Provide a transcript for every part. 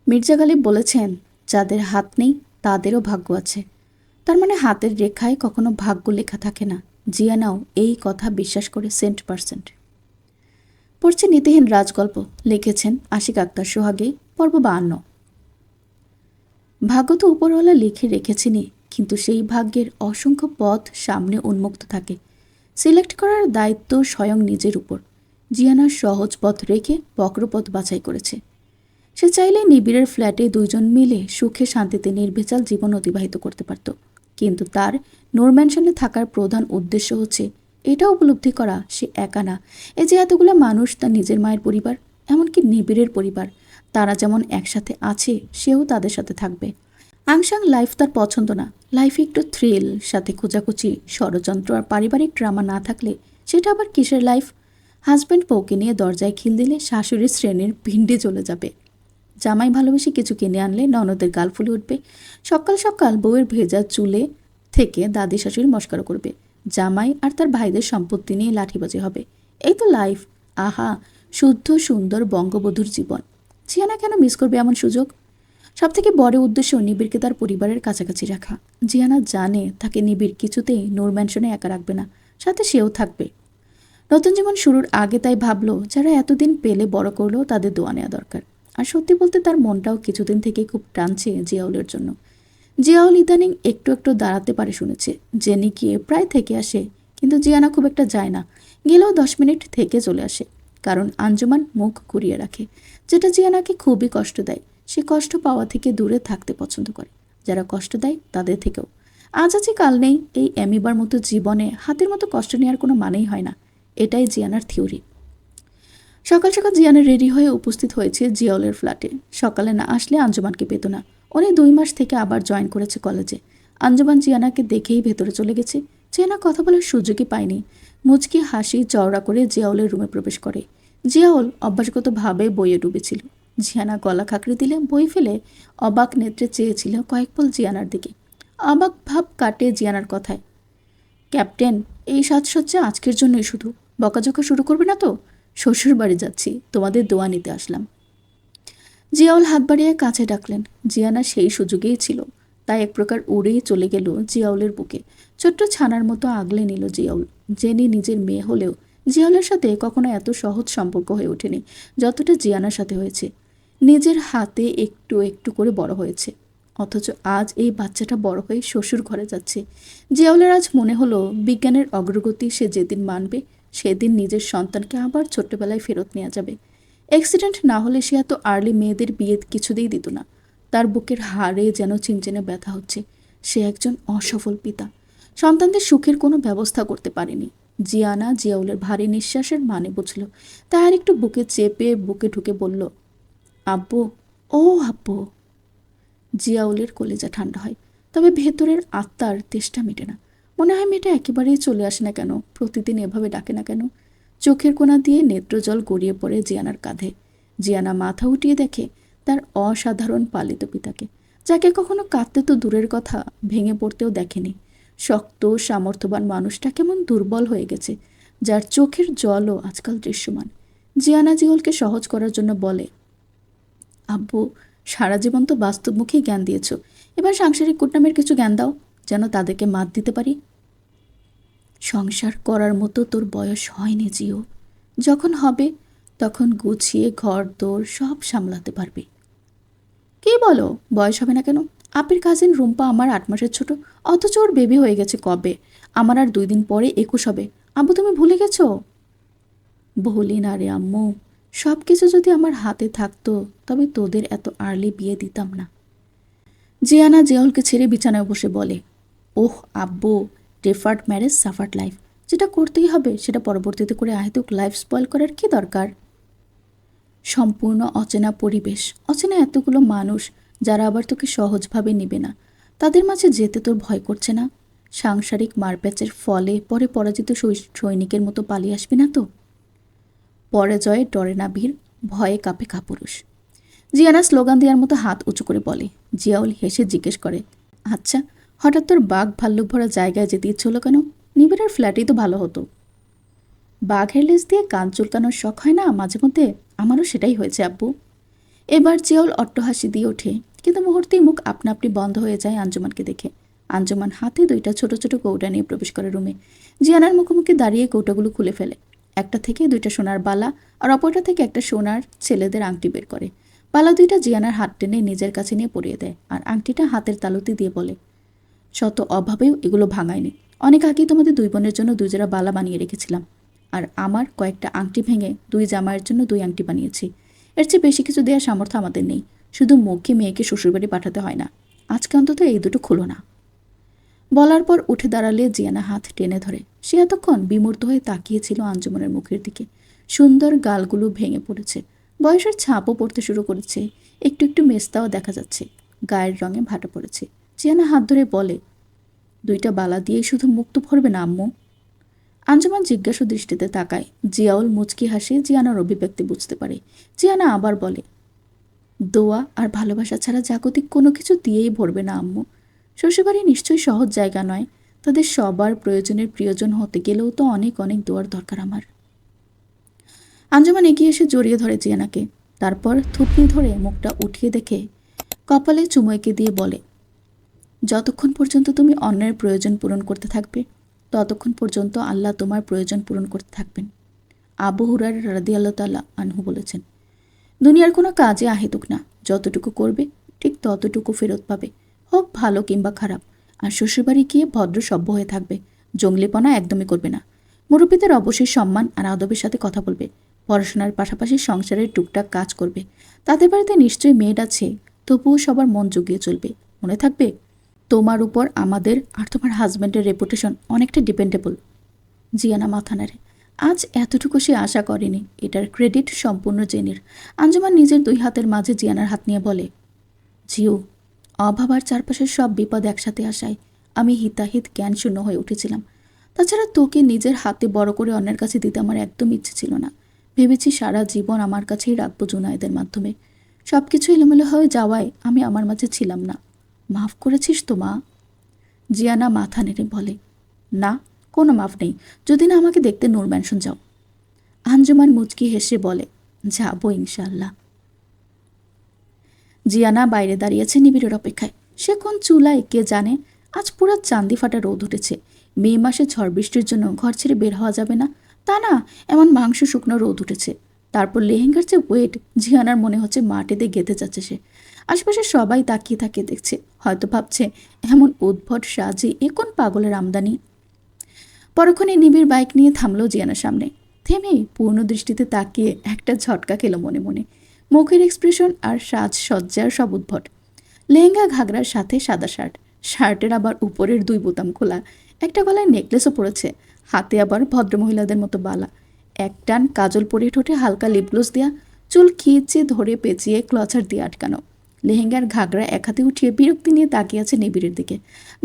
মির্জা গালিব বলেছেন, যাদের হাত নেই তাদেরও ভাগ্য আছে। তার মানে হাতের রেখায় কখনো ভাগ্য লেখা থাকে না। জিয়ানাও এই কথা বিশ্বাস করে 100%। পড়ছে নীতিহীন রাজগল্প, লিখেছেন আশিক আক্তার সোহাগী, পর্ব 52। ভাগ্য তো উপরওয়ালা লিখে রেখেছিনি, কিন্তু সেই ভাগ্যের অসংখ্য পথ সামনে উন্মুক্ত থাকে। সিলেক্ট করার দায়িত্ব স্বয়ং নিজের উপর। জিয়ানার সহজ পথ রেখে বক্রপথ বাছাই করেছে। সে চাইলে নিবিড়ের ফ্ল্যাটে দুইজন মিলে সুখে শান্তিতে নির্ভেজাল জীবন অতিবাহিত করতে পারত, কিন্তু তার নূর ম্যানশনে থাকার প্রধান উদ্দেশ্য হচ্ছে এটা উপলব্ধি করা সে একা না। এই যে এতগুলো মানুষ, তার নিজের মায়ের পরিবার, এমনকি নিবিড়ের পরিবার, তারা যেমন একসাথে আছে সেও তাদের সাথে থাকবে। আংশাং লাইফ তার পছন্দ না। লাইফে একটু থ্রিল, সাথে খোঁজাখুচি, ষড়যন্ত্র আর পারিবারিক ড্রামা না থাকলে সেটা আবার কিসের লাইফ? হাজব্যান্ড বউকে নিয়ে দরজায় খিল দিলে শাশুড়ির শ্রেণীর ভিন্ডে চলে যাবে। জামাই ভালোবেসে কিছু কিনে আনলে ননদের গাল ফুলে উঠবে। সকাল সকাল বউয়ের ভেজা চুলে থেকে দাদি শাশুড়ি মস্করা করবে। জামাই আর তার ভাইদের সম্পত্তি নিয়ে লাঠিবাজি হবে। এই তো লাইফ। আহা, শুদ্ধ সুন্দর বঙ্গবধূর জীবন। জিয়ানা কেন মিস করবে এমন সুযোগ? সবথেকে বড় উদ্দেশ্য নিবিড়কে তার পরিবারের কাছাকাছি রাখা। জিয়ানা জানে তাকে নিবিড় কিছুতেই নূর ম্যানশনে একা রাখবে না, সাথে সেও থাকবে। নতুন জীবন শুরুর আগে তাই ভাবলো, যারা এতদিন পেলে বড় করলো তাদের দোয়া নেওয়া দরকার। আর সত্যি বলতে তার মনটাও কিছুদিন থেকে খুব টানছে জিয়াউলের জন্য। জিয়াউল ইদানিং একটু একটু দাঁড়াতে পারে শুনেছে। জেনি গিয়ে প্রায় থেকে আসে, কিন্তু জিয়ানা খুব একটা যায় না। গেলেও 10 মিনিট থেকে চলে আসে, কারণ আঞ্জুমান মুখ ঘুরিয়ে রাখে, যেটা জিয়ানাকে খুবই কষ্ট দেয়। সে কষ্ট পাওয়া থেকে দূরে থাকতে পছন্দ করে, যারা কষ্ট দেয় তাদের থেকেও। আজ আছে কাল নেই, এই অ্যামিবার মতো জীবনে হাতের মতো কষ্ট নেওয়ার কোনো মানেই হয় না। এটাই জিয়ানার থিওরি। সকাল সকাল জিয়ানা রেডি হয়ে উপস্থিত হয়েছে জিয়াউলের ফ্ল্যাটে। সকালে না আসলে আঞ্জুমানকে পেত না। উনি 2 মাস থেকে আবার জয়েন করেছে কলেজে। আঞ্জুমান জিয়ানাকে দেখেই ভেতরে চলে গেছে। জিয়ানা কথা বলার সুযোগই পায়নি। মুচকি হাসি চওড়া করে জিয়াউলের রুমে প্রবেশ করে। জিয়াউল অভ্যাসগতভাবে বইয়ে ডুবেছিল। জিয়ানা গলা খাকড়ে দিলে বই ফেলে অবাক নেত্রে চেয়েছিল কয়েক পল জিয়ানার দিকে। অবাক ভাব কাটে জিয়ানার কথায়। ক্যাপ্টেন, এই সাজসজ্জা আজকের জন্যই শুধু? বকাঝকা শুরু করবে না তো? শ্বশুর বাড়ি যাচ্ছি, তোমাদের দোয়া নিতে আসলাম। জিয়াউল হাত বাড়িয়ে কাছে ডাকলেন। জিয়ানা সেই সুযোগেই ছিল, তাই এক প্রকার উড়েই চলে গেল জিয়াউলের বুকে। ছোট্ট ছানার মতো আগলে নিল জিয়াউল। জেনি নিজের মেয়ে হলেও জিয়াউলের সাথে কখনো এত সহজ সম্পর্ক হয়ে ওঠেনি যতটা জিয়ানার সাথে হয়েছে। নিজের হাতে একটু একটু করে বড় হয়েছে, অথচ আজ এই বাচ্চাটা বড় হয়ে শ্বশুর ঘরে যাচ্ছে। জিয়াউলের আজ মনে হলো বিজ্ঞানের অগ্রগতি সে যেদিন মানবে সেদিন নিজের সন্তানকে আবার ছোট্টবেলায় ফেরত নেওয়া যাবে। অ্যাক্সিডেন্ট না হলে সে এত আর্লি মেয়েদের বিয়ে কিছুতেই দিত না। তার বুকের হাড়ে যেন চিনচিনে ব্যথা হচ্ছে। সে একজন অসফল পিতা, সন্তানদের সুখের কোনো ব্যবস্থা করতে পারেনি। জিয়ানা জিয়াউলের ভারী নিঃশ্বাসের মানে বুঝল, তাই আর একটু বুকে চেপে বুকে ঢুকে বলল, আব্বু, ও আব্বু। জিয়াউলের কলিজা ঠান্ডা হয়, তবে ভেতরের আত্মার তেষ্টা মেটে না। মনে হয় মেয়েটা একেবারেই চলে আসে না কেন, প্রতিদিন এভাবে ডাকে না কেন। চোখের কোণা দিয়ে নেত্রজল গড়িয়ে পড়ে জিয়ানার কাঁধে। জিয়ানা মাথা উঠিয়ে দেখে তার অসাধারণ পালিত পিতাকে, যাকে কখনো কাঁদতে তো দূরের কথা, ভেঙে পড়তেও দেখেনি। শক্ত সামর্থ্যবান মানুষটা কেমন দুর্বল হয়ে গেছে, যার চোখের জলও আজকাল দৃশ্যমান। জিয়ানা জিওলকে সহজ করার জন্য বলে, আব্বু, সারা জীবন তো বাস্তবমুখী জ্ঞান দিয়েছ, এবার সাংসারিক কুটনামের কিছু জ্ঞান দাও, যেন তাদেরকে মাত দিতে পারি। সংসার করার মতো তোর বয়স হয়নি জিও। যখন হবে তখন গুছিয়ে ঘর দোর সব সামলাতে পারবি। কি বলো, বয়স হবে না কেন? আপির কাজিন রুম্পা আমার 8 মাসের ছোট, অথচ ওর বেবি হয়ে গেছে কবে। আমার আর 2 দিন পরে 21 হবে। আব্বু, তুমি ভুলে গেছো? ভুলি না রে আম্মু, সব কিছু যদি আমার হাতে থাকতো তবে তোদের এত আর্লি বিয়ে দিতাম না। জিয়ানা জিয়াউলকে ছেড়ে বিছানায় বসে বলে, ওহ আব্বু, ডেফার্ড ম্যারেজ সাফার্ড লাইফ। যেটা করতেই হবে সেটা পরবর্তীতে করে আহেতুক লাইফ স্পয়েল করার কি দরকার? সম্পূর্ণ অচেনা পরিবেশ, অচেনা এতগুলো মানুষ, যারা আবার তোকে সহজভাবে নিবে না, তাদের মাঝে যেতে তোর ভয় করছে না? সাংসারিক মারপ্যাচের ফলে পরে পরাজিত সৈনিকের মতো পালিয়ে আসবি না তো? পরাজয়ে ডরে না বীর, ভয়ে কাঁপে কাপুরুষ। জিয়ানা স্লোগান দেওয়ার মতো হাত উঁচু করে বলে। জিয়াউল হেসে জিজ্ঞেস করে, আচ্ছা, হঠাৎ তোর বাঘ ভাল্লুক ভরা জায়গায় যেতে ইচ্ছে হলো কেন? নিবিড়ের ফ্ল্যাটেই তো ভালো হতো। বাঘের লেজ দিয়ে কান চুলকানোর শখ হয় না মাঝে মধ্যে? আমারও সেটাই হয়েছে আব্বু। এবার জিয়াউল অট্টহাসি দিয়ে ওঠে, কিন্তু মুহূর্তেই মুখ আপনা আপনি বন্ধ হয়ে যায় আঞ্জুমানকে দেখে। আঞ্জুমান হাতে 2টা ছোট ছোট কৌটা নিয়ে প্রবেশ করে রুমে। জিয়ানার মুখোমুখি দাঁড়িয়ে কৌটাগুলো খুলে ফেলে। একটা থেকে 2টা সোনার বালা আর অপরটা থেকে একটা সোনার ছেলেদের আংটি বের করে। বালা 2টা জিয়ানার হাত টেনে নিজের কাছে নিয়ে পরিয়ে দেয় আর আংটিটা হাতের তালুতে দিয়ে বলে, শত অভাবেও এগুলো ভাঙায়নি। অনেক আগেই তোমাদের 2 বোনের জন্য 2 জোড়া বালা বানিয়ে রেখেছিলাম, আর আমার কয়েকটা আংটি ভেঙে 2 জামাইয়ের জন্য 2 আংটি বানিয়েছি। এর চেয়ে বেশি কিছু দেওয়ার সামর্থ্য আমাদের নেই। শুধু মুখে মেয়েকে শ্বশুরবাড়ি পাঠাতে হয় না। আজকে অন্তত এই দুটো খুলো না। বলার পর উঠে দাঁড়ালে জিয়ানা হাত টেনে ধরে। সে এতক্ষণ বিমূর্ত হয়ে তাকিয়েছিল আঞ্জুমানের মুখের দিকে। সুন্দর গালগুলো ভেঙে পড়েছে, বয়সের ছাপও পড়তে শুরু করেছে, একটু একটু মেস্তাও দেখা যাচ্ছে, গায়ের রঙে ভাটা পড়েছে। জিয়ানা হাত ধরে বলে, 2টা বালা দিয়ে শুধু মুক্ত ভরবে না আম্মু? আঞ্জুমান জিজ্ঞাসু দৃষ্টিতে তাকায়। জিয়াউল মুচকি হাসে, জিয়ানার অভিব্যক্তি বুঝতে পারে। জিয়ানা আবার বলে, দোয়া আর ভালোবাসা ছাড়া জাগতিক কোনো কিছু দিয়েই ভরবে না আম্মু। শ্বশুরবাড়ি নিশ্চয়ই সহজ জায়গা নয়। তাদের সবার প্রয়োজনের প্রিয়জন হতে গেলেও তো অনেক অনেক দোয়ার দরকার আমার। আঞ্জুমান এগিয়ে এসে জড়িয়ে ধরে জিয়ানাকে। তারপর থুতনি ধরে মুখটা উঠিয়ে দেখে কপালে চুমু এঁকে দিয়ে বলে, যতক্ষণ পর্যন্ত তুমি অন্যের প্রয়োজন পূরণ করতে থাকবে, ততক্ষণ পর্যন্ত আল্লাহ তোমার প্রয়োজন পূরণ করতে থাকবেন। আবু হুরায়রা রাদিয়াল্লাহু তাআলা আনহু বলেছেন, দুনিয়ার কোনো কাজে আহেতুক না, যতটুকু করবে ঠিক ততটুকু ফেরত পাবে, হোক ভালো কিংবা খারাপ। আর শ্বশুরবাড়ি গিয়ে ভদ্র সভ্য হয়ে থাকবে, জঙ্গলিপনা একদমই করবে না। মুরব্বীদের অবশ্যই সম্মান আর আদবের সাথে কথা বলবে। পড়াশোনার পাশাপাশি সংসারের টুকটাক কাজ করবে। তাদের বাড়িতে নিশ্চয়ই মেড আছে, তবুও সবার মন জুগিয়ে চলবে। মনে থাকবে, তোমার উপর আমাদের আর তোমার হাজব্যান্ডের রেপুটেশন অনেকটা ডিপেন্ডেবল। জিয়ানা মাথা নাড়ে। আজ এতটুকু সে আশা করেনি। এটার ক্রেডিট সম্পূর্ণ জেনির। আঞ্জুমান নিজের 2 হাতের মাঝে জিয়ানার হাত নিয়ে বলে, জিও, অভাব আর চারপাশের সব বিপদ একসাথে আসায় আমি হিতাহিত জ্ঞান শূন্য হয়ে উঠেছিলাম। তাছাড়া তোকে নিজের হাতে বড় করে অন্যের কাছে দিতে আমার একদম ইচ্ছে ছিল না। ভেবেছি সারা জীবন আমার কাছেই রাখবো জুনায়েদের মাধ্যমে। সব কিছু এলোমেলো হয়ে যাওয়ায় আমি আমার মাঝে ছিলাম না। মাফ করেছিস তো মা? জিয়ানা মাথা নেড়ে বলে, না, কোনো মাফ নেই, যদি না আমাকে দেখতে নূর ম্যানশন যাও। আঞ্জুমান মুচকি হেসে বলে, যাবো ইনশাল্লাহ। জিয়ানা বাইরে দাঁড়িয়েছে নিবিড়ের অপেক্ষায়। সে কোন চুলায় কে জানে। আজ পুরো চান্দি ফাটা রোদ উঠেছে। মে মাসে ঝড় বৃষ্টির জন্য ঘর ছেড়ে বের হওয়া যাবে না তা না, এমন মাংস শুকনো রোদ উঠেছে। তারপর লেহেঙ্গার যে ওয়েট, জিয়ানার মনে হচ্ছে মাটিতে গেঁথে যাচ্ছে সে। আশেপাশে সবাই তাকিয়ে তাকিয়ে দেখছে, হয়তো ভাবছে এমন উদ্ভট সাজে এ কোন পাগলের আমদানি। পরক্ষণে নিবিড় বাইক নিয়ে থামলো জিয়ানার সামনে। থেমে পূর্ণ দৃষ্টিতে তাকিয়ে একটা ঝটকা খেলো মনে মনে। মুখের এক্সপ্রেশন আর সাজসজ্জার সব উদ্ভট। লেহেঙ্গা ঘাগরার সাথে সাদা শার্ট, শার্টের আবার উপরের 2 বোতাম খোলা, একটা গলায় নেকলেসও পড়েছে, হাতে আবার ভদ্রমহিলাদের মতো বালা, এক টান কাজল পরে ঠোঁটে হালকা লিপগ্লোস দেয়া, চুল খিঁচে ধরে পেঁচিয়ে ক্লচার দিয়ে আটকানো। লেহেঙ্গার ঘাগরা এক হাতে উঠিয়ে বিরক্তি নিয়ে তাকিয়ে আছে নিবিড়ের দিকে।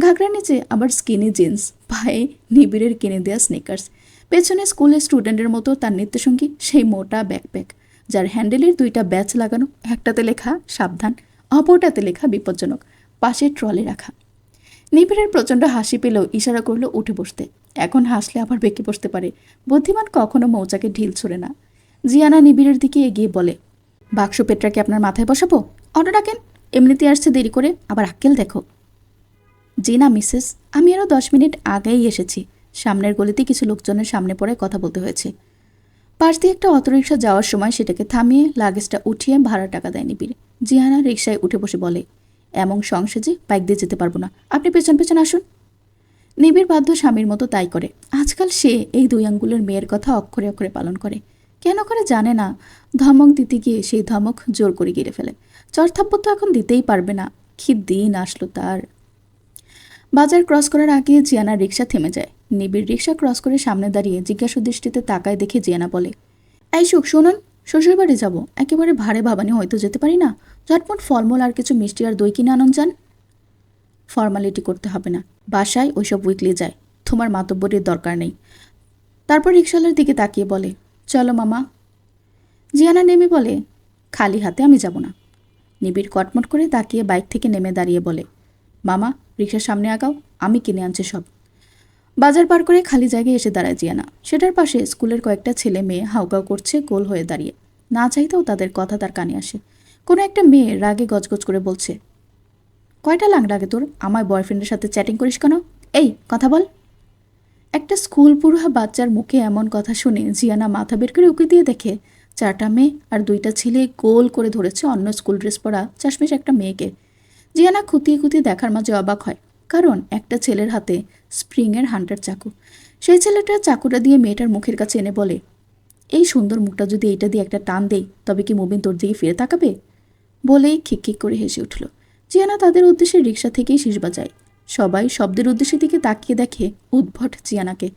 ঘাগরার নিচে আবার স্কিনি জিন্স, পায়ে নিবিড়ের কিনে দেওয়া স্নিকার্স, পেছনে স্কুলের স্টুডেন্টের মতো তার নিত্যসঙ্গী সেই মোটা ব্যাকপ্যাক, যার হ্যান্ডেলের 2টা ব্যাচ লাগানো, একটাতে লেখা সাবধান, অপরটাতে লেখা বিপজ্জনক, পাশে ট্রলে রাখা। নিবিড়ের প্রচণ্ড হাসি পেলেও ইশারা করলো উঠে বসতে। এখন হাসলে আবার বেঁকে বসতে পারে। বুদ্ধিমান কখনো মৌচাকে ঢিল ছুড়ে না। জিয়ানা নিবিড়ের দিকে এগিয়ে বলে, বাক্স পেট্রাকে আপনার মাথায় বসাবো? অটো ডাকেন, এমনিতে আসছে দেরি করে, আবার আক্কেল দেখো। জি না মিসেস, আমি আরও 10 মিনিট আগেই এসেছি। সামনের গলিতে কিছু লোকজনের সামনে পড়ে কথা বলতে হয়েছে। পাশ দিয়ে একটা অটোরিকশা যাওয়ার সময় সেটাকে থামিয়ে লাগেজটা উঠিয়ে ভাড়া টাকা দেয় নিবিড়। জিয়ানা রিকশায় উঠে বসে বলে, এমন সংসেজে বাইক দিয়ে যেতে পারবো না, আপনি পেছন পেছন আসুন। নিবিড় বাধ্য স্বামীর মতো তাই করে। আজকাল সে এই 2 আঙ্গুলের মেয়ের কথা অক্ষরে অক্ষরে পালন করে। কেন করে জানে না। ধমক দিতে গিয়ে সেই ধমক জোর করে গিরে ফেলে। চড়থাপ্পর তো এখন দিতেই পারবে না। কি দিন আসলো তার। বাজার ক্রস করার আগে জিয়ানার রিকশা থেমে যায়। নিবিড় রিকশা ক্রস করে সামনে দাঁড়িয়ে জিজ্ঞাসু দৃষ্টিতে তাকায় দেখে জিয়ানা বলে, এই সুখ শুনুন, শ্বশুরবাড়ি যাব, একেবারে ভাড়ে ভাবানি হয়তো যেতে পারি না। ঝটপট ফলমূল আর কিছু মিষ্টি আর দই কিনে আনন যান। ফর্মালিটি করতে হবে না, বাসায় ওইসব উইকলি যায়, তোমার মাতব্বরির দরকার নেই। তারপর রিকশালার দিকে তাকিয়ে বলে, চলো মামা। জিয়ানা নেমে বলে, খালি হাতে আমি যাব না। নিবিড় কটমট করে তাকিয়ে বাইক থেকে নেমে দাঁড়িয়ে বলে, মামা রিকশার সামনে আগাও, আমি কিনে আনছি সব। বাজার পার করে খালি জায়গায় এসে দাঁড়ায় জিয়ানা। সেটার পাশে স্কুলের কয়েকটা ছেলে মেয়ে হাউকাউ করছে গোল হয়ে দাঁড়িয়ে। না চাইতেও তাদের কথা তার কানে আসে। কোনো একটা মেয়ে রাগে গজগজ করে বলছে, কয়টা লাং লাগে তোর আমার বয়ফ্রেন্ডের সাথে চ্যাটিং করিস কেন? এই কথা বল। একটা স্কুল পড়ুয়া বাচ্চার মুখে এমন কথা শুনে জিয়ানা মাথা বের করে উঁকি দিয়ে দেখে 4টা মেয়ে আর 2টা ছেলে গোল করে ধরেছে অন্য স্কুল ড্রেস পরা চাশমিশ একটা মেয়েকে। জিয়ানা খুঁতিয়ে খুঁতিয়ে দেখার মাঝে অবাক হয়, কারণ একটা ছেলের হাতে স্প্রিংয়ের হান্টার চাকু। সেই ছেলেটা চাকুটা দিয়ে মেয়েটার মুখের কাছে এনে বলে, এই সুন্দর মুখটা যদি এইটা দিয়ে একটা টান দেই তবে কি মুবিন তোর দিকে ফিরে তাকাবে? বলেই খিকখিক করে হেসে উঠল। জিয়ানা তাদের উদ্দেশ্যে রিক্সা থেকেই শীষ বাজায়। সবাই শব্দের উদ্দেশ্যের দিকে তাকিয়ে দেখে উদ্ভট জিয়ানাকে।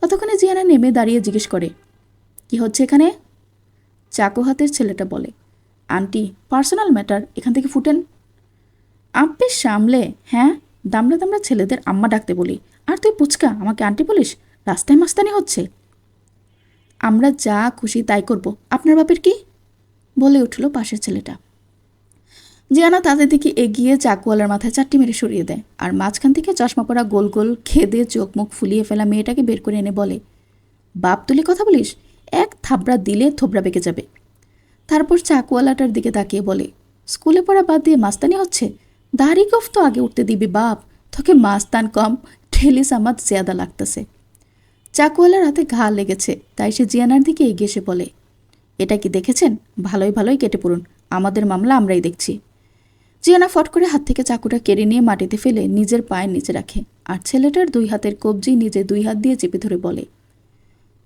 ততক্ষণে জিয়ানা নেমে দাঁড়িয়ে জিজ্ঞেস করে, কি হচ্ছে এখানে? চাকু হাতের ছেলেটা বলে, আন্টি, পার্সোনাল ম্যাটার, এখান থেকে ফুটেন। আব্বে সামলে, হ্যাঁ, দামড়া দামড়া ছেলেদের আম্মা ডাকতে বলি, আর তুই পুচকা আমাকে আন্টি বলিস? রাস্তায় মাস্তানি হচ্ছে। আমরা যা খুশি তাই করব, আপনার বাপের কি? বলে উঠল পাশের ছেলেটা। জিয়ানা তাদের দিকে এগিয়ে চাকুওয়ালার মাথায় 4টি মেরে সরিয়ে দেয়, আর মাঝখান থেকে চশমা পরা গোল গোল খেদে চোখ মুখ ফুলিয়ে ফেলা মেয়েটাকে বের করে এনে বলে, বাপ তুলে কথা বলিস, এক থাবড়া দিলে থোবড়া বেঁকে যাবে। তারপর চাকুওয়ালাটার দিকে তাকিয়ে বলে, স্কুলে পড়া বাদ দিয়ে মাস্তানি হচ্ছে? দাড়ি গফ তো আগে উঠতে দিবি বাপ, তোকে মাস্তান কম ঠেলিস আমার জ্যাদা লাগতেছে। চাকুওয়ালার হাতে ঘা লেগেছে, তাই সে জিয়ানার দিকে এগিয়ে এসে বলে, এটা কি দেখেছেন? ভালোই ভালোই কেটে পড়ুন, আমাদের মামলা আমরাই দেখছি। জিয়ানা ফট করে হাত থেকে চাকুটা কেড়ে নিয়ে মাটিতে ফেলে নিজের পায়ের নিচে রাখে, আর ছেলেটার 2 হাতের কবজি নিজে 2 হাত দিয়ে চেপে ধরে বলে,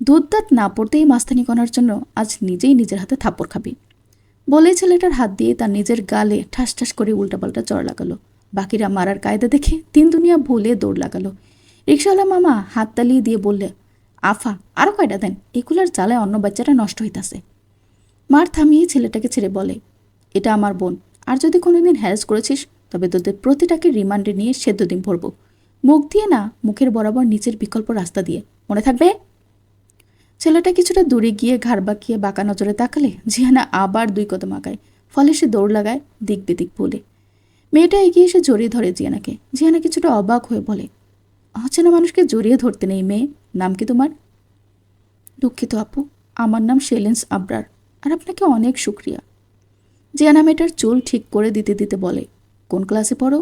দুধ দাঁত না পড়তেই মাস্তানি করার জন্য আজ নিজেই নিজের হাতে থাপ্পড় খাবি। বলেই ছেলেটার হাত দিয়ে তার নিজের গালে ঠাস ঠাস করে উল্টাপাল্টা চড় লাগালো। বাকিরা মারার কায়দা দেখে 3 দুনিয়া ভুলে দৌড় লাগালো। রিক্সাওয়ালা মামা হাত তালিয়ে দিয়ে বললে, আফা আরও কয়টা দেন, এগুলার জ্বালায় অন্য বাচ্চাটা নষ্ট হইতাছে। মার থামিয়ে ছেলেটাকে ছেড়ে বলে, এটা আমার বোন, আর যদি কোনোদিন হ্যারাস করেছিস তবে তোদের প্রতিটাকে রিমান্ডে নিয়ে 7 দিন ভরবো। মুখ দিয়ে না, মুখের বরাবর নিচের বিকল্প রাস্তা দিয়ে, মনে থাকবে? ছেলেটা কিছুটা দূরে গিয়ে ঘাড় বাঁকিয়ে বাঁকা নজরে তাকালে জিয়ানা আবার 2 কদম আগায়, ফলে সে দৌড় লাগায় দিক বিদিক ভুলে। মেয়েটা এগিয়ে এসে জড়িয়ে ধরে জিয়ানাকে। জিয়ানা কিছুটা অবাক হয়ে বলে, অচেনা মানুষকে জড়িয়ে ধরতে নেই মেয়ে, নাম কি তোমার? দুঃখিত আপু, আমার নাম শেলেন্স আবরার, আর আপনাকে অনেক শুক্রিয়া। জিয়ানা মেয়েটার চুল ঠিক করে দিতে দিতে বলে, কোন ক্লাসে পড়ো?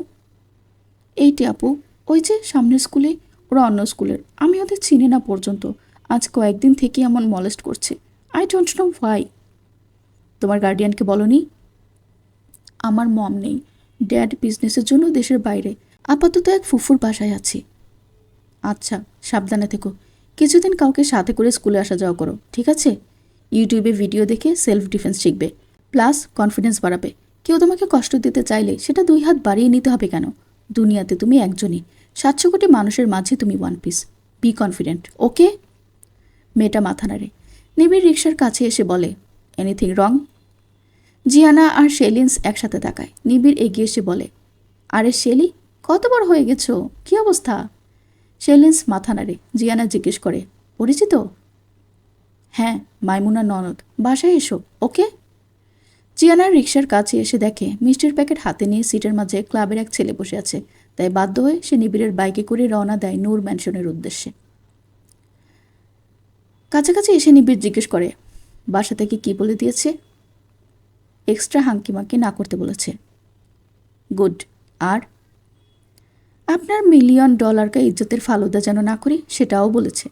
8 আপু, ওই যে সামনের স্কুলে, ওরা অন্য স্কুলের, আমি ওদের চিনি না পর্যন্ত, আজ কয়েকদিন থেকে এমন মলেস্ট করছে, আই ডোন্ট নো হোয়াই। তোমার গার্ডিয়ানকে বলনি? আমার মম নেই, ড্যাড বিজনেসের জন্য দেশের বাইরে, আপাতত এক ফুফুর বাসায় আছি। আচ্ছা, সাবধানে থেকো, কিছুদিন কাউকে সাথে করে স্কুলে আসা যাওয়া করো, ঠিক আছে? ইউটিউবে ভিডিও দেখে সেলফ ডিফেন্স শিখবে, প্লাস কনফিডেন্স বাড়াবে। কেউ তোমাকে কষ্ট দিতে চাইলে সেটা 2 হাত বাড়িয়ে নিতে হবে কেন? দুনিয়াতে তুমি একজনই, 700 কোটি মানুষের মাঝে তুমি 1 পিস। বি কনফিডেন্ট, ওকে? মেয়েটা মাথা নাড়ে। নিবিড় রিক্সার কাছে এসে বলে, এনিথিং রং? জিয়ানা আর শেলিন্স একসাথে তাকায়। নিবিড় এগিয়ে এসে বলে, আরে শেলি, কতবার হয়ে গেছো, কি অবস্থা? শেলিন্স মাথা নাড়ে। জিয়ানা জিজ্ঞেস করে, পরিচিত? হ্যাঁ, মাইমুনা ননদ, বাসায় এসো, ওকে? জিয়ানার রিক্সার কাছে এসে দেখে মিষ্টির প্যাকেট হাতে নিয়ে সিটের মাঝে ক্লাবের এক ছেলে বসে আছে, তাই বাধ্য হয়ে সে নিবিড়ের বাইকে করে রওনা দেয় নূর ম্যানশনের উদ্দেশ্যে। কাছাকাছি এসে নিবিড় জিজ্ঞেস করে, বাসা থেকে কি বলে দিয়েছে? এক্সট্রা হাঙ্কিমাকে না করতে বলেছে। গুড। আর আপনার $1,000,000 কা ইজ্জতের ফালুদা যেন না করি সেটাও বলেছে।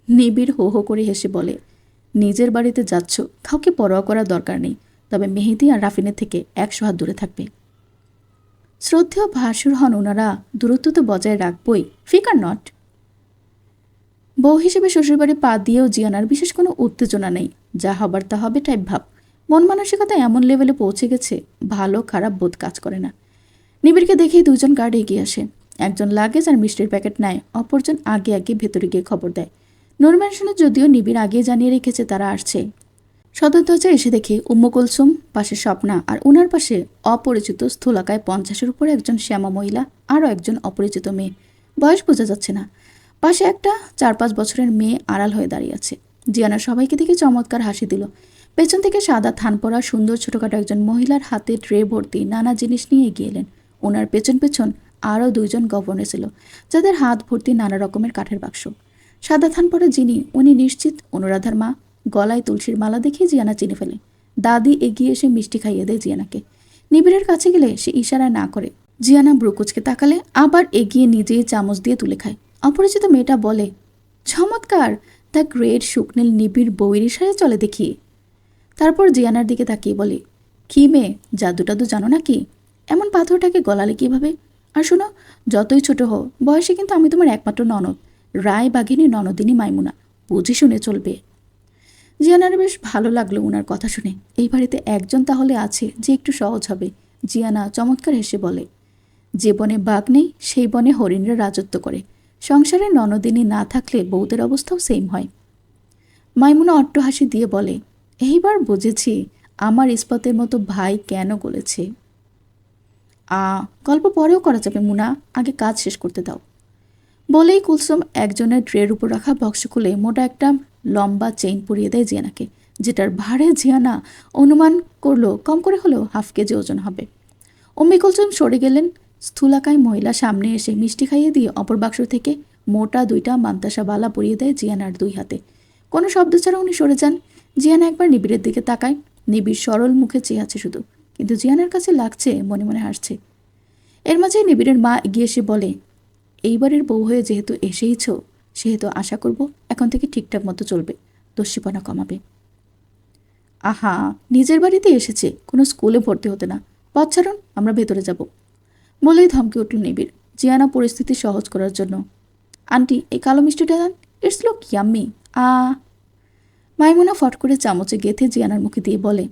নিবিড় হো হো করে হেসে বলে, নিজের বাড়িতে যাচ্ছ, কাউকে পরোয়া করার দরকার নেই, তবে মেহেদি আর রাফিনের থেকে 100 হাত দূরে থাকবে। শ্রদ্ধেয় ভাসুর হন ওনারা, দূরত্ব তো বজায় রাখবই, ফিকার নট। বউ হিসেবে শ্বশুরবাড়ি পা দিয়েও জিয়ানার বিশেষ কোনো উত্তেজনা নেই, যা হবার তা হবে টাইপ ভাব। মন মানসিকতা এমন লেভেলে পৌঁছে গেছে, ভালো খারাপ বোধ কাজ করে না। নিবিড়কে দেখেই 2 জন গার্ড এগিয়ে আসে। একজন লাগেজ আর মিষ্টির প্যাকেট নেয়, অপরজন আগে আগে ভেতরে গিয়ে খবর দেয়। নূর ম্যানশনে যদিও নিবিড় আগে জানিয়ে রেখেছে তারা আসছে। সদর দরজায় এসে দেখে উম্মু কুলসুম, পাশে স্বপ্না, আর উনার পাশে অপরিচিত স্থূলাকায় 50-এর উপরে একজন শ্যামা মহিলা, আরও একজন অপরিচিত মেয়ে, বয়স বোঝা যাচ্ছে না। পাশে একটা 4-5 বছরের মেয়ে আড়াল হয়ে দাঁড়িয়ে আছে। জিয়ানা সবাইকে দেখে চমৎকার হাসি দিল। পেছন থেকে সাদা থান পরা সুন্দর ছোটখাটো একজন মহিলার হাতে ট্রে ভর্তি নানা জিনিস নিয়ে এগিয়ে এলেন। ওনার পেছন পেছন আরও 2 জন গভর্নর ছিল, যাদের হাত ভর্তি নানা রকমের কাঠের বাক্স। সাদা থান পরা যিনি, উনি নিশ্চিত অনুরাধার মা। গলায় তুলসীর মালা দেখে জিয়ানা চিনে ফেলে। দাদি এগিয়ে এসে মিষ্টি খাইয়ে দেয় জিয়ানাকে। নিবিড়ের কাছে গেলে সে ইশারায় না করে। জিয়ানা ব্রুকুচকে তাকালে আবার এগিয়ে নিজেই চামচ দিয়ে তুলে খায়। অপরিচিত মেয়েটা বলে, চমৎকার, দ্য গ্রেট শুকনীল নিবিড় বউয়ের ইশারায় চলে দেখি। তারপর জিয়ানার দিকে তাকিয়ে বলে, কি মেয়ে, জাদু টাদু জানো নাকি? এমন পাথরটাকে গলালে কিভাবে? আর শোনো, যতই ছোট হও, বয়সে কিন্তু আমি তোমার একমাত্র ননদ, রায় বাঘিনী ননদিনী মাইমুনা, বুঝে শুনে চলবে। জিয়ানার বেশ ভালো লাগলো ওনার কথা শুনে। এই বাড়িতে একজন তাহলে আছে যে একটু সহজ হবে। জিয়ানা চমৎকার হেসে বলে, যে বনে বাঘ নেই সেই বনে হরিণরা রাজত্ব করে। সংসারে ননদিনী না থাকলে বউদের অবস্থাও সেম হয়। মাইমুনা অট্ট হাসি দিয়ে বলে, এইবার বুঝেছি আমার ইস্পাতের মতো ভাই কেন গলেছে। গল্প পরেও করা যাবে মুনা, আগে কাজ শেষ করতে দাও। বলেই কুলসুম একজনের ট্রের উপর রাখা বক্স খুলে মোটা একটা লম্বা চেইন পরিয়ে দেয় জিয়ানাকে, যেটার ভারে জিয়ানা অনুমান করলো কম করে হলেও হাফ কেজি ওজন হবে। অম্মি কুলসুম সরে গেলেন। স্থূলাকায় মহিলা সামনে এসে মিষ্টি খাইয়ে দিয়ে অপর বাক্স থেকে মোটা দুইটা মান্তাসা বালা পরিয়ে দেয় জিয়ানার দুই হাতে। কোনো শব্দ ছাড়া উনি সরে যান। জিয়ানা একবার নিবিড়ের দিকে তাকায়। নিবিড় সরল মুখে চেয়ে আছে শুধু, কিন্তু জিয়ানার কাছে লাগছে মনে মনে হাসছে। এর মাঝে নিবিড়ের মা এগিয়ে এসে বলে, এইবারের বউ হয়ে যেহেতু এসেইছ, সেহেতু আশা করব এখন থেকে ঠিকঠাক মতো চলবে, দস্যিপনা কমাবে। আহা, নিজের বাড়িতে এসেছে, কোনো স্কুলে ভর্তি হতে না। পথ ছাড়ুন, আমরা ভেতরে যাব। বলেই ধমকে উঠল নিবিড়, জিয়ানা পরিস্থিতি সহজ করার জন্য। আন্টি, এই কালো মিষ্টিটা দেন, ইটস লুক ইয়াম্মি। মাইমুনা ফট করে চামচে গেথে জিয়ানার মুখে দিয়ে বলে,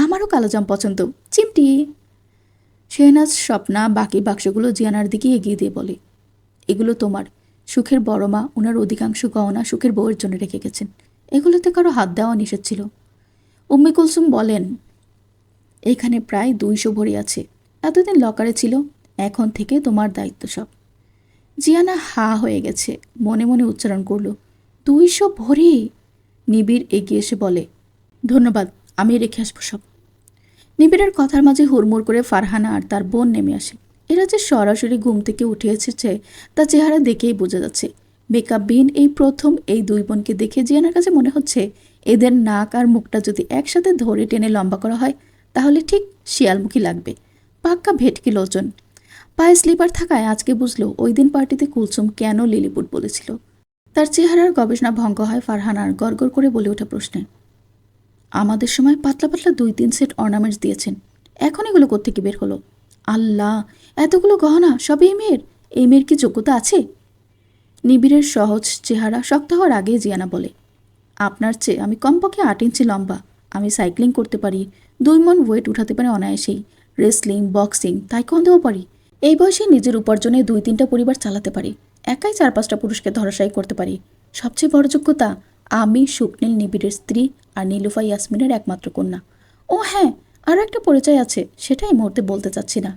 আমারও কালো জাম পছন্দ, চিমটি। শেহনাজ স্বপ্না বাকি বাক্সগুলো জিয়ানার দিকে এগিয়ে দিয়ে বলে, এগুলো তোমার। সুখের বড় মা ওনার অধিকাংশ গহনা সুখের বউয়ের জন্য রেখে গেছেন, এগুলোতে কারো হাত দেওয়া নিষেধ ছিল। উম্মে কুলসুম বলেন, এখানে প্রায় 200 ভরি আছে, এতদিন লকারে ছিল, এখন থেকে তোমার দায়িত্ব সব। জিয়ানা হা হয়ে গেছে, মনে মনে উচ্চারণ করল, 200 ভরি? নিবিড় এগিয়ে এসে বলে, ধন্যবাদ, আমি রেখে আসবো সব। নিবিড়ের কথার মাঝে হুড়মুড় করে ফারহানা আর তার বোন নেমে আসে। এরা যে সরাসরি ঘুম থেকে উঠে এসেছে তা চেহারা দেখেই বোঝা যাচ্ছে। মেকআপবিহীন এই প্রথম এই দুই বোনকে দেখে জিয়ানার কাছে মনে হচ্ছে এদের নাক আর মুখটা যদি একসাথে ধরে টেনে লম্বা করা হয় তাহলে ঠিক শিয়ালমুখী লাগবে। পাক্কা ভেটকি লোচন। পায়ে স্লিপার থাকায় আজকে বুঝলো ওই দিন পার্টিতে কুলসুম কেন লিলিপুট বলেছিল। তার চেহারার গবেষণা ভঙ্গ হয় ফারহানার গড়গড় করে বলে ওঠা প্রশ্নে, আমাদের সময় পাতলা পাতলা 2-3 সেট অর্নামেন্টস দিয়েছেন, এখন এগুলো কোত্থেকে বের হলো? আল্লাহ, এতগুলো গহনা সবই এই মেয়ের কি যোগ্যতা আছে? নিবিড়ের সহজ চেহারা শক্ত হওয়ার আগেই জিয়ানা বলে, আপনার চেয়ে আমি কমপক্ষে 8 ইঞ্চি লম্বা, আমি সাইক্লিং করতে পারি, 2 মণ ওয়েট উঠাতে পারি অনায়াসেই, রেসলিং, বক্সিং, তাইকোয়ান্দোও পারি। এই বয়সে নিজের উপার্জনে 2-3টা পরিবার চালাতে পারি, একাই 4-5টা পুরুষকে ধরাশায়ী করতে পারি। সবচেয়ে বড় যোগ্যতা, আমি শুকনীল নিবিড়ের স্ত্রী আর নীলুফা ইয়াসমিনের একমাত্র কন্যা। ও হ্যাঁ, আরও একটা পরিচয় আছে, সেটা এই মুহূর্তে বলতে চাচ্ছি না।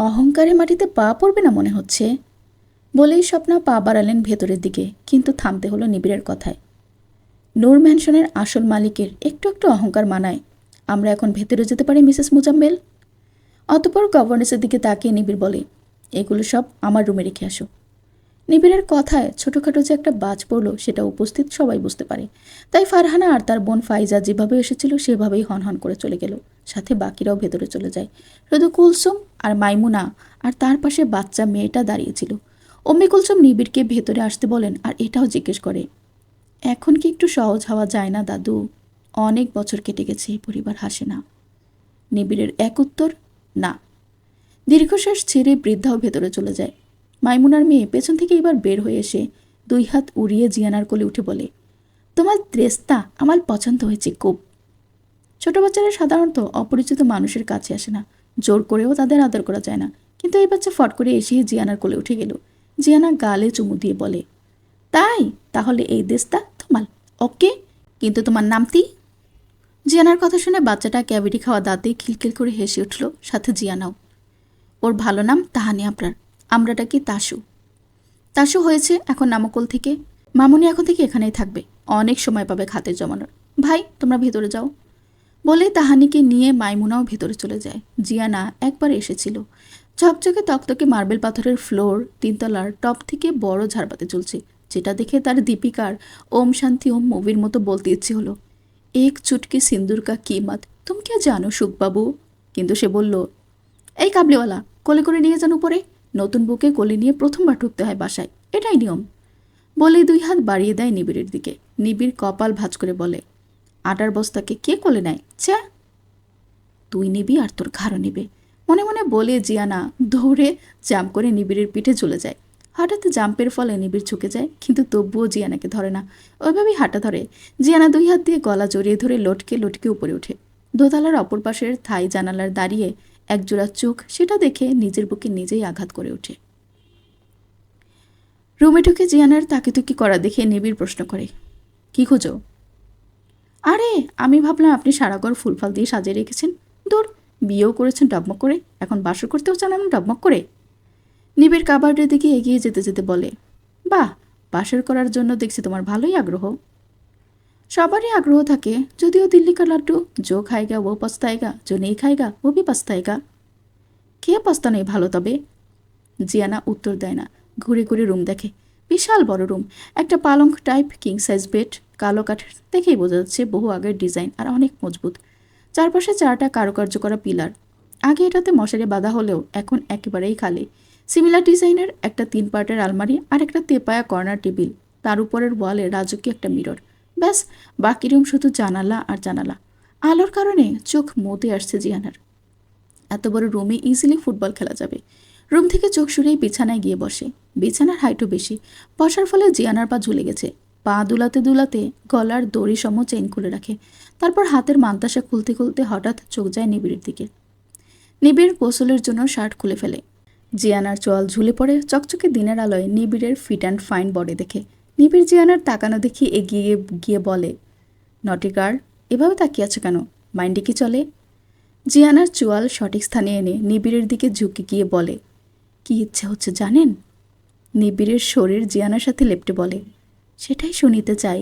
অহংকারে মাটিতে পা পড়বে না মনে হচ্ছে। বলেই স্বপ্না পা বাড়ালেন ভেতরের দিকে, কিন্তু থামতে হলো নিবিড়ের কথায়। নূর ম্যানশনের আসল মালিকের একটু একটু অহংকার মানায়। আমরা এখন ভেতরে যেতে পারি মিসেস মুজাম্মেল? অতঃপর গভর্নেসের দিকে তাকিয়ে নিবিড় বলে, এগুলো সব আমার রুমে রেখে আসো। নিবিড়ের কথায় ছোটোখাটো যে একটা বাজ পড়ল সেটা উপস্থিত সবাই বুঝতে পারে। তাই ফারহানা আর তার বোন ফাইজা যেভাবে এসেছিল সেভাবেই হনহন করে চলে গেল, সাথে বাকিরাও ভেতরে চলে যায়। শুধু কুলসুম আর মাইমুনা আর তার পাশে বাচ্চা মেয়েটা দাঁড়িয়েছিল। অম্মি কুলসুম নিবিড়কে ভেতরে আসতে বলেন আর এটাও জিজ্ঞেস করে, এখন কি একটু সহজ হওয়া যায় না দাদু? অনেক বছর কেটে গেছে, এই পরিবার হাসে না। নিবিড়ের এক উত্তর, না। দীর্ঘশ্বাস ছেড়ে বৃদ্ধাও ভেতরে চলে যায়। মাইমুনার মেয়ে পেছন থেকে এবার বের হয়ে এসে 2 হাত উড়িয়ে জিয়ানার কোলে উঠে বলে, তোমার ড্রেসটা আমার পছন্দ হয়েছে খুব। ছোট বাচ্চারা সাধারণত অপরিচিত মানুষের কাছে আসে না, জোর করেও তাদের আদর করা যায় না, কিন্তু এই বাচ্চা ফট করে এসেই জিয়ানার কোলে উঠে গেল। জিয়ানা গালে চুমু দিয়ে বলে, তাই তাহলে এই ড্রেসটা তোমার, ওকে, কিন্তু তোমার নামটি? জিয়ানার কথা শুনে বাচ্চাটা ক্যাভিটি খাওয়া দাঁতে খিলখিল করে হেসে উঠল, সাথে জিয়ানাও। ওর ভালো নাম তাহানি আবরার, আমরা ডাকি তাসু। তাসু হয়েছে এখন নামকল থেকে। মামুনি এখন থেকে এখানেই থাকবে, অনেক সময় পাবে খাতের জমানোর। ভাই, তোমরা ভেতরে যাও। বলে তাহানিকে নিয়ে মাইমুনাও ভেতরে চলে যায়। জিয়ানা একবার এসেছিল। ঝকঝকে তকতকে মার্বেল পাথরের ফ্লোর, 3 তলার টপ থেকে বড় ঝাড়বাতি চলছে, যেটা দেখে তার দীপিকার ওম শান্তি ওম মুভির মতো বলতে ইচ্ছে হলো, এক চুটকি সিন্দুর কা কিমত তুম কে জানো সুখবাবু। কিন্তু সে বলল, এই কাবলিওয়ালা, কোলে করে নিয়ে যান উপরে। নতুন বউকে কোলে নিয়ে প্রথমবার ঢুকতে হয় বাসায়, এটাই নিয়ম। বলে 2 হাত বাড়িয়ে দেয় নিবিড়ের দিকে। নিবিড় কপাল ভাঁজ করে বলে, আটার বস্তাকে কে কোলে নেয়? চ্যা। তুই নিবি আর তোর ঘাড়ও নিবে, মনে মনে বলে জিয়ানা দৌড়ে জাম্প করে নিবিড়ের পিঠে চলে যায়। হঠাৎ জাম্পের ফলে নিবিড় ঝুঁকে যায়, কিন্তু তবুও জিয়ানাকে ধরে না, ওইভাবেই হাঁটা ধরে। জিয়ানা 2 হাত দিয়ে গলা জড়িয়ে ধরে লটকে লটকে উপরে ওঠে। দোতলার অপর পাশের থাই জানালার দাঁড়িয়ে একজোড়া চোখ, সেটা দেখে নিজের বুকে নিজেই আঘাত করে ওঠে। রুমে ঢুকে জিয়ানার তাকিতুকি করা দেখে নিবিড় প্রশ্ন করে, কি খোঁজো? আরে আমি ভাবলাম আপনি সারা ঘর ফুলফল দিয়ে সাজিয়ে রেখেছেন। দূর, বিয়েও করেছেন ডগমগ করে, এখন বাসর করতেও চান এমন ডগমগ করে। নিবিড় কাবার্ডের দিকে এগিয়ে যেতে যেতে বলে, বাহ, বাসর করার জন্য দেখছি তোমার ভালোই আগ্রহ। সবারই আগ্রহ থাকে, যদিও দিল্লি কা লাড্ডু জো খায়গা ও পস্তায়গা, জো নেই খায়গা ও ভি পস্তায়গা। কে পস্তা নেই ভালো তবে? জিয়ানা উত্তর দেয় না, ঘুরে ঘুরে রুম দেখে। বিশাল বড় রুম, একটা পালঙ্ক টাইপ কিং সাইজ বেড, কালো কাঠের, দেখেই বোঝা যাচ্ছে বহু আগের ডিজাইন আর অনেক মজবুত। চারপাশে 4টা কারুকার্য করা পিলার। আগে এটাতে মশারি বাঁধা হলেও এখন একেবারেই খালি। সিমিলার ডিজাইনের একটা 3 পার্টের আলমারি আর একটা তেপায়া কর্নার টেবিল, তার উপরের ওয়ালে রাজকীয় একটা মিরর। ব্যাস, বাকি রুম শুধু জানালা আর জানালা। আলোর কারণে চোখ মতে আসছে জিয়ানার। এত বড় রুমে ইজিলি ফুটবল খেলা যাবে। রুম থেকে চোখ সরিয়ে বিছানায় গিয়ে বসে। বিছানার হাইটও বেশি, বসার ফলে জিয়ানার পা ঝুলে গেছে। পা দুলাতে দুলাতে গলার দড়ি সম চেইন খুলে রাখে। তারপর হাতের মান্তাসা খুলতে খুলতে হঠাৎ চোখ যায় নিবিড়ের দিকে। নিবিড় গোসলের জন্য শার্ট খুলে ফেলে। জিয়ানার চোয়াল ঝুলে পড়ে চকচকে দিনের আলোয় নিবিড়ের ফিট অ্যান্ড ফাইন বডি দেখে। নিবিড় জিয়ানার তাকানো দেখি এগিয়ে গিয়ে বলে, নটি গার্ল, এভাবে তাকিয়ে আছে কেন? মাইন্ডে কি চলে? জিয়ানার চোয়াল সঠিক স্থানে এনে নিবিড়ের দিকে ঝুঁকে গিয়ে বলে, কি ইচ্ছে হচ্ছে জানেন? নিবিড়ের শরীর জিয়ানার সাথে লেপ্টে বলে, সেটাই শুনিতে চাই।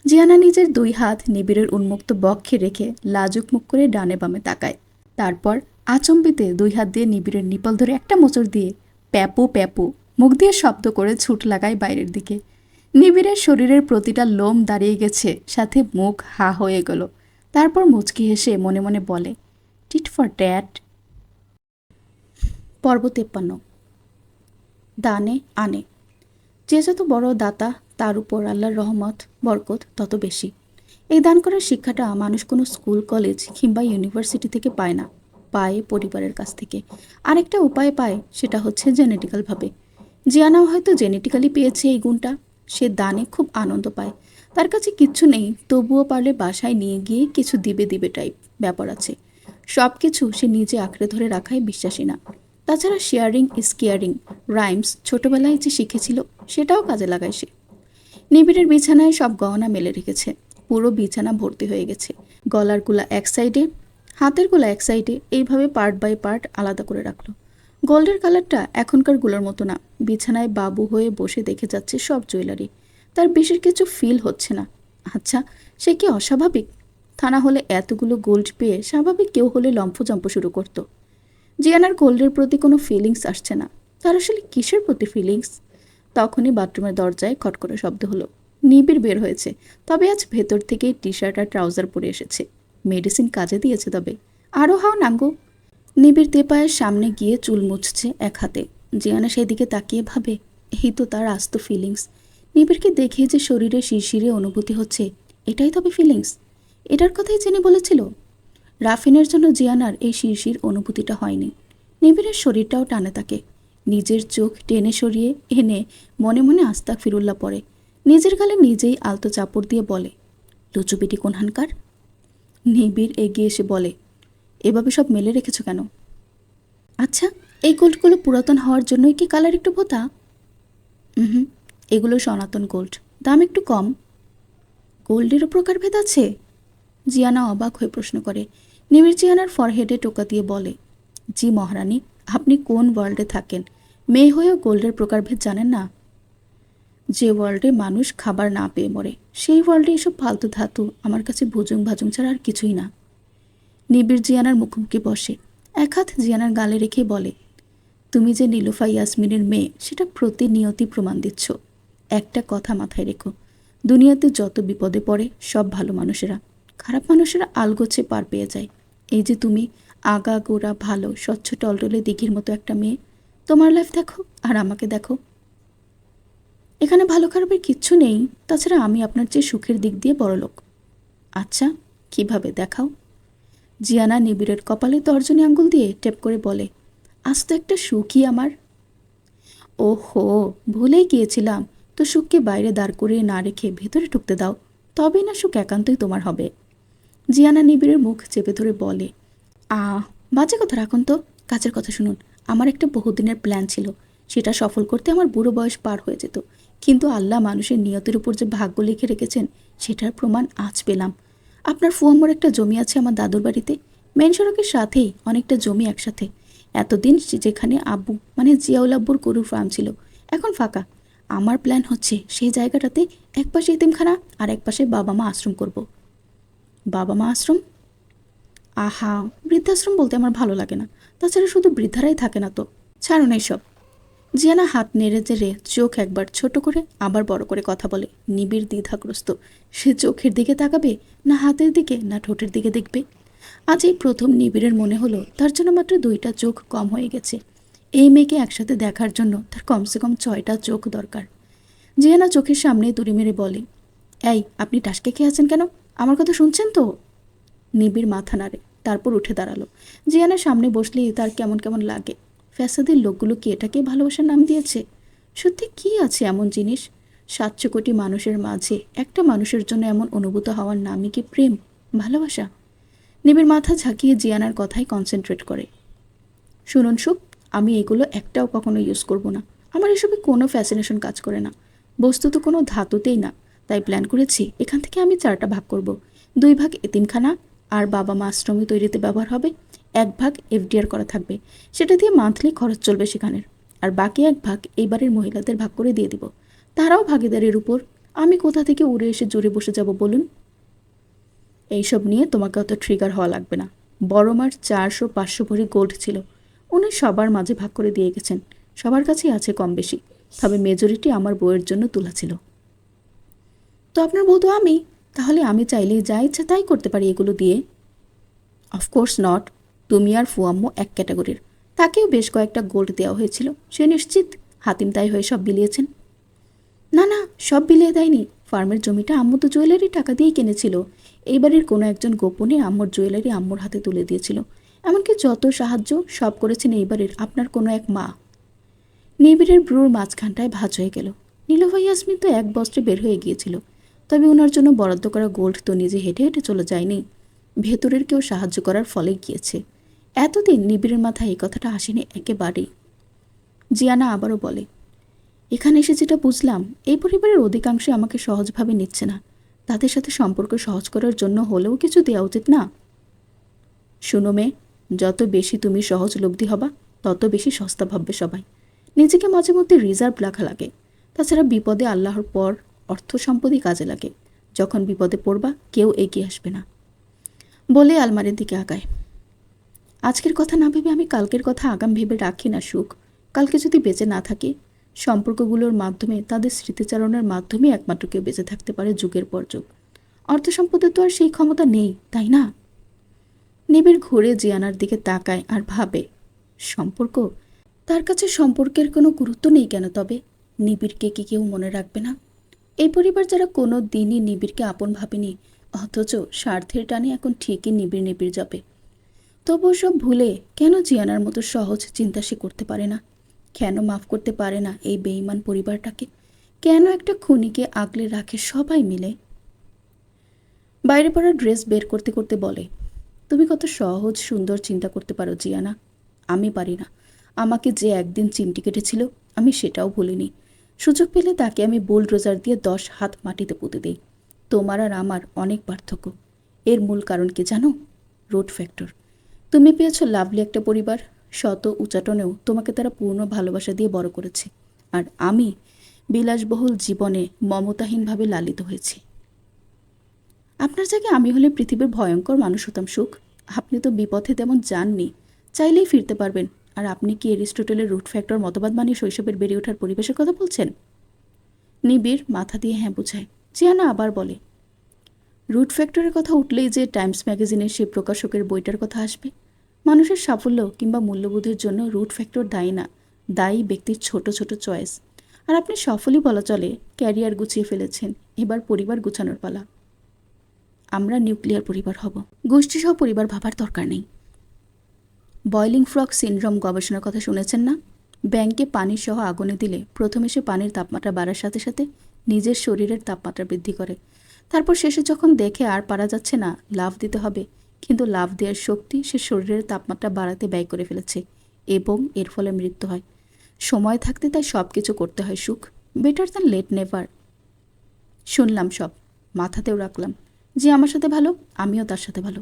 জিয়ানা নিজের 2 হাত নিবিড়ের উন্মুক্ত বক্ষে রেখে লাজুক মুখ করে ডানে বামে তাকায়। তারপর আচম্বিতে 2 হাত দিয়ে নিবিড়ের নিপল ধরে একটা মোচড় দিয়ে প্যাপু প্যাপু মুখ দিয়ে শব্দ করে ছুট লাগায় বাইরের দিকে। নিবিড়ের শরীরের প্রতিটা লোম দাঁড়িয়ে গেছে, সাথে মুখ হা হয়ে গেল। তারপর মুচকি হেসে মনে মনে বলে, টিট ফর ড্যাট। পর্ব 53। দানে আনে। যে যত বড় দাতা, তার উপর আল্লাহর রহমত বরকত তত বেশি। এই দান করার শিক্ষাটা মানুষ কোনো স্কুল কলেজ কিংবা ইউনিভার্সিটি থেকে পায় না, পায় পরিবারের কাছ থেকে। আরেকটা উপায় পায়, সেটা হচ্ছে জেনেটিক্যালভাবে। জিয়ানাও হয়তো জেনেটিক্যালি পেয়েছে এই গুণটা। সে দানে খুব আনন্দ পায়। তার কাছে কিচ্ছু নেই, তবুও পারলে বাসায় নিয়ে গিয়ে কিছু দিবে দিবে টাইপ ব্যাপার আছে। সব কিছু সে নিজে আঁকড়ে ধরে রাখায় বিশ্বাসী না। তাছাড়া শেয়ারিং ইজ কেয়ারিং রাইমস ছোটবেলায় যে শিখেছিল, সেটাও কাজে লাগায় সে। নিবিড়ের বিছানায় সব গহনা মেলে রেখেছে। পুরো বিছানা ভর্তি হয়ে গেছে। গলার গুলা এক সাইডে, হাতের গুলা এক সাইডে, এইভাবে পার্ট বাই পার্ট আলাদা করে রাখলো। গোল্ডের কালারটা এখনকার গুলোর মতো না। বিছানায় বাবু হয়ে বসে দেখে যাচ্ছে সব জুয়েলারি। তার বিশেষ কিছু ফিল হচ্ছে না। আচ্ছা, সে কি অস্বাভাবিক? থানা হলে এতগুলো গোল্ড পেয়ে স্বাভাবিক কেউ হলে লম্ফজম্প শুরু করতো। জিয়ানার গোল্ডের প্রতি কোনো ফিলিংস আসছে না। তার আসলে কিসের প্রতি ফিলিংস? তখনই বাথরুমের দরজায় খট করে শব্দ হলো। নিবিড় বের হয়েছে, তবে আজ ভেতর থেকেই টি শার্ট আর ট্রাউজার পরে এসেছে। মেডিসিন কাজে দিয়েছে তবে। আরও হাও নাঙ্গু। নিবিড় তেপায়ের সামনে গিয়ে চুল মুছছে এক হাতে। জিয়ানা সেদিকে তাকিয়ে ভাবে, এই তো তার আস্ত ফিলিংস। নিবিড়কে দেখে যে শরীরে শিরশিরে অনুভূতি হচ্ছে, এটাই তবে ফিলিংস। এটার কথাই জেনে বলেছিল। রাফিনের জন্য জিয়ানার এই শিরশির অনুভূতিটা হয়নি। নিবিড়ের শরীরটাও টানে তাকে। নিজের চোখ টেনে সরিয়ে এনে মনে মনে আস্তাক ফিরুল্লাহ পড়ে। নিজের গালে নিজেই আলতো চাপড় দিয়ে বলে, লুচুপিটি কোনহানকার? নিবিড় এগিয়ে এসে বলে, এভাবে সব মেলে রেখেছ কেন? আচ্ছা, এই গোল্ডগুলো পুরাতন হওয়ার জন্যই কি কালার একটু ভোতা? হুম, এগুলো সনাতন গোল্ড, দাম একটু কম। গোল্ডেরও প্রকারভেদ আছে? জিয়ানা অবাক হয়ে প্রশ্ন করে। নিবিড় জিয়ানার ফরহেডে টোকা দিয়ে বলে, জি মহারানী, আপনি কোন ওয়ার্ল্ডে থাকেন? মেয়ে হয়েও গোল্ডের প্রকারভেদ জানেন না? যে ওয়ার্ল্ডে মানুষ খাবার না পেয়ে মরে, সেই ওয়ার্ল্ডে এসব ফালতু ধাতু আমার কাছে ভুজুং ভাজুং ছাড়া আর কিছুই না। নিবিড় জিয়ানার মুখোমুখি বসে, এক হাত জিয়ানার গালে রেখে বলে, তুমি যে নীলুফা ইয়াসমিনের মেয়ে, সেটা প্রতিনিয়তি প্রমাণ দিচ্ছ। একটা কথা মাথায় রেখো, দুনিয়াতে যত বিপদে পড়ে সব ভালো মানুষেরা, খারাপ মানুষেরা আলগোছে পার পেয়ে যায়। এই যে তুমি, আগা গোড়া ভালো স্বচ্ছ টলটলে দিঘির মতো একটা মেয়ে, তোমার লাইফ দেখো আর আমাকে দেখো। এখানে ভালো খারাপের কিচ্ছু নেই। তাছাড়া আমি আপনার চেয়ে সুখের দিক দিয়ে বড়লোক। আচ্ছা, কিভাবে দেখাও? জিয়ানা নিবিড়ের কপালে তর্জনী আঙ্গুল দিয়ে টেপ করে বলে, আজ তো একটা সুখই আমার। ওহো, ভুলেই গিয়েছিলাম। তো সুখকে বাইরে দাঁড় করিয়ে না রেখে ভেতরে ঢুকতে দাও, তবেই না সুখ একান্তই তোমার হবে। জিয়ানা নিবিড়ের মুখ চেপে ধরে বলে, বাজে কথা রাখুন তো, কাজের কথা শুনুন। আমার একটা বহুদিনের প্ল্যান ছিল, সেটা সফল করতে আমার বুড়ো বয়স পার হয়ে যেত, কিন্তু আল্লাহ মানুষের নিয়তের উপর যে ভাগ্য লিখে রেখেছেন সেটার প্রমাণ আজ পেলাম। আপনার ফুয়াম্মর একটা জমি আছে আমার দাদুর বাড়িতে, মেন সড়কের সাথেই অনেকটা জমি একসাথে। এতদিন যেখানে আব্বু মানে জিয়াউল আব্বুর গরুর ফার্ম ছিল, এখন ফাঁকা। আমার প্ল্যান হচ্ছে সেই জায়গাটাতে এক পাশে এতিমখানা আর এক পাশে বাবা মা আশ্রম করব। বাবা মা আশ্রম? আহা, বৃদ্ধাশ্রম বলতে আমার ভালো লাগে না। তাছাড়া শুধু বৃদ্ধারাই থাকে না তো। ছাড়ুন এইসব। জিয়ানা হাত নেড়ে চেড়ে চোখ একবার ছোট করে আবার বড় করে কথা বলে। নিবিড় দ্বিধাগ্রস্ত। সে চোখের দিকে তাকাবে না হাতের দিকে না ঠোঁটের দিকে দেখবে। আজ এই প্রথম নিবিড়ের মনে হলো তার জন্য মাত্র 2টা চোখ কম হয়ে গেছে। এই মেয়েকে একসাথে দেখার জন্য তার কমসে কম 6টা চোখ দরকার। জিয়ানা চোখের সামনে তুড়ি মেরে বলে, এই আপনি টাসকে খেয়ে আছেন কেন? আমার কথা শুনছেন তো? নিবিড় মাথা নাড়ে, তারপর উঠে দাঁড়ালো। জিয়ানার সামনে বসলেই তার কেমন কেমন লাগে। ফ্যাসাদের লোকগুলো কি এটাকে ভালোবাসার নাম দিয়েছে? সত্যি কি আছে এমন জিনিস? 700 কোটি মানুষের মাঝে একটা মানুষের জন্য এমন অনুভূত হওয়ার নামই কি প্রেম, ভালোবাসা? নিবিড় মাথা ঝাঁকিয়ে জিয়ানার কথাই কনসেন্ট্রেট করে। শুনুন সুখ, আমি এগুলো একটাও কখনো ইউজ করব না। আমার এসবে কোনো ফ্যাসিনেশন কাজ করে না। বস্তুত কোনো ধাতুতেই না। তাই প্ল্যান করেছি এখান থেকে আমি 4টা ভাগ করব। 2 ভাগ এতিমখানা আর বাবা মা আশ্রমী তৈরিতে ব্যবহার হবে, 1 ভাগ এফডিআর করা থাকবে, সেটা দিয়ে মান্থলি খরচ চলবে সেখানের, আর বাকি 1 ভাগ এইবারের মহিলাদের ভাগ করে দিয়ে দিব। তারাও ভাগিদারের উপর। আমি কোথা থেকে উড়ে এসে জুড়ে বসে যাব বলুন? এইসব নিয়ে তোমাকে অত ট্রিগার হওয়া লাগবে না। বড় মার 400-500 ভরি গোল্ড ছিল, উনি সবার মাঝে ভাগ করে দিয়ে গেছেন। সবার কাছেই আছে কম বেশি, তবে মেজরিটি আমার বউয়ের জন্য তোলা ছিল। তো আপনার বউ তো আমি, তাহলে আমি চাইলেই যা ইচ্ছা তাই করতে পারি এগুলো দিয়ে? Of course not. তুমি আর ফুয়াম্মু এক ক্যাটাগরির। তাকেও বেশ কয়েকটা গোল্ড দেওয়া হয়েছিল, সে নিশ্চিত হাতিম তাই হয়ে সব বিলিয়েছেন। না না, সব বিলিয়ে দেয়নি। ফার্মের জমিটা আম্মু তো জুয়েলারি টাকা দিয়েই কিনেছিল। এইবারের কোনো একজন গোপনে আম্মুর জুয়েলারি আম্মুর হাতে তুলে দিয়েছিল। এমনকি যত সাহায্য সব করেছেন এইবারের আপনার কোনো এক মা। নিবিড়ের ব্রুর মাঝখানটায় ভাঁজ হয়ে গেল। নীলুফা ইয়াসমিন তো এক বস্ত্রে বের হয়ে গিয়েছিল, তবে ওনার জন্য বরাদ্দ করা গোল্ড তো নিজে হেঁটে হেঁটে চলে যায়নি, ভেতরের কেউ সাহায্য করার ফলে গিয়েছে। এতদিন নিবিড়ের মাথায় এই কথাটা আসেনি একেবারেই। জিয়ানা আবারও বলে, এখানে এসে যেটা বুঝলাম, এই পরিবারের অধিকাংশই আমাকে সহজভাবে নিচ্ছে না। তাদের সাথে সম্পর্ক সহজ করার জন্য হলেও কিছু দেওয়া উচিত না? শুনো মেয়ে, যত বেশি তুমি সহজলব্ধি হবা তত বেশি সস্তা ভাববে সবাই। নিজেকে মাঝে মধ্যে রিজার্ভ রাখা লাগে। তাছাড়া বিপদে আল্লাহর পর অর্থ সম্পদই কাজে লাগে। যখন বিপদে পড়বা কেউ এগিয়ে আসবে না। বলে আলমারির দিকে আগায়। আজকের কথা না ভেবে আমি কালকের কথা আগাম ভেবে রাখি না সুখ। কালকে যদি বেঁচে না থাকি, সম্পর্কগুলোর মাধ্যমে তাদের স্মৃতিচারণের মাধ্যমে একমাত্র কেউ বেঁচে থাকতে পারে যুগের পর যুগ। অর্থ সম্পদের তো আর সেই ক্ষমতা নেই, তাই না? নিবিড় ঘুরে জিয়ানার দিকে তাকায় আর ভাবে, সম্পর্ক? তার কাছে সম্পর্কের কোনো গুরুত্ব নেই কেন তবে? নিবিড়কে কি কেউ মনে রাখবে না? এই পরিবার যারা কোনো দিনই নিবিড়কে আপন ভাবেনি, অথচ স্বার্থের টানে এখন ঠিকই নিবিড় নিবিড় যাবে। তবুও সব ভুলে কেন জিয়ানার মতো সহজ চিন্তা সে করতে পারে না? কেন মাফ করতে পারে না এই বেঈমান পরিবারটাকে? কেন একটা খুনিকে আগলে রাখে সবাই মিলে? বাইরে পড়া ড্রেস বের করতে করতে বলে, তুমি কত সহজ সুন্দর চিন্তা করতে পারো জিয়ানা, আমি পারি না। আমাকে যে একদিন চিমটি কেটেছিল আমি সেটাও ভুলিনি। সুযোগ পেলে তাকে আমি বুলডোজার দিয়ে 10 হাত মাটিতে পুঁতে দিই। তোমার আর আমার অনেক পার্থক্য। এর মূল কারণ কি জানো? Root factor. তুমি পেয়েছো লাভলি একটা পরিবার, শত উচাটনেও তোমাকে তারা পূর্ণ ভালোবাসা দিয়ে বড় করেছে। আর আমি বিলাসবহুল জীবনে মমতাহীনভাবে লালিত হয়েছি। আপনার জায়গায় আমি হলে পৃথিবীর ভয়ঙ্কর মানুষ হতাম সুখ। আপনি তো বিপথে তেমন যাননি, চাইলেই ফিরতে পারবেন। আর আপনি কি এরিস্টটলের রুট ফ্যাক্টর মতবাদ মানিয়ে শৈশবের বেড়ে ওঠার পরিবেশের কথা বলছেন? নিবিড় মাথা দিয়ে হ্যাঁ বুঝায়। জিয়ানা আবার বলে, রুট ফ্যাক্টরের কথা উঠলেই যে টাইমস ম্যাগাজিনের সেই প্রকাশকের বইটার কথা আসবে। মানুষের সাফল্য কিংবা মূল্যবোধের জন্য রুট ফ্যাক্টর দায়ী না, দায়ী ব্যক্তির ছোট ছোট চয়েস। আর আপনি সফলই বলা চলে, ক্যারিয়ার গুছিয়ে ফেলেছেন, এবার পরিবার গুছানোর পালা। আমরা নিউক্লিয়ার পরিবার হব, গোষ্ঠীসহ পরিবার ভাবার দরকার নেই। বয়লিং ফ্রগ সিনড্রোম গবেষণার কথা শুনেছেন না? ব্যাংকে পানি সহ আগুনে দিলে প্রথমে সে পানির তাপমাত্রা বাড়ার সাথে সাথে নিজের শরীরের তাপমাত্রা বৃদ্ধি করে। তারপর শেষে যখন দেখে আর পারা যাচ্ছে না, লাফ দিতে হবে, কিন্তু লাফ দেওয়ার শক্তি সে শরীরের তাপমাত্রা বাড়াতে ব্যয় করে ফেলেছে এবং এর ফলে মৃত্যু হয়। সময় থাকতে তাই সব কিছু করতে হয় সুখ, বেটার দ্যান লেট নেভার। শুনলাম সব, মাথাতেও রাখলাম, যে আমার সাথে ভালো আমিও তার সাথে ভালো।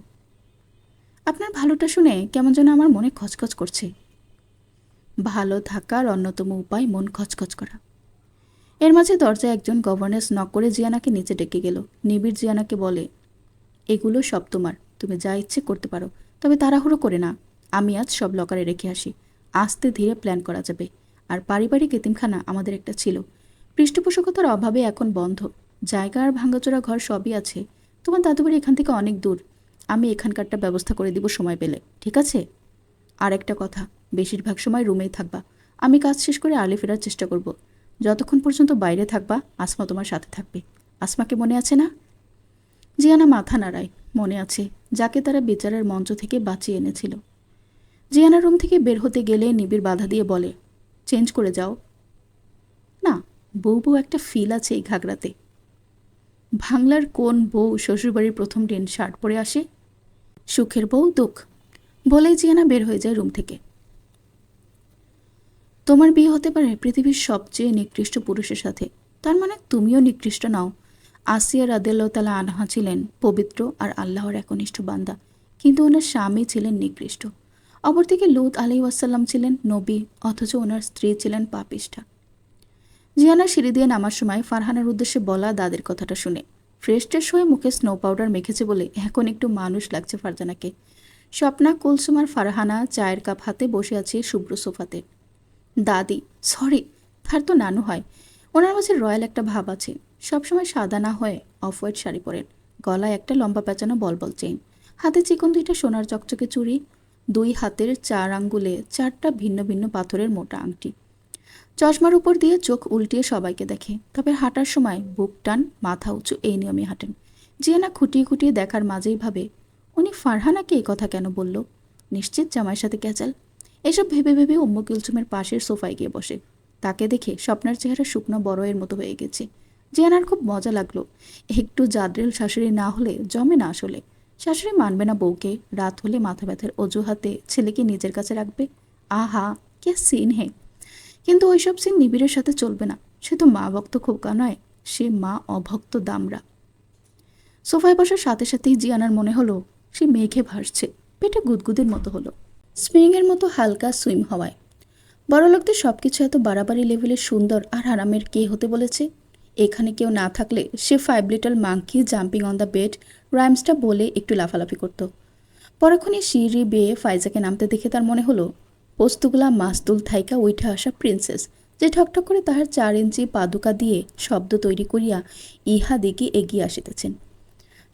আপনার ভালোটা শুনে কেমন যেন আমার মনে খচখচ করছে। ভালো থাকার অন্যতম উপায় মন খচখচ করা। এর মাঝে দরজায় একজন গভর্নেন্স নক করে জিয়ানাকে নিচে ডেকে গেল। নিবিড় জিয়ানাকে বলে, এগুলো সব তোমার, তুমি যা ইচ্ছে করতে পারো, তবে তাড়াহুড়ো করে না। আমি আজ সব লকারে রেখে আসি, আস্তে ধীরে প্ল্যান করা যাবে। আর পারিবারিক এতিমখানা আমাদের একটা ছিল, পৃষ্ঠপোষকতার অভাবে এখন বন্ধ। জায়গা আর ভাঙাচোরা ঘর সবই আছে। তোমার দাদুবাড়ি এখান থেকে অনেক দূর, আমি এখানকারটা ব্যবস্থা করে দিব সময় পেলে, ঠিক আছে? আর একটা কথা, বেশিরভাগ সময় রুমেই থাকবা। আমি কাজ শেষ করে আর্লি ফেরার চেষ্টা করব। যতক্ষণ পর্যন্ত বাইরে থাকবা আসমা তোমার সাথে থাকবে। আসমাকে মনে আছে না? জিয়ানা মাথা নাড়ায়। মনে আছে, যাকে তারা বিচারের মঞ্চ থেকে বাঁচিয়ে এনেছিল। জিয়ানা রুম থেকে বের হতে গেলে নিবিড় বাধা দিয়ে বলে, চেঞ্জ করে যাও। না, বউ বউ একটা ফিল আছে এই ঘাগড়াতে। বাংলার কোন বউ শ্বশুরবাড়ির প্রথম দিন শার্ট পরে আসে? সুখের বউ দুঃখ বলেই জিয়ানা বের হয়ে যায় রুম থেকে। তোমার বিয়ে হতে পারে পৃথিবীর সবচেয়ে নিকৃষ্ট পুরুষের সাথে, তার মানে তুমিও নিকৃষ্ট নাও। আসিয়া রাদিয়াল্লাহু তাআলা আনহা ছিলেন পবিত্র আর আল্লাহর একনিষ্ঠ বান্দা, কিন্তু ওনার স্বামী ছিলেন নিকৃষ্ট। অপরদিকে লূত আলাইহিস ওয়াসাল্লাম ছিলেন নবী, অথচ ওনার স্ত্রী ছিলেন পাপিষ্ঠা। জিয়ানা সিঁড়ি দিয়ে নামার সময় ফারহানার উদ্দেশ্যে বলা দাদির কথাটা শুনে ফ্রেশ ট্রেশ হয়ে মুখে স্নো পাউডার মেখেছে বলে এখন একটু মানুষ লাগছে ফারজানাকে। স্বপ্না, কুলসুম আর ফারহানা চায়ের কাপ হাতে বসে আছে শুভ্র সোফাতে। দাদি, সরি, তার তো নানু হয়। ওনার মাঝে রয়্যাল একটা ভাব আছে। সবসময় সাদা না হয়ে অফ হোয়াইট শাড়ি পরেন, গলায় একটা লম্বা পেঁচানো বলবল চেইন, হাতে চিকন দুইটা সোনার চকচকে চুড়ি, দুই হাতের 4 আঙ্গুলে 4টা ভিন্ন ভিন্ন পাথরের মোটা আংটি। চশমার উপর দিয়ে চোখ উল্টিয়ে সবাইকে দেখে, তবে হাঁটার সময় বুক টান, মাথা উঁচু, এই নিয়মে হাঁটেন। জিয়ানা খুঁটিয়ে খুঁটিয়ে দেখার মাঝেই ভাবে, উনি ফারহানাকে এই কথা কেন বলল? নিশ্চিত জামাইয়ের সাথে ক্যাচাল। এসব ভেবে ভেবে উম্মু কুলসুমের পাশের সোফায় গিয়ে বসে। তাকে দেখে স্বপ্নার চেহারা শুকনো বড়য়ের মতো হয়ে গেছে। জিয়ানার খুব মজা লাগলো। একটু জাদ্রেল শাশুড়ি না হলে জমে না আসলে। শাশুড়ি মানবে না বউকে, রাত হলে মাথা ব্যথার অজুহাতে ছেলেকে নিজের কাছে রাখবে। আহা, কে সিন হে! কিন্তু ওইসব সিন নিবিড়ের সাথে চলবে না। সে তো মা ভক্ত খোকা নয়, সে মা অভক্ত দামড়া। সোফায় বসার সাথে সাথেই জিয়ানার মনে হলো সে মেঘে ভাসছে, পেটে গুদগুদের মতো হলো, স্প্রিংয়ের মতো হালকা সুইম হওয়ায়। বড়লোকদের সবকিছু এত বাড়াবাড়ি লেভেলের সুন্দর আর আরামের কে হতে বলেছে? এখানে কেউ না থাকলে সে 5 little monkey jumping on the bed রাইমসটা বলে একটু লাফালাফি করত। পরক্ষণে সিঁড়ি বেয়ে ফাইজাকে নামতে দেখে তার মনে হলো পোস্তুগুলা মাসদুল থাইকা উঠে আসা প্রিন্সেস, যে ঠকঠক করে তাহার 4 ইঞ্চি পাদুকা দিয়ে শব্দ তৈরি করিয়া ইহা দিকে এগিয়ে আসিতেছেন।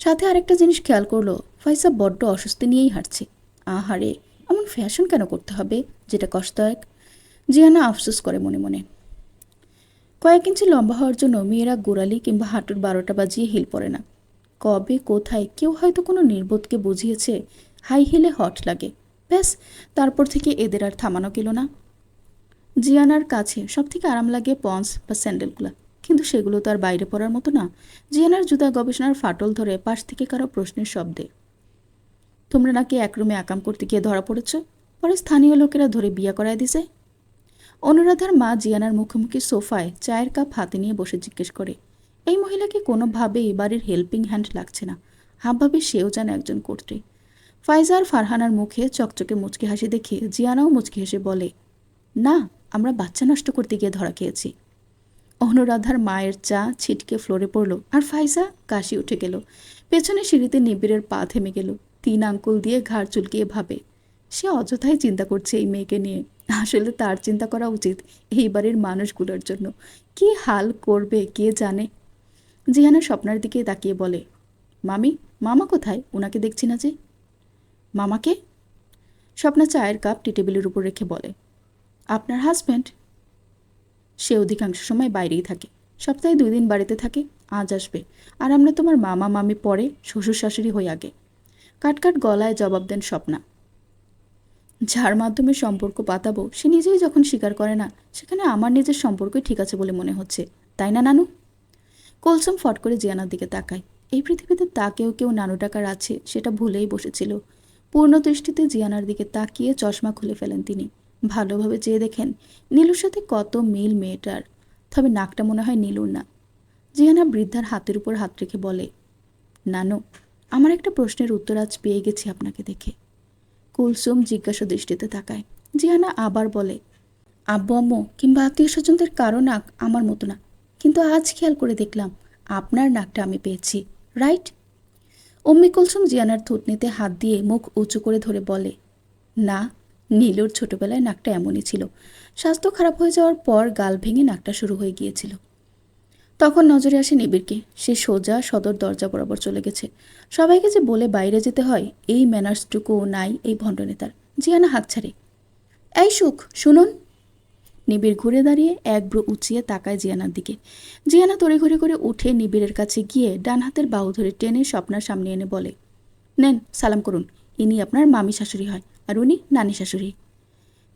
সাথে আরেকটা জিনিস খেয়াল করলো, ফাইজা বড্ড অস্বস্তি নিয়েই হাঁটছে। আহারে, এমন ফ্যাশন কেন করতে হবে যেটা কষ্টদায়ক? জিয়ানা আফসোস করে মনে মনে। কয়েক ইঞ্চি লম্বা হওয়ার জন্য মেয়েরা গোড়ালি কিংবা হাঁটুর 12টা বাজিয়ে হিল পরে না। কবে কোথায় কেউ হয়তো কোনো নির্বোধকে বুঝিয়েছে হাই হিলে হট লাগে, ব্যাস তারপর থেকে এদের আর থামানো গেল না। জিয়ানার কাছে সব থেকে আরাম লাগে পন্স বা স্যান্ডেলগুলা, কিন্তু সেগুলো তো আর বাইরে পড়ার মতো না। জিয়ানার জুতা গবেষণার ফাটল ধরে পাশ থেকে কারো প্রশ্নের শব্দে। তোমরা নাকি এক রুমে আকাম করতে গিয়ে ধরা পড়েছ, পরে স্থানীয় লোকেরা ধরে বিয়ে করায় দিছে? অনুরাধার মা জিয়ানার মুখোমুখি সোফায় চায়ের কাপ হাতে নিয়ে বসে জিজ্ঞেস করে। এই মহিলাকে কোনোভাবেই বাড়ির হেল্পিং হ্যান্ড লাগছে না, হাবভাবে সেও যেন একজন কর্ত্রী। ফাইজা আর ফারহানার মুখে চকচকে মুচকি হাসি দেখে জিয়ানাও মুচকি হেসে বলে, না, আমরা বাচ্চা নষ্ট করতে গিয়ে ধরা খেয়েছি। অনুরাধার মায়ের চা ছিটকে ফ্লোরে পড়ল আর ফাইজা কাশি উঠে গেল। পেছনে সিঁড়িতে নিবিড়ের পা থেমে গেল। 3 আঙ্গুল দিয়ে ঘাড় চুলকিয়ে ভাবে, সে অযথাই চিন্তা করছে এই মেয়েকে নিয়ে। আসলে তার চিন্তা করা উচিত এই বাড়ির মানুষগুলোর জন্য। কি হাল করবে কে জানে। জিহানা স্বপ্নার দিকে তাকিয়ে বলে, মামি, মামা কোথায়? ওনাকে দেখছি না যে। মামাকে? স্বপ্না চায়ের কাপটি টেবিলের উপর রেখে বলে, আপনার হাজব্যান্ড? সে অধিকাংশ সময় বাইরেই থাকে, সপ্তাহে 2 দিন বাড়িতে থাকে, আজ আসবে। আর আমরা তোমার মামা মামি পরে, শ্বশুর শাশুড়ি হই আগে। কাটকাট গলায় জবাব দেন স্বপ্না। যার মাধ্যমে সম্পর্ক পাতাবো সে নিজেই যখন স্বীকার করে না, সেখানে আমার নিজের সম্পর্কই ঠিক আছে বলে মনে হচ্ছে, তাই না নানু? কুলসুম ফট করে জিয়ানার দিকে তাকায়। এই পৃথিবীতে তাকেও কেউ নানু ডাকার আছে সেটা ভুলেই বসেছিল। পূর্ণ দৃষ্টিতে জিয়ানার দিকে তাকিয়ে চশমা খুলে ফেলেন তিনি। ভালোভাবে চেয়ে দেখেন নীলুর সাথে কত মিল মেয়েটার, তবে নাকটা মনে হয় নীলুর না। জিয়ানা বৃদ্ধার হাতের উপর হাত রেখে বলে, নানু, আমার একটা প্রশ্নের উত্তর আজ পেয়ে গেছি আপনাকে দেখে। কুলসুম জিজ্ঞাসা দৃষ্টিতে তাকায়। জিয়ানা আবার বলে, আব্বু আম্মু কিংবা আত্মীয় স্বজনদের কারো নাক আমার মতো না, কিন্তু আজ খেয়াল করে দেখলাম আপনার নাকটা আমি পেয়েছি, রাইট? উম্মি কুলসুম জিয়ানার থুতনিতে হাত দিয়ে মুখ উঁচু করে ধরে বলে, না, নীলুর ছোটবেলায় নাকটা এমনই ছিল। স্বাস্থ্য খারাপ হয়ে যাওয়ার পর গাল ভেঙে নাকটা শুরু হয়ে গিয়েছিল। তখন নজরে আসে নিবিড়কে। সে সোজা সদর দরজা বরাবর চলে গেছে। সবাইকে যে বলে বাইরে যেতে হয় এই ম্যানার্সটুকুও নাই এই ভণ্ডনেতার। জিয়ানা হাত ছাড়ে। এই সুখ, শুনুন। নিবিড় ঘুরে দাঁড়িয়ে এক ব্রু উঁচিয়ে তাকায় জিয়ানার দিকে। জিয়ানা তড়িঘড়ি করে উঠে নিবিড়ের কাছে গিয়ে ডান হাতের বাহু ধরে টেনে স্বপ্নার সামনে এনে বলে, নেন, সালাম করুন। ইনি আপনার মামি শাশুড়ি হয়, আর উনি নানি শাশুড়ি।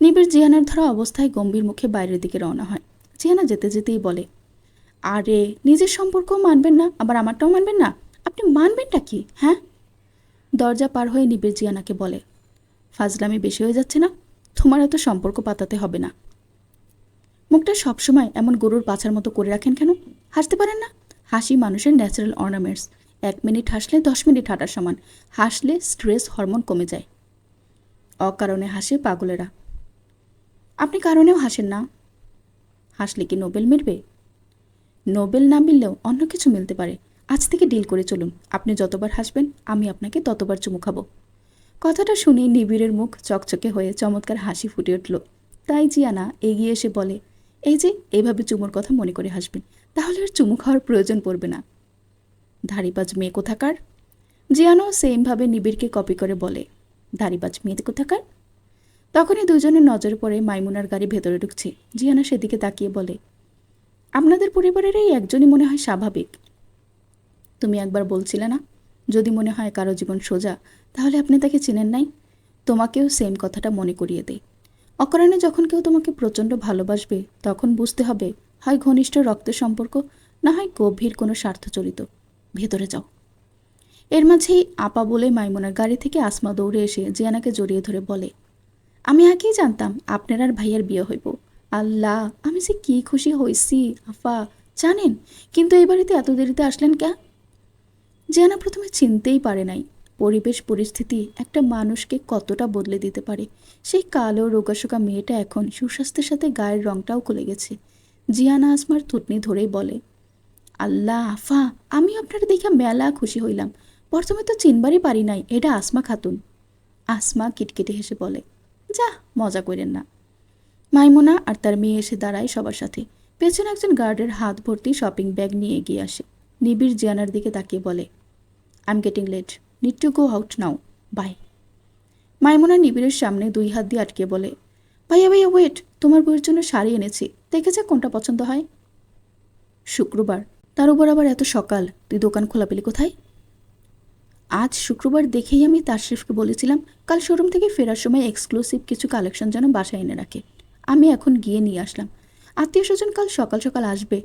নিবিড় জিয়ানার ধরা অবস্থায় গম্ভীর মুখে বাইরের দিকে রওনা হয়। জিয়ানা যেতে যেতেই বলে, আরে নিজের সম্পর্কও মানবেন না, আবার আমারটাও মানবেন না? আপনি মানবেনটা কি, হ্যাঁ? দরজা পার হয়ে নিবিড় জিয়ানাকে বলে, ফাজলামি বেশি হয়ে যাচ্ছে না? তোমার এত সম্পর্ক পাতাতে হবে না। মুখটা সবসময় এমন গরুর পাছার মতো করে রাখেন কেন? হাসতে পারেন না? হাসি মানুষের ন্যাচারাল অর্নামেন্টস। 1 মিনিট হাসলে 10 মিনিট হাঁটার সমান। হাসলে স্ট্রেস হরমোন কমে যায়। অকারণে হাসে পাগলেরা। আপনি কারণেও হাসেন না। হাসলে কি নোবেল মিলবে? নোবেল না মিললেও অন্য কিছু মিলতে পারে। আজ থেকে ডিল করে চলুন। আপনি যতবার হাসবেন আমি আপনাকে ততবার চুমু খাবো। কথাটা শুনে নিবিড়ের মুখ চকচকে হয়ে চমৎকার হাসি ফুটে উঠল। তাই জিয়ানা এগিয়ে এসে বলে, এই যে এইভাবে চুমুর কথা মনে করে হাসবেন, তাহলে আর চুমু খাওয়ার প্রয়োজন পড়বে না। ধাড়িবাজ মেয়ে কোথাকার? জিয়ানাও সেমভাবে নিবিড়কে কপি করে বলে, ধাড়িবাজ মেয়ে কোথাকার? তখনই দুজনের নজরে পড়ে মাইমুনার গাড়ি ভেতরে ঢুকছে। জিয়ানা সেদিকে তাকিয়ে বলে, আপনাদের পরিবারের এই একজনই মনে হয় স্বাভাবিক। তুমি একবার বলছিলে না, যদি মনে হয় কারো জীবন সোজা তাহলে আপনি তাকে চেনেন নাই? তোমাকেও সেম কথাটা মনে করিয়ে দেয়। অকারণে যখন কেউ তোমাকে প্রচণ্ড ভালোবাসবে তখন বুঝতে হবে হয় ঘনিষ্ঠ রক্তের সম্পর্ক, না হয় গভীর কোনো স্বার্থজড়িত। ভেতরে যাও। এর মাঝেই আপা বলে মাইমুনার গাড়ি থেকে আসমা দৌড়ে এসে জিয়ানাকে জড়িয়ে ধরে বলে, আমি আগেই জানতাম আপনার আর ভাইয়ার বিয়ে হইব। আল্লাহ, আমি যে কি খুশি হয়েছি আফা, জানেন? কিন্তু এই বাড়িতে এত দেরিতে আসলেন কে? জিয়ানা প্রথমে চিনতেই পারে নাই পরিবেশ পরিস্থিতি একটা মানুষকে কতটা বদলে দিতে পারে। সেই কালো রোগাশোকা মেয়েটা এখন সুস্বাস্থ্যের সাথে গায়ের রংটাও খুলে গেছে। জিয়ানা আসমার থুতনি ধরেই বলে, আল্লাহ আফা, আমি আপনার দেখে মেলা খুশি হইলাম। প্রথমে তো চিনবারই পারি নাই এটা আসমা খাতুন। আসমা কিটকিটে হেসে বলে, যা, মজা করেন না। মাইমুনা আর তার মেয়ে এসে দাঁড়ায় সবার সাথে। পেছনে একজন গার্ডের হাত ভর্তি শপিং ব্যাগ নিয়ে এগিয়ে আসে। নিবিড় জিয়ানার দিকে তাকিয়ে বলে, I am getting late, need to go out now, bye. Maimuna নিবিড়ের সামনে 2 হাত দিয়ে আটকে বলে, ভাইয়া ভাইয়া ওয়েট, তোমার বইয়ের জন্য শাড়ি এনেছি, দেখে যা কোনটা পছন্দ হয়। শুক্রবার, তার উপর আবার এত সকাল, তুই দোকান খোলা পেলি কোথায়? আজ শুক্রবার দেখেই আমি তাশরিফকে বলেছিলাম কাল শোরুম থেকে ফেরার সময় এক্সক্লুসিভ কিছু কালেকশন যেন বাসায় এনে রাখে। আমি এখন গিয়ে নিয়ে আসলাম। আত্মীয় স্বজন কাল সকাল সকাল আসবে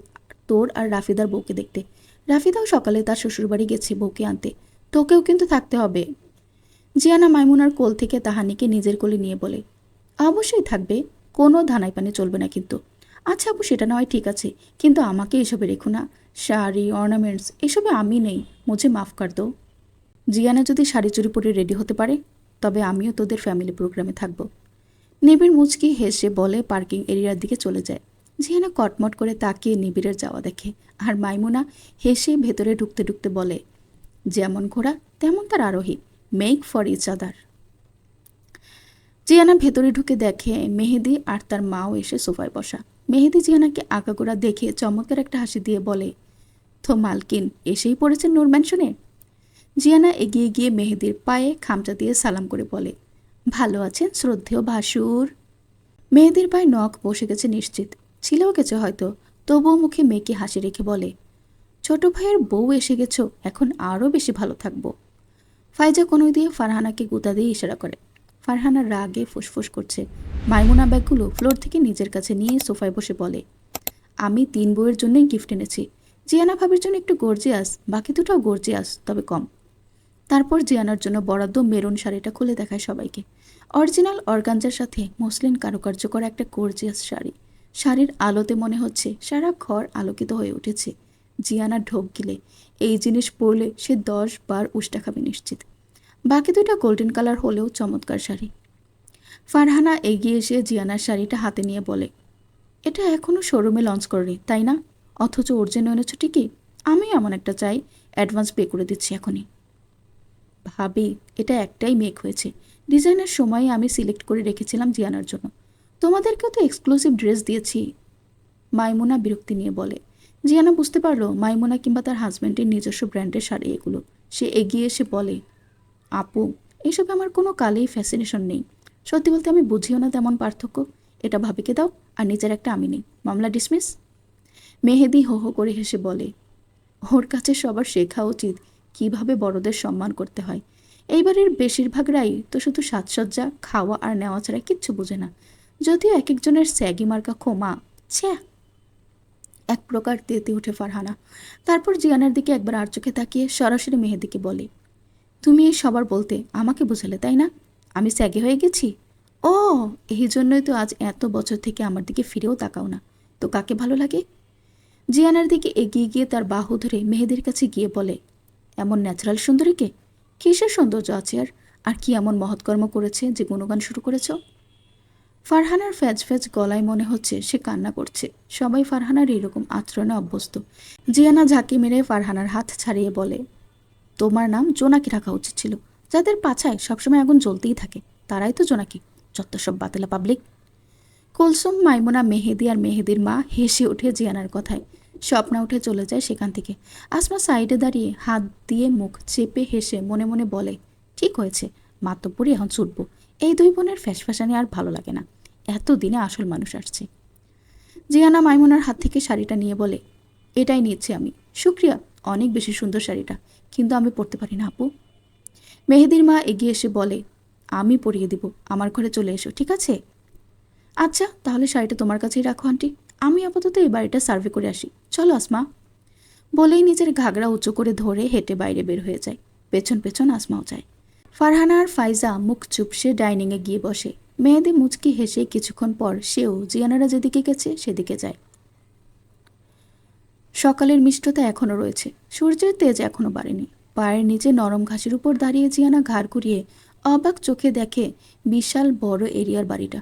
তোর আর রাফিদার বউকে দেখতে। রাফিদাও সকালে তার শ্বশুরবাড়ি গেছে বউকে আনতে, তোকেও কিন্তু থাকতে হবে। জিয়ানা মাইমুনার কোল থেকে তাহানিকে নিজের কোলে নিয়ে বলে, অবশ্যই থাকবে, কোনো ধানাই পানি চলবে না কিন্তু। আচ্ছা আপু, সেটা না হয় ঠিক আছে, কিন্তু আমাকে এসবে রেখো না। শাড়ি, অর্নামেন্টস এসবে আমি নেই, মুঝে মাফ কর দো। জিয়ানা যদি শাড়ি চুরি পরে রেডি হতে পারে তবে আমিও তোদের ফ্যামিলি প্রোগ্রামে থাকব। নিবিড় মুচকি হেসে বলে পার্কিং এরিয়ার দিকে চলে যায়। জিয়ানা কটমট করে তাকিয়ে নিবিড়ের যাওয়া দেখে, আর মাইমুনা হেসে ভেতরে ঢুকতে ঢুকতে বলে, যেমন ঘোড়া তেমন তার আরোহী, মেক ফর ইচ আদার। জিয়ানা ভেতরে ঢুকে দেখে মেহেদি আর তার মাও এসে সোফায় বসা। মেহেদি জিয়ানাকে আঁকাগোড়া দেখে চমৎকার একটা হাসি দিয়ে বলে, তো মালকিন এসেই পড়েছেন নূর ম্যানশনে। জিয়ানা এগিয়ে গিয়ে মেহেদির পায়ে খামচা দিয়ে সালাম করে বলে, ভালো আছেন শ্রদ্ধেয় ভাসুর? মেহেদির পায়ে নখ বসে গেছে নিশ্চিত, ছিলেও গেছে হয়তো, তবুও মুখে মেয়েকে হাসি রেখে বলে, ছোট ভাইয়ের বউ এসে গেছো, এখন আরও বেশি ভালো থাকবো। ফাইজা কোনো দিয়ে ফারহানাকে গুতা দিয়ে ইশারা করে। ফারহানা রাগে ফুসফুস করছে। মাইমুনা ব্যাগগুলো ফ্লোর থেকে নিজের কাছে নিয়ে সোফায় বসে বলে, আমি 3 বউয়ের জন্যই গিফট এনেছি। জিয়ানা ভাবির জন্য একটু গর্জিয়াস, বাকি দুটাও গর্জিয়াস, তবে কম। তারপর জিয়ানার জন্য বরাদ্দ মেরুন শাড়িটা খুলে দেখায় সবাইকে। অরিজিনাল অর্গানজার সাথে মসলিন কারুকার্য করা একটা গর্জিয়াস শাড়ি। শাড়ির আলোতে মনে হচ্ছে সারা ঘর আলোকিত হয়ে উঠেছে। জিয়ানা ঢোক গিলে এই জিনিস পরলে সে 10 বার উষ্টা খাবে নিশ্চিত। বাকি দুটা গোল্ডেন কালার হলেও চমৎকার শাড়ি। ফারহানা এগিয়ে এসে জিয়ানার শাড়িটা হাতে নিয়ে বলে, এটা এখনও শোরুমে লঞ্চ করেনি তাই না? অথচ ওর জন্য এনেছো ঠিকই। আমি এমন একটা চাই, অ্যাডভান্স পে করে দিচ্ছি এখনই। ভাবি, এটা একটাই মেক হয়েছে। ডিজাইনের সময় আমি সিলেক্ট করে রেখেছিলাম জিয়ানার জন্য। তোমাদেরকেও তো এক্সক্লুসিভ ড্রেস দিয়েছি। মাইমুনা বিরক্তি নিয়ে বলে। জিয়ানা বুঝতে পারলো মাইমুনা কিংবা তার হাজব্যান্ডের নিজস্ব ব্র্যান্ডের শাড়ি এগুলো। সে এগিয়ে এসে বলে, আপু, এইসব আমার কোনো কালেই ফ্যাসিনেশন নেই। সত্যি বলতে আমি বুঝিও না তেমন পার্থক্য। এটা ভাবিকে দাও, আর নিজের একটা আমি নেই। মামলা ডিসমিস। মেহেদি হো হো করে হেসে বলে, ওর কাছে সবার শেখা উচিত কিভাবে বড়দের সম্মান করতে হয়। এইবারের বেশিরভাগরাই তো শুধু সাজসজ্জা, খাওয়া আর নেওয়া ছাড়া কিচ্ছু বোঝে না। যদিও এক একজনের স্যাগি মার্কা খোমা, ছ্যা। এক প্রকার তেতে উঠে ফারহানা। তারপর জিয়ানার দিকে একবার আর চোখে তাকিয়ে সরাসরি মেহেদিকে বলে, তুমি এই সবার বলতে আমাকে বোঝালে তাই না? আমি স্যাগে হয়ে গেছি? ও, এই জন্যই তো আজ এত বছর থেকে আমার দিকে ফিরেও তাকাও না। তো কাকে ভালো লাগে? জিয়ানার দিকে এগিয়ে গিয়ে তার বাহু ধরে মেহেদির কাছে গিয়ে বলে, এমন ন্যাচারাল সুন্দরীকে? কিসের সৌন্দর্য আছে আর কি এমন মহৎকর্ম করেছে যে গুণগান শুরু করেছ? ফারহানার ফ্যাজ ফ্যাজ গলায় মনে হচ্ছে সে কান্না করছে। সবাই ফারহানার এইরকম আচরণে অভ্যস্ত। জিয়ানা ঝাঁকি মেরে ফারহানার হাত ছাড়িয়ে বলে, তোমার নাম জোনাকি রাখা উচিত ছিল। যাদের পাছায় সবসময় আগুন জ্বলতেই থাকে তারাই তো জোনাকি। যত সব বাতেলা পাবলিক। কুলসুম, মাইমুনা, মেহেদি আর মেহেদির মা হেসে ওঠে জিয়ানার কথায়। স্বপ্না উঠে চলে যায় সেখান থেকে। আসমা সাইডে দাঁড়িয়ে হাত দিয়ে মুখ চেপে হেসে মনে মনে বলে, ঠিক হয়েছে, মাতব্বরি এখন ছুটব। এই 2 বোনের ফ্যাসফ্যাসানি আর ভালো লাগে না। এতদিনে আসল মানুষ আসছে। জিয়ানা মাইমুনার হাত থেকে শাড়িটা নিয়ে বলে, এটাই নিচ্ছি আমি। শুক্রিয়া, অনেক বেশি সুন্দর শাড়িটা, কিন্তু আমি পরতে পারি না আপু। মেহেদির মা এগিয়ে এসে বলে, আমি পরিয়ে দিব, আমার ঘরে চলে এসো, ঠিক আছে? আচ্ছা, তাহলে শাড়িটা তোমার কাছেই রাখো আন্টি। আমি আপাতত এই বাড়িটা সার্ভে করে আসি। চলো আসমা। বলেই নিজের ঘাগরা উঁচু করে ধরে হেঁটে বাইরে বের হয়ে যায়। পেছন পেছন আসমাও যায়। ফারহানা আর ফাইজা মুখ চুপসে ডাইনিংয়ে গিয়ে বসে। মেহেদি মুচকি হেসে কিছুক্ষণ পর সেও জিয়ানারা যেদিকে গেছে সেদিকে যায়। সকালের মিষ্টতা এখনও রয়েছে, সূর্যের তেজ এখনও বাড়েনি। পায়ের নিচে নরম ঘাসের উপর দাঁড়িয়ে জিয়ানা ঘাড় ঘুরিয়ে অবাক চোখে দেখে বিশাল বড় এরিয়ার বাড়িটা।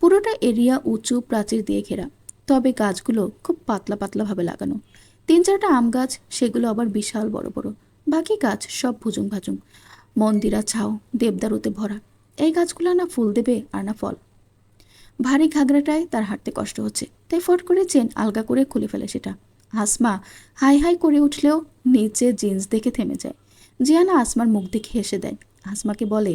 পুরোটা এরিয়া উঁচু প্রাচীর দিয়ে ঘেরা, তবে গাছগুলো খুব পাতলা পাতলাভাবে লাগানো। 3-4টা আম গাছ, সেগুলো আবার বিশাল বড় বড়। বাকি গাছ সব ভুজুং ভাজুং, মন্দিরা ছাও, দেবদারুতে ভরা। এই গাছগুলো না ফুল দেবে আর না ফল। ভারী ঘাগরাটায় তার হাঁটতে কষ্ট হচ্ছে, তাই ফট করে চেন আলগা করে খুলে ফেলে সেটা। আসমা হাই হাই করে উঠলেও নিচে জিন্স দেখে থেমে যায়। জিয়ানা আসমার মুখ দেখে হেসে দেয়। আসমাকে বলে,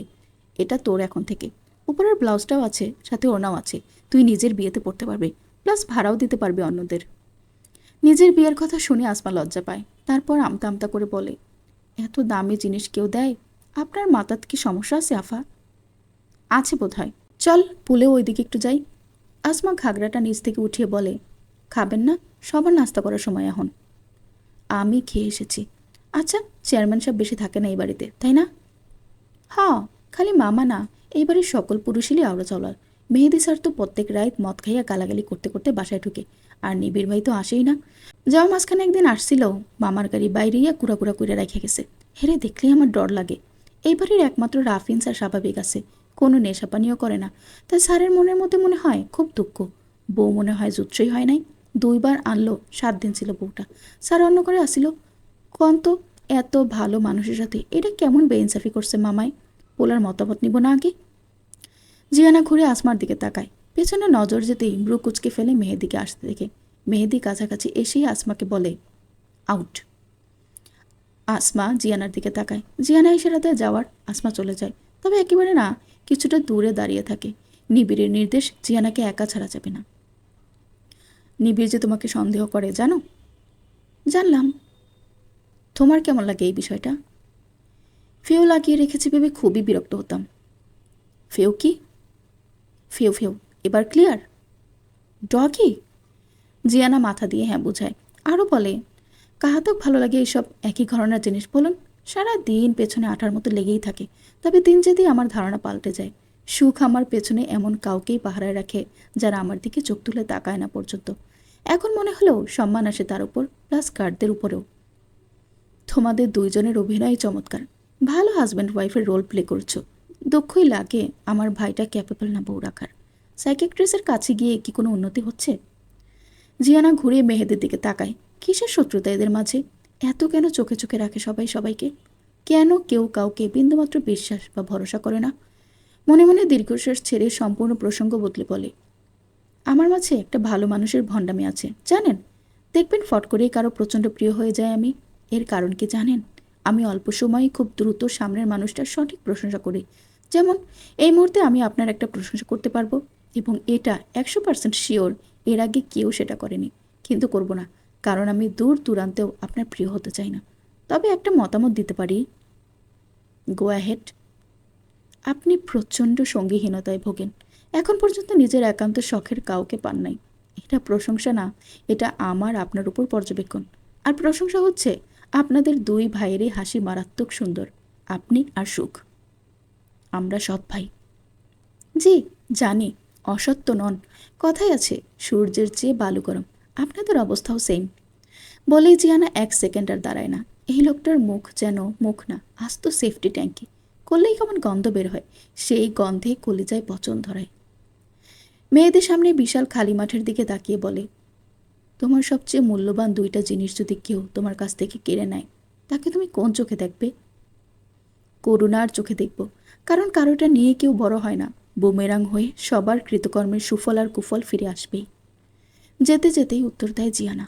এটা তোর এখন থেকে। উপরের ব্লাউজটাও আছে, সাথে ওড়নাও আছে। তুই নিজের বিয়েতে পড়তে পারবি, প্লাস ভাড়াও দিতে পারবি অন্যদের। নিজের বিয়ের কথা শুনে আসমা লজ্জা পায়। তারপর আমতা আমতা করে বলে, এত দামি জিনিস কেউ দেয়? আপনার মাথার কি সমস্যা আছে আফা? আছে বোধহয়। চল পুলেও ওইদিকে একটু যাই। আসমা ঘাগরাটা নিচ থেকে উঠিয়ে বলে, খাবেন না? সবার নাস্তা করার সময় এখন। আমি খেয়ে এসেছি। আচ্ছা, চেয়ারম্যান সাহেব বেশি থাকে না এই বাড়িতে, তাই না? হ্যাঁ, খালি মামা না, এই বাড়ির সকল পুরুষেরই আওড়া চলার। মেহেদি স্যার তো প্রত্যেক রাত মদ খাইয়া গালাগালি করতে করতে বাসায় ঢুকে, আর নিবিড় ভাই তো আসেই না। যাও মাঝখানে একদিন আসছিল, মামার গাড়ি বাইরে ইয়া কুড়া করে রেখে গেছে। হেরে দেখলেই আমার ডর লাগে। এই বাড়ির একমাত্র রাফিন স্যার স্বাভাবিক আছে, কোনো নেশাপানিও করে না। তাই স্যারের মনের মধ্যে মনে হয় খুব দুঃখ। বউ মনে হয় জুৎসই হয় নাই। 2 বার আনলো, 7 দিন ছিল বউটা। স্যার অন্য করে আসিল। কন্ত, এত ভালো মানুষের সাথে এটা কেমন বেইনসাফি করছে মামাই? পোলার মতামত নিব না আগে? জিয়ানা ঘুরে আসমার দিকে তাকায়। পেছনে নজর যেতেই ব্রু কুচকে ফেলে মেহেদিকে আসতে দেখে। মেহেদি কাছাকাছি এসেই আসমাকে বলে, আউট। আসমা জিয়ানার দিকে তাকায়। জিয়ানা ইশারাতে যাওয়ার আসমা চলে যায়, তবে একেবারে না, কিছুটা দূরে দাঁড়িয়ে থাকে। নিবিড়ের নির্দেশ, জিয়ানাকে একা ছাড়া যাবে না। নিবিড় যে তোমাকে সন্দেহ করে জানো? জানলাম। তোমার কেমন লাগে এই বিষয়টা? ফেউ লাগিয়ে রেখেছে ভেবে খুবই বিরক্ত হতাম। ফেউ কি? ফেউ ফেউ, এবার ক্লিয়ার? ডগি? জিয়ানা মাথা দিয়ে হ্যাঁ বোঝায়, আরও বলে, কাহাতক ভালো লাগে এইসব একই ঘরনার জিনিস বলুন। সারা দিন পেছনে আঠার মতো লেগেই থাকে, তবে দিন যেতে আমার ধারণা পাল্টে যায়। সুখ আমার পেছনে এমন কাউকেই পাহারায় রাখে যারা আমার দিকে চোখ তুলে তাকায় না পর্যন্ত। এখন মনে হলেও সম্মান আসে তার উপর, প্লাস গার্ডদের উপরেও। তোমাদের দুইজনের অভিনয় চমৎকার, ভালো হাজব্যান্ড ওয়াইফের রোল প্লে করছো। দুঃখই লাগে আমার ভাইটা ক্যাপেবল না বউ রাখার। সাইকিয়াট্রিস্টের কাছে গিয়ে কি কোনো উন্নতি হচ্ছে? জিয়ানা ঘুরিয়ে মেহেদের দিকে তাকায়। কিসের শত্রুতা এদের মাঝে? এত কেন চোখে চোখে রাখে সবাই সবাইকে? কেন কেউ কাউকে বিন্দুমাত্র বিশ্বাস বা ভরসা করে না? মনে মনে দীর্ঘশ্বাস ছেড়ে সম্পূর্ণ প্রসঙ্গ বদলে বলে, আমার মাঝে একটা ভালো মানুষের ভণ্ডামি আছে জানেন। দেখবেন ফট করেই কারো প্রচণ্ড প্রিয় হয়ে যায় আমি। এর কারণ কি জানেন? আমি অল্প সময়ে খুব দ্রুত সামনের মানুষটার সঠিক প্রশংসা করি। যেমন এই মুহূর্তে আমি আপনার একটা প্রশংসা করতে পারবো, এবং এটা 100% শিওর এর আগে কেউ সেটা করেনি। কিন্তু করব না, কারণ আমি দূর দূরান্তেও আপনার প্রিয় হতে চাই না। তবে একটা মতামত দিতে পারি। Go ahead. আপনি প্রচণ্ড সঙ্গীহীনতায় ভোগেন। এখন পর্যন্ত নিজের একান্ত শখের কাউকে পান নাই। এটা প্রশংসা না, এটা আমার আপনার উপর পর্যবেক্ষণ। আর প্রশংসা হচ্ছে আপনাদের দুই ভাইয়েরই হাসি মারাত্মক সুন্দর, আপনি আর সুখ। আমরা সৎ ভাই। জি জানি, অসত্য নন। কথাই আছে, সূর্যের চেয়ে বালু গরম। আপনাদের অবস্থাও সেম। বলেই জিয়ানা 1 সেকেন্ড আর দাঁড়ায় না। এই লোকটার মুখ যেন মুখ না, আস্ত সেফটি ট্যাঙ্কি। করলেই কেমন গন্ধ বের হয়, সেই গন্ধে কলিজায় পচন ধরায়। মেয়েদের সামনে বিশাল খালি মাঠের দিকে তাকিয়ে বলে, তোমার সবচেয়ে মূল্যবান 2টা জিনিস যদি কেউ তোমার কাছ থেকে কেড়ে নেয়, তাকে তুমি কোন চোখে দেখবে? করুণার চোখে দেখব, কারণ কারোটা নিয়ে কেউ বড় হয় না। বুমেরাং হয়ে সবার কৃতকর্মের সুফল আর কুফল ফিরে আসবেই। যেতে যেতেই উত্তর দেয় জিয়ানা।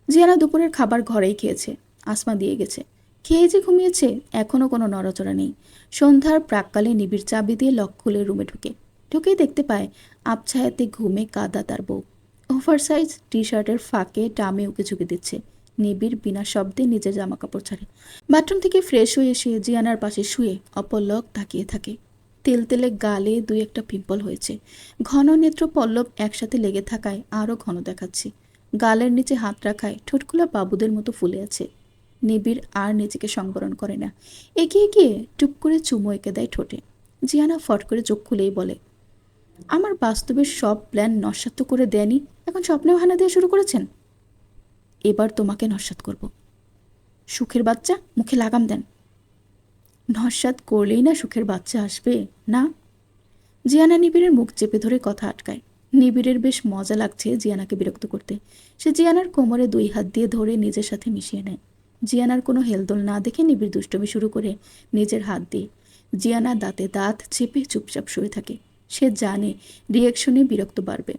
জিয়ানা দুপুরের খাবার ঘরেই খেয়েছে, আসমা দিয়ে গেছে। খেয়ে যে ঘুমিয়েছে, এখনও কোনো নড়াচড়া নেই। সন্ধ্যার প্রাক্কালে নিবিড় চাবি দিয়ে লক খুলে রুমে ঢুকেই দেখতে পায় আবছায়াতে ঘুমে কাদা তার বউ। ওভারসাইজ টি শার্টের ফাঁকে টামে উকে ঝুঁকে দিচ্ছে। নিবিড় বিনা শব্দে নিজের জামা কাপড় ছাড়ে। বাথরুম থেকে ফ্রেশ হয়ে এসে জিয়ানার পাশে শুয়ে অপলক তাকিয়ে থাকে। তেলতেলে গালে 2-1টা পিম্পল হয়েছে। ঘন নেত্র পল্লব একসাথে লেগে থাকায় আরও ঘন দেখাচ্ছে। গালের নিচে হাত রাখায় ঠোঁটগুলা বাবুদের মতো ফুলে আছে। নিবিড় আর নিজেকে সংবরণ করে না, এগিয়ে গিয়ে টুপ করে চুমো এঁকে দেয় ঠোঁটে। জিয়ানা ফট করে চোখ খুলেই বলে, আমার বাস্তবের সব প্ল্যান নস্যাৎ করে দেয়নি, এখন স্বপ্নেও হানা দেওয়া শুরু করেছেন? এবার তোমাকে নস্যাৎ করব। সুখের বাচ্চা, মুখে লাগাম দেন। নস্যাৎ করলেই না সুখের বাচ্চা আসবে না? জিয়ানা নিবিড়ের মুখ চেপে ধরে কথা আটকায়। নিবিড়ের বেশ মজা লাগছে জিয়ানাকে বিরক্ত করতে। সে জিয়ানার কোমরে 2 হাত দিয়ে ধরে নিজের সাথে মিশিয়ে নেয়। জিয়ানার কোনো হেলদোল না দেখে নিবিড় দুষ্টমি শুরু করে নিজের হাত দিয়ে। জিয়ানা দাঁতে দাঁত চেপে চুপচাপ শুয়ে থাকে। সে জানে রিয়াকশনে বিরক্ত বাড়বে।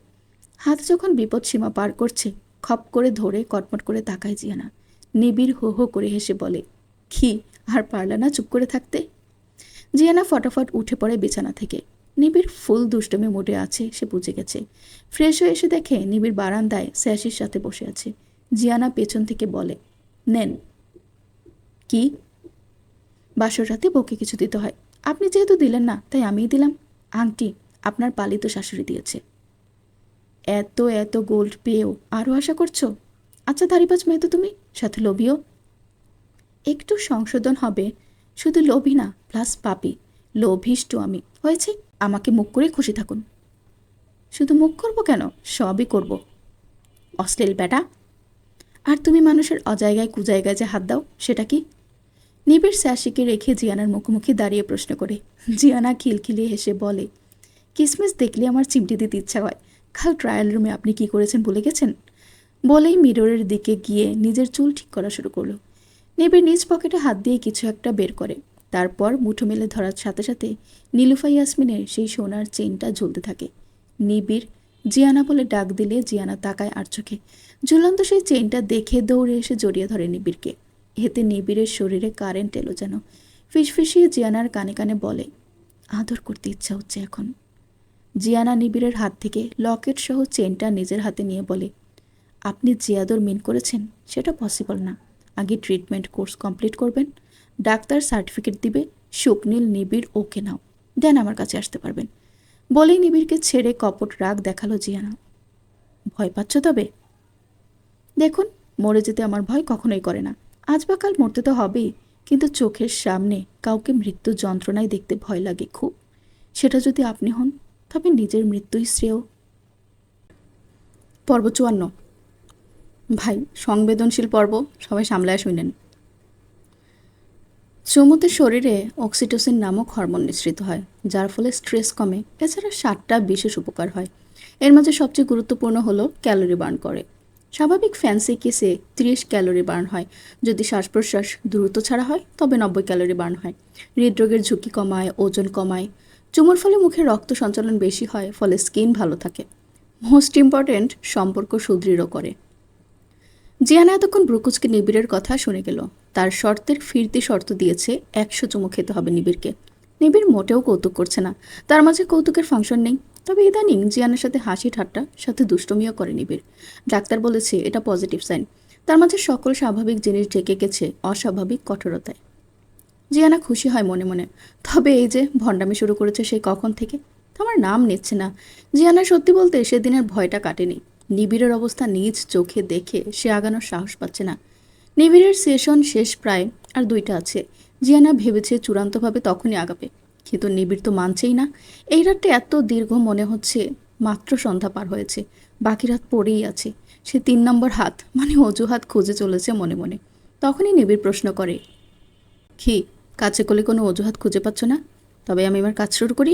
হাত যখন বিপদ সীমা পার করছে, খপ করে ধরে কটমট করে তাকায় জিয়ানা। নিবিড় হো হো করে হেসে বলে, কি আর পারলা না চুপ করে থাকতে? জিয়ানা ফটাফট উঠে পড়ে বিছানা থেকে। নিবিড় ফুল দুষ্টমি মোডে আছে, সে বুঝে গেছে। ফ্রেশ হয়ে এসে দেখে নিবিড় বারান্দায় স্যাশির সাথে বসে আছে। জিয়ানা পেছন থেকে বলে, নেন। কি? বাসর রাতে বউকে কিছু দিতে হয়, আপনি যেহেতু দিলেন না তাই আমিই দিলাম। আংটি আপনার পালিত শাশুড়ি দিয়েছে। এত এত গোল্ড পেয়েও আরও আশা করছো? আচ্ছা ধারিপাজ মেয়ে তো তুমি, সাথে লোভিও। একটু সংশোধন হবে, শুধু লোভী না, প্লাস পাপি। লোভিষ্ট আমি হয়েছে, আমাকে মুখ করে খুশি থাকুন। শুধু মুখ করব কেন, সবই করব। অশ্লীল বেটা। আর তুমি মানুষের অজায়গায় কুজায়গায় যে হাত দাও, সেটা কি? নিবিড় স্যাশিকে রেখে জিয়ানার মুখোমুখি দাঁড়িয়ে প্রশ্ন করে। জিয়ানা খিলখিলিয়ে হেসে বলে, কিসমিস দেখলে আমার চিমটি দিতে ইচ্ছা হয়। কাল ট্রায়াল রুমে আপনি কি করেছেন ভুলে গেছেন? বলেই মিররের দিকে গিয়ে নিজের চুল ঠিক করা শুরু করলো। নিবিড় নিজ পকেটে হাত দিয়ে কিছু একটা বের করে। তারপর মুঠো মেলে ধরার সাথে সাথে নীলুফা ইয়াসমিনের সেই সোনার চেইনটা ঝুলতে থাকে। নিবিড় জিয়ানা বলে ডাক দিলে জিয়ানা তাকায় আর চোখে। ঝুলন্ত সেই চেইনটা দেখে দৌড়ে এসে জড়িয়ে ধরে নিবিড়কে। এতে নিবিড়ের শরীরে কারেন্ট এলো যেন। ফিসফিসিয়ে জিয়ানার কানে কানে বলে, আদর করতে ইচ্ছা হচ্ছে এখন। জিয়ানা নিবিড়ের হাত থেকে লকেট সহ চেনটা নিজের হাতে নিয়ে বলে, আপনি যে আদর মিন করেছেন সেটা পসিবল না। আগে ট্রিটমেন্ট কোর্স কমপ্লিট করবেন, ডাক্তার সার্টিফিকেট দিবে, শুকনীল নিবিড় ওকে নাও, দেন আমার কাছে আসতে পারবেন। বলেই নিবিড়কে ছেড়ে কপট রাগ দেখালো জিয়ানা। ভয় পাচ্ছ তবে? দেখুন, মরে যেতে আমার ভয় কখনোই করে না। আজ বা কাল মরতে তো হবেই, কিন্তু চোখের সামনে কাউকে মৃত্যু যন্ত্রণায় দেখতে ভয় লাগে খুব। সেটা যদি আপনি হন, তবে নিজের মৃত্যুই শ্রেয়। পর্ব ৫৪। ভাই, সংবেদনশীল পর্ব, সবাই সামলায় শুনেন। চুমুতে শরীরে অক্সিটোসিন নামক হরমোন নিঃসৃত হয়, যার ফলে স্ট্রেস কমে। এছাড়া ৭টা বিশেষ উপকার হয়। এর মাঝে সবচেয়ে গুরুত্বপূর্ণ হলো ক্যালোরি বার্ন করে। স্বাভাবিক ফ্যান্সি কেসে ৩০ ক্যালোরি বার্ন হয়। যদি শ্বাস প্রশ্বাস দ্রুত ছাড়া হয় তবে ৯০ ক্যালোরি বার্ন হয়। হৃদরোগের ঝুঁকি কমায়, ওজন কমায়। চুমুর ফলে মুখে রক্ত সঞ্চালন বেশি হয়, ফলে স্কিন ভালো থাকে। মোস্ট ইম্পর্ট্যান্ট, সম্পর্ক সুদৃঢ় করে। জিয়ানা এতক্ষণ ব্রুকুচকে নিবিড়ের কথা শুনে গেল। তার শর্তের ফিরতি শর্ত দিয়েছে ১০০ চুমু খেতে হবে নিবিড়কে। নিবিড় মোটেও কৌতুক করছে না, তার মাঝে কৌতুকের ফাংশন নেই। তবে ইদানিং জিয়ানার সাথে হাসি ঠাট্টা, সাথে দুষ্টমিও করে নিবিড়। ডাক্তার বলেছে এটা পজিটিভ সাইন। তার মাঝে সকল স্বাভাবিক জিনিস ঢেকে গেছে অস্বাভাবিক কঠোরতায়। জিয়ানা খুশি হয় মনে মনে। তবে এই যে ভণ্ডামি শুরু করেছে সেই কখন থেকে, আমার নাম নিচ্ছে না। জিয়ানা সত্যি বলতে সেদিনের ভয়টা কাটেনি। নিবিড়ের অবস্থা নিজ চোখে দেখে সে আগানোর সাহস পাচ্ছে না। নিবিড়ের সেশন শেষ প্রায়, আর 2টা আছে। জিয়ানা ভেবেছে চূড়ান্তভাবে তখনই আগাবে, কিন্তু নিবিড় তো মানছেই না। এই রাতটা এত দীর্ঘ মনে হচ্ছে মাত্র সন্ধ্যা পার হয়েছে, বাকি রাত পড়েই আছে। সে ৩ নম্বর হাত মানে অজুহাত খুঁজে চলেছে মনে মনে। তখনই নিবিড় প্রশ্ন করে, কি কাছে করলে কোনো অজুহাত খুঁজে পাচ্ছ না? তবে আমি আমার কাজ শুরু করি।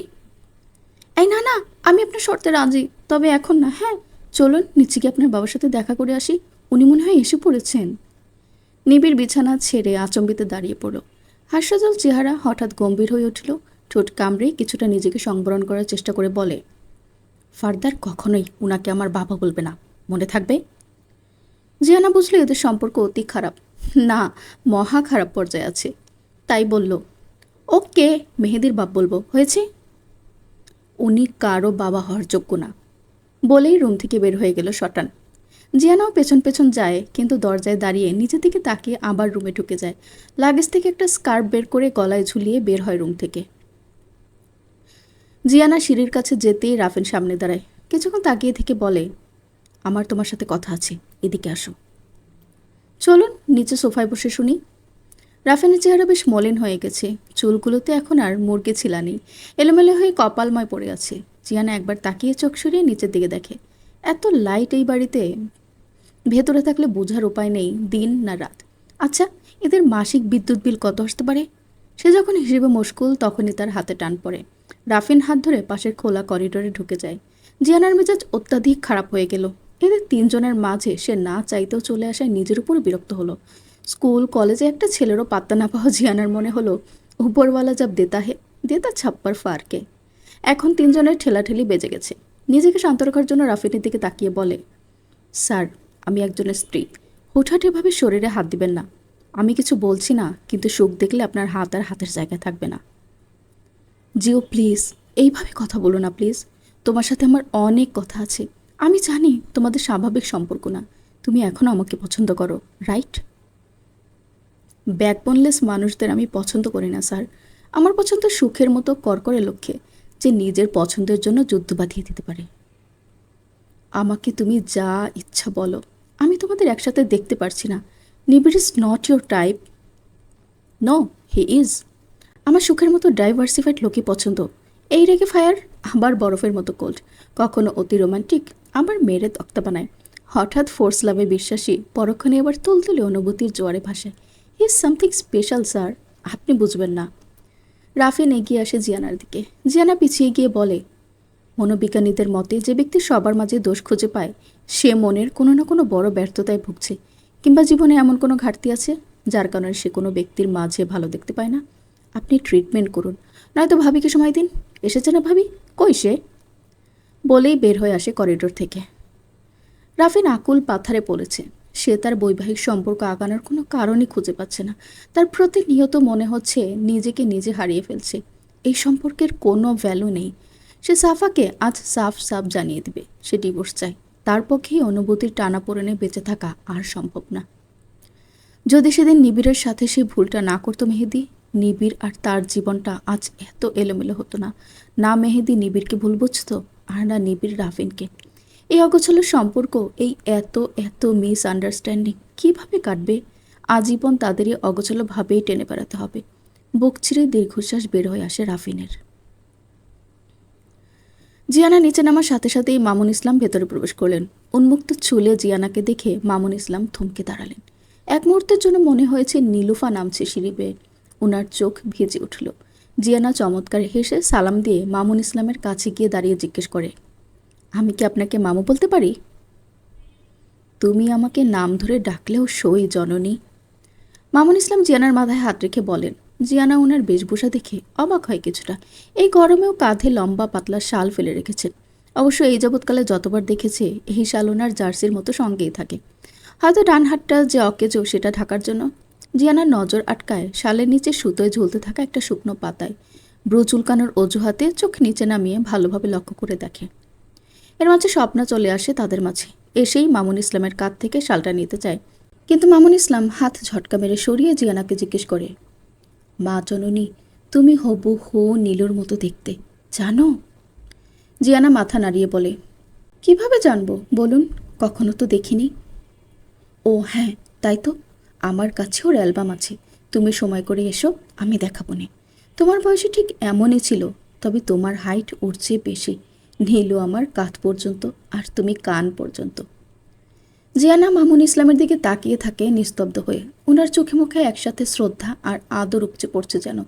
এই না না, আমি আপনার শর্তে রাজি, তবে এখন না। হ্যাঁ চলুন, নিচে গিয়ে আপনার বাবার সাথে দেখা করে আসি, উনি মনে হয় এসে পড়েছেন। নিবিড় বিছানা ছেড়ে আচম্বিতে দাঁড়িয়ে পড়ল। হাস্যজল চেহারা হঠাৎ গম্ভীর হয়ে উঠল। ঠোঁট কামড়ে কিছুটা নিজেকে সংবরণ করার চেষ্টা করে বলে, ফার্দার কখনোই উনাকে আমার বাবা বলবে না, মনে থাকবে? জিয়ানা বুঝলো এদের সম্পর্ক অতি খারাপ, না মহা খারাপ পর্যায়ে আছে। তাই বলল, ওকে মেহেদির বাপ বলবো, হয়েছে? উনি কারো বাবা হওয়ার যোগ্য না। বলেই রুম থেকে বের হয়ে গেল শটান। জিয়ানাও পেছন পেছন যায়, কিন্তু দরজায় দাঁড়িয়ে নিচের দিকে তাকিয়ে আবার রুমে ঢুকে যায়। লাগেজ থেকে একটা স্কার্ফ বের করে গলায় ঝুলিয়ে বের হয় রুম থেকে। জিয়ানা সিঁড়ির কাছে যেতেই রাফিন সামনে দাঁড়ায়। কিছুক্ষণ তাকিয়ে থেকে বলে, আমার তোমার সাথে কথা আছে, এদিকে আসো। চলুন নিচে সোফায় বসে শুনি। রাফিনের চেহারা বেশ মলিন হয়ে গেছে, চুলগুলোতে এখন আর মুরগি ছিলা নেই, এলোমেলো হয়ে কপালময় পড়ে আছে। জিয়ানা একবার তাকিয়ে চোখ সরিয়ে নিচের দিকে দেখে। এত লাইট এই বাড়িতে, ভেতরে থাকলে বোঝার উপায় নেই দিন না রাত। আচ্ছা, এদের মাসিক বিদ্যুৎ বিল কত আসতে পারে? সে যখন হিসেবে মুশকুল, তখনই তার হাতে টান পড়ে। রাফিন হাত ধরে পাশের খোলা করিডোরে ঢুকে যায়। জিয়ানার মেজাজ অত্যাধিক খারাপ হয়ে গেল। এদের ৩ জনের মাঝে সে না চাইতেও চলে আসায় নিজের উপর বিরক্ত হলো। স্কুল কলেজে একটা ছেলেরও পাত্তা না পাওয়া জিয়ানার মনে হলো, উপরওয়ালা যাব দেতা হে, দেতা ছাপ্পার ফারকে। এখন ৩ জনের ঠেলাঠেলি বেজে গেছে। নিজেকে শান্ত রাখার জন্য রাফিনের দিকে তাকিয়ে বলে, স্যার আমি একজনের স্ত্রী, হুটহাট এভাবে শরীরে হাত দিবেন না। আমি কিছু বলছি না, কিন্তু সুখ দেখলে আপনার হাত আর হাতের জায়গায় থাকবে না। জিও প্লিজ, এইভাবে কথা বলো না প্লিজ। তোমার সাথে আমার অনেক কথা আছে। আমি জানি তোমাদের স্বাভাবিক সম্পর্ক না, তুমি এখনও আমাকে পছন্দ করো, রাইট? ব্যাকবোনলেস মানুষদের আমি পছন্দ করি না স্যার। আমার পছন্দ সুখের মতো করকরে লক্ষ্যে, যে নিজের পছন্দের জন্য যুদ্ধ বাঁধিয়ে দিতে পারে। আমাকে তুমি যা ইচ্ছা বলো, আমি তোমাদের একসাথে দেখতে পারছি না। Nibir is not your type. No, he is. আমার সুখের মতো ডাইভার্সিফাইড লোকই পছন্দ। এই রেগে ফায়ার, আবার বরফের মতো কোল্ড, কখনো অতি রোমান্টিক, আবার মেরে তক্তা বানায়। হঠাৎ ফোর্স লাভে বিশ্বাসী, পরক্ষণে এবার তুলতুলে অনুভূতির জোয়ারে ভাসায়। He is something special sir, আপনি বুঝবেন না। রাফিন এগিয়ে আসে জিয়ানার দিকে। জিয়ানা পিছিয়ে গিয়ে বলে, মনোবিজ্ঞানীদের মতে যে ব্যক্তি সবার মাঝে দোষ খুঁজে পায়, সে মনের কোনো না কোনো বড় ব্যর্থতায় ভুগছে, কিংবা জীবনে এমন কোনো ঘাটতি আছে যার কারণে সে কোনো ব্যক্তির মাঝে ভালো দেখতে পায় না। আপনি ট্রিটমেন্ট করুন, নয়তো ভাবিকে সময় দিন। এসেছে না ভাবি? কই সে? বলেই বের হয়ে আসে করিডোর থেকে। রাফিন আকুল পাথারে পড়েছে। সে তার বৈবাহিক সম্পর্ক আগানোর কোনো কারণই খুঁজে পাচ্ছে না। তার প্রতিনিয়ত মনে হচ্ছে নিজেকে নিজে হারিয়ে ফেলছে। এই সম্পর্কের কোনো ভ্যালু নেই। সে সাফাকে আজ সাফ সাফ জানিয়ে দিবে সে ডিভোর্স চায়। তার পক্ষেই অনুভূতির টানাপোড়েনে বেঁচে থাকা আর সম্ভব না। যদি সেদিন নিবিড়ের সাথে সে ভুলটা না করতো মেহেদি, নিবিড় আর তার জীবনটা আজ এত এলোমেলো হতো না। না মেহেদি নিবিড়কে ভুল বুঝতো, আর না নিবিড় রাফিনকে। এই অগোছালো সম্পর্ক, এই এত এত মিসআন্ডারস্ট্যান্ডিং কীভাবে কাটবে? আজীবন তাদেরই অগোছালোভাবেই টেনে বেড়াতে হবে। বুক ছিঁড়ে দীর্ঘশ্বাস বের হয়ে আসে রাফিনের। জিয়ানা নিচে নামার সাথে সাথেই মামুন ইসলাম ভেতরে প্রবেশ করলেন। উন্মুক্ত চুলে জিয়ানাকে দেখে মামুন ইসলাম থমকে দাঁড়ালেন। এক মুহূর্তের জন্য মনে হয়েছে নীলুফা নামছে সিঁড়ি বেয়ে। ওনার চোখ ভিজে উঠল। জিয়ানা চমৎকার হেসে সালাম দিয়ে মামুন ইসলামের কাছে গিয়ে দাঁড়িয়ে জিজ্ঞেস করে, আমি কি আপনাকে মামু বলতে পারি? তুমি আমাকে নাম ধরে ডাকলেও সই জননী। মামুন ইসলাম জিয়ানার মাথায় হাত রেখে বলেন। জিয়ানা ওনার বেশভূষা দেখে অবাক হয় কিছুটা। এই গরমেও কাঁধে লম্বা পাতলা শাল ফেলে রেখেছেন। অবশ্য এই যাবৎকালে যতবার দেখেছে এই শাল ওনার জার্সির মতো সঙ্গেই থাকে। হয়তো ডান হাতটা যে অকেজো সেটা ঢাকার জন্য। জিয়ানার নজর আটকায় শালের নিচে সুতোয় ঝুলতে থাকা একটা শুকনো পাতায়। ব্রু চুলকানোর অজুহাতে চোখ নিচে নামিয়ে ভালোভাবে লক্ষ্য করে দেখে। এর মাঝে স্বপ্না চলে আসে তাদের মাঝে। এসেই মামুন ইসলামের কাঁধ থেকে শালটা নিতে চায়, কিন্তু মামুন ইসলাম হাত ঝটকা মেরে সরিয়ে জিয়ানাকে জিজ্ঞেস করে, মা জননী, তুমি হবু হো নীলুর মতো দেখতে, জানো? জিয়ানা মাথা নাড়িয়ে বলে, কিভাবে জানবো বলুন, কখনো তো দেখিনি। ও হ্যাঁ, তাই তো, আমার কাছে ওর অ্যালবাম আছে। তুমি সময় করে এসো, আমি দেখাবো নে। তোমার বয়সে ঠিক এমনই ছিল, তবে তোমার হাইট ওর চেয়ে বেশি। নীলু আমার কাঁধ পর্যন্ত, আর তুমি কান পর্যন্ত। জিয়ানা মামুন ইসলামের দিকে তাকিয়ে থাকে নিস্তব্ধ হয়ে। ওনার চোখে মুখে একসাথে শ্রদ্ধা আর আদর উপচে পড়ছে যেন।